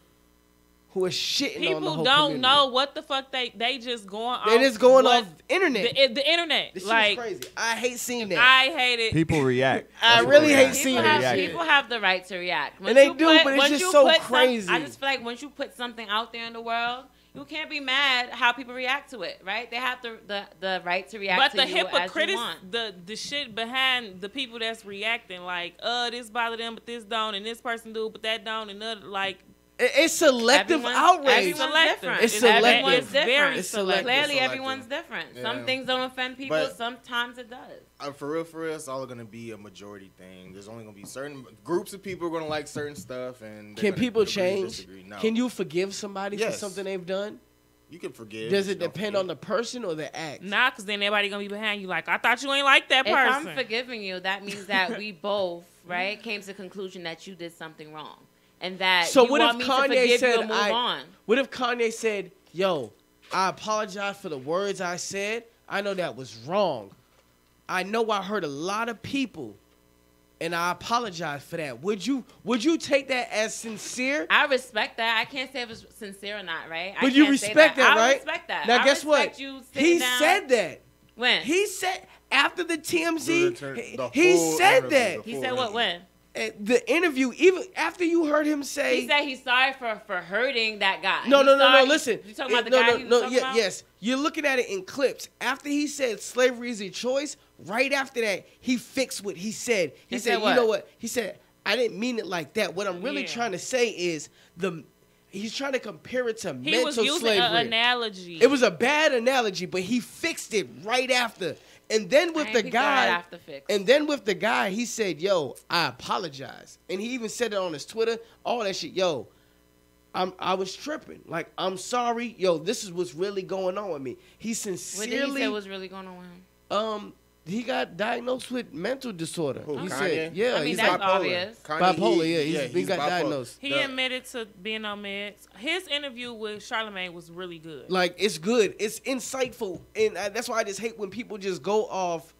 who are shitting on the People whole don't community. know what the fuck they just going off. They just going what- off internet. The internet. This shit Like, is crazy. I hate seeing that. I hate it. People react. I People really hate react. seeing People that have, shit. people have the right to react. And they do, but it's once just you so put crazy. I just feel like once you put something out there in the world, you can't be mad how people react to it, right? They have the right to react But to the you as you hypocrites, want. the shit behind the people that's reacting, like, this bother them, but this don't, and this person do, but that don't, and other, like, It's selective outrage. Everyone's different. It's selective. Everyone's It's different. very It's selective. Clearly, Selective. everyone's different. Yeah. Some things don't offend people. But- Sometimes it does. For real, it's all gonna be a majority thing. There's only gonna be certain groups of people who are gonna like certain stuff, and they're Can gonna people agree to change? disagree. No. Can you forgive somebody for Yes. something they've done? You can forgive. Does but it you don't depend forget. on the person or the act? nah, because then everybody gonna be behind you, like, I thought you ain't like that If person. I'm forgiving you, that means that we both, right, came to the conclusion that you did something wrong. And that So you what want if me to Kanye forgive you said and move on. What if Kanye said, "Yo, I apologize for the words I said. I know that was wrong. I know I hurt a lot of people, and I apologize for that." Would you take that as sincere? I respect that. I can't say if it's sincere or not, right? I But you can't say respect that, I right? respect that. Now I guess what? respect you sitting He down. said that. When? He said after the TMZ, The he full said interview, that. the He full said what? interview. When? The interview, even after you heard him say, He said he's sorry for hurting that guy. No, He's no. sorry- Listen, You talking about the guy he was talking about? Yes, you're looking at it in clips. After he said slavery is a choice, right after that, he fixed what he said. He said, what? you know what? He said, I didn't mean it like that. What I'm really Yeah. trying to say is he's trying to compare it to He mental was using slavery. an analogy. It was a bad analogy, but he fixed it right after. And then with I the ain't picked that guy, after fix. and then with the guy, he said, "Yo, I apologize," and he even said it on his Twitter, all that shit. Yo, I was tripping. Like, I'm sorry. Yo, this is what's really going on with me. He What did he sincerely, say was really going on with him? he got diagnosed with mental disorder. Who, He Kanye? said, yeah, I mean, he's that's bipolar. obvious. Bipolar, yeah, he got bipolar. diagnosed. He admitted to being on meds. His interview with Charlamagne was really good. Like, it's good. It's insightful. And that's why I just hate when people just go off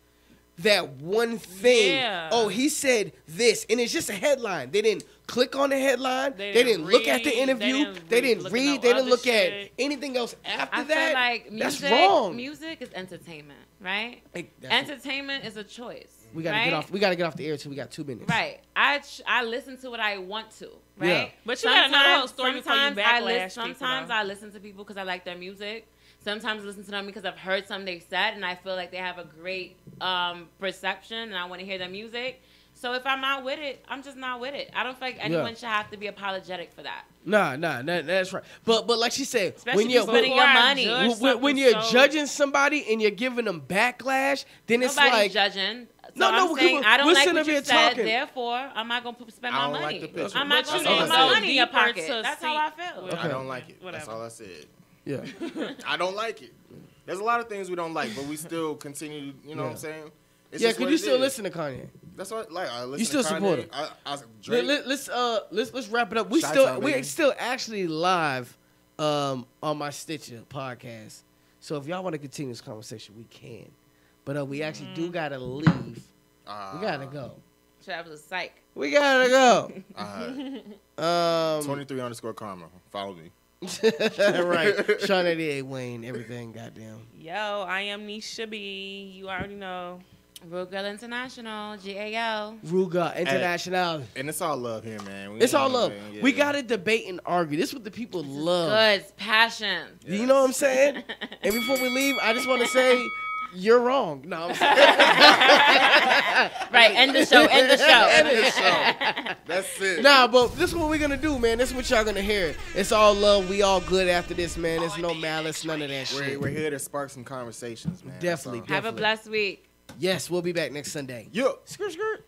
that one thing. Yeah. Oh, he said this. And it's just a headline. They didn't click on the headline. They didn't look at the read. interview. They didn't look at read. no They didn't other look at shit. anything else after I that. feel like music, that's wrong. Music is entertainment, right? That's Entertainment is a choice. we gotta right? get off. We gotta get off the air too. We got 2 minutes. Right. I listen to what I want to. Right. Yeah. But you gotta know the whole story before you sometimes backlash people, sometimes though. I listen to people because I like their music. Sometimes I listen to them because I've heard something they said and I feel like they have a great perception and I want to hear their music. So if I'm not with it, I'm just not with it. I don't feel like anyone should have to be apologetic for that. Nah, that's right. But like she said, especially when you're spending your money, when you're judging somebody and you're giving them backlash, then it's nobody's like judging. So no, I'm saying I don't like what you said. Talking. Therefore, I'm not gonna spend my money. Like I'm not gonna spend my money in your pocket. That's how I feel. Okay. I don't like it. Whatever. That's all I said. Yeah, I don't like it. There's a lot of things we don't like, but we still continue. You know what I'm saying? It's because you still listen to Kanye. That's what I listen. You still to support him. Let's wrap it up. We're still actually live on my Stitcher podcast. So if y'all want to continue this conversation, we can. But we actually do gotta leave. We gotta go. Travel's psych. We gotta go. 23_Karma. Follow me. Right. Sean 88 Wayne. Everything. Goddamn. Yo, I am Nisha B. You already know. Rude Girl International, GAO. Rude Girl International. And it's all love here, man. It's all love. Yeah. We got to debate and argue. This is what the people love. Good. It's passion. Yes. You know what I'm saying? And before we leave, I just want to say, you're wrong. No, I'm saying. Right, end the show. End the show. End the show. That's it. Nah, but this is what we're going to do, man. This is what y'all going to hear. It's all love. We all good after this, man. There's no malice, none of that shit. We're here to spark some conversations, man. Definitely. Have a blessed week. Yes, we'll be back next Sunday. Yeah. Skirt.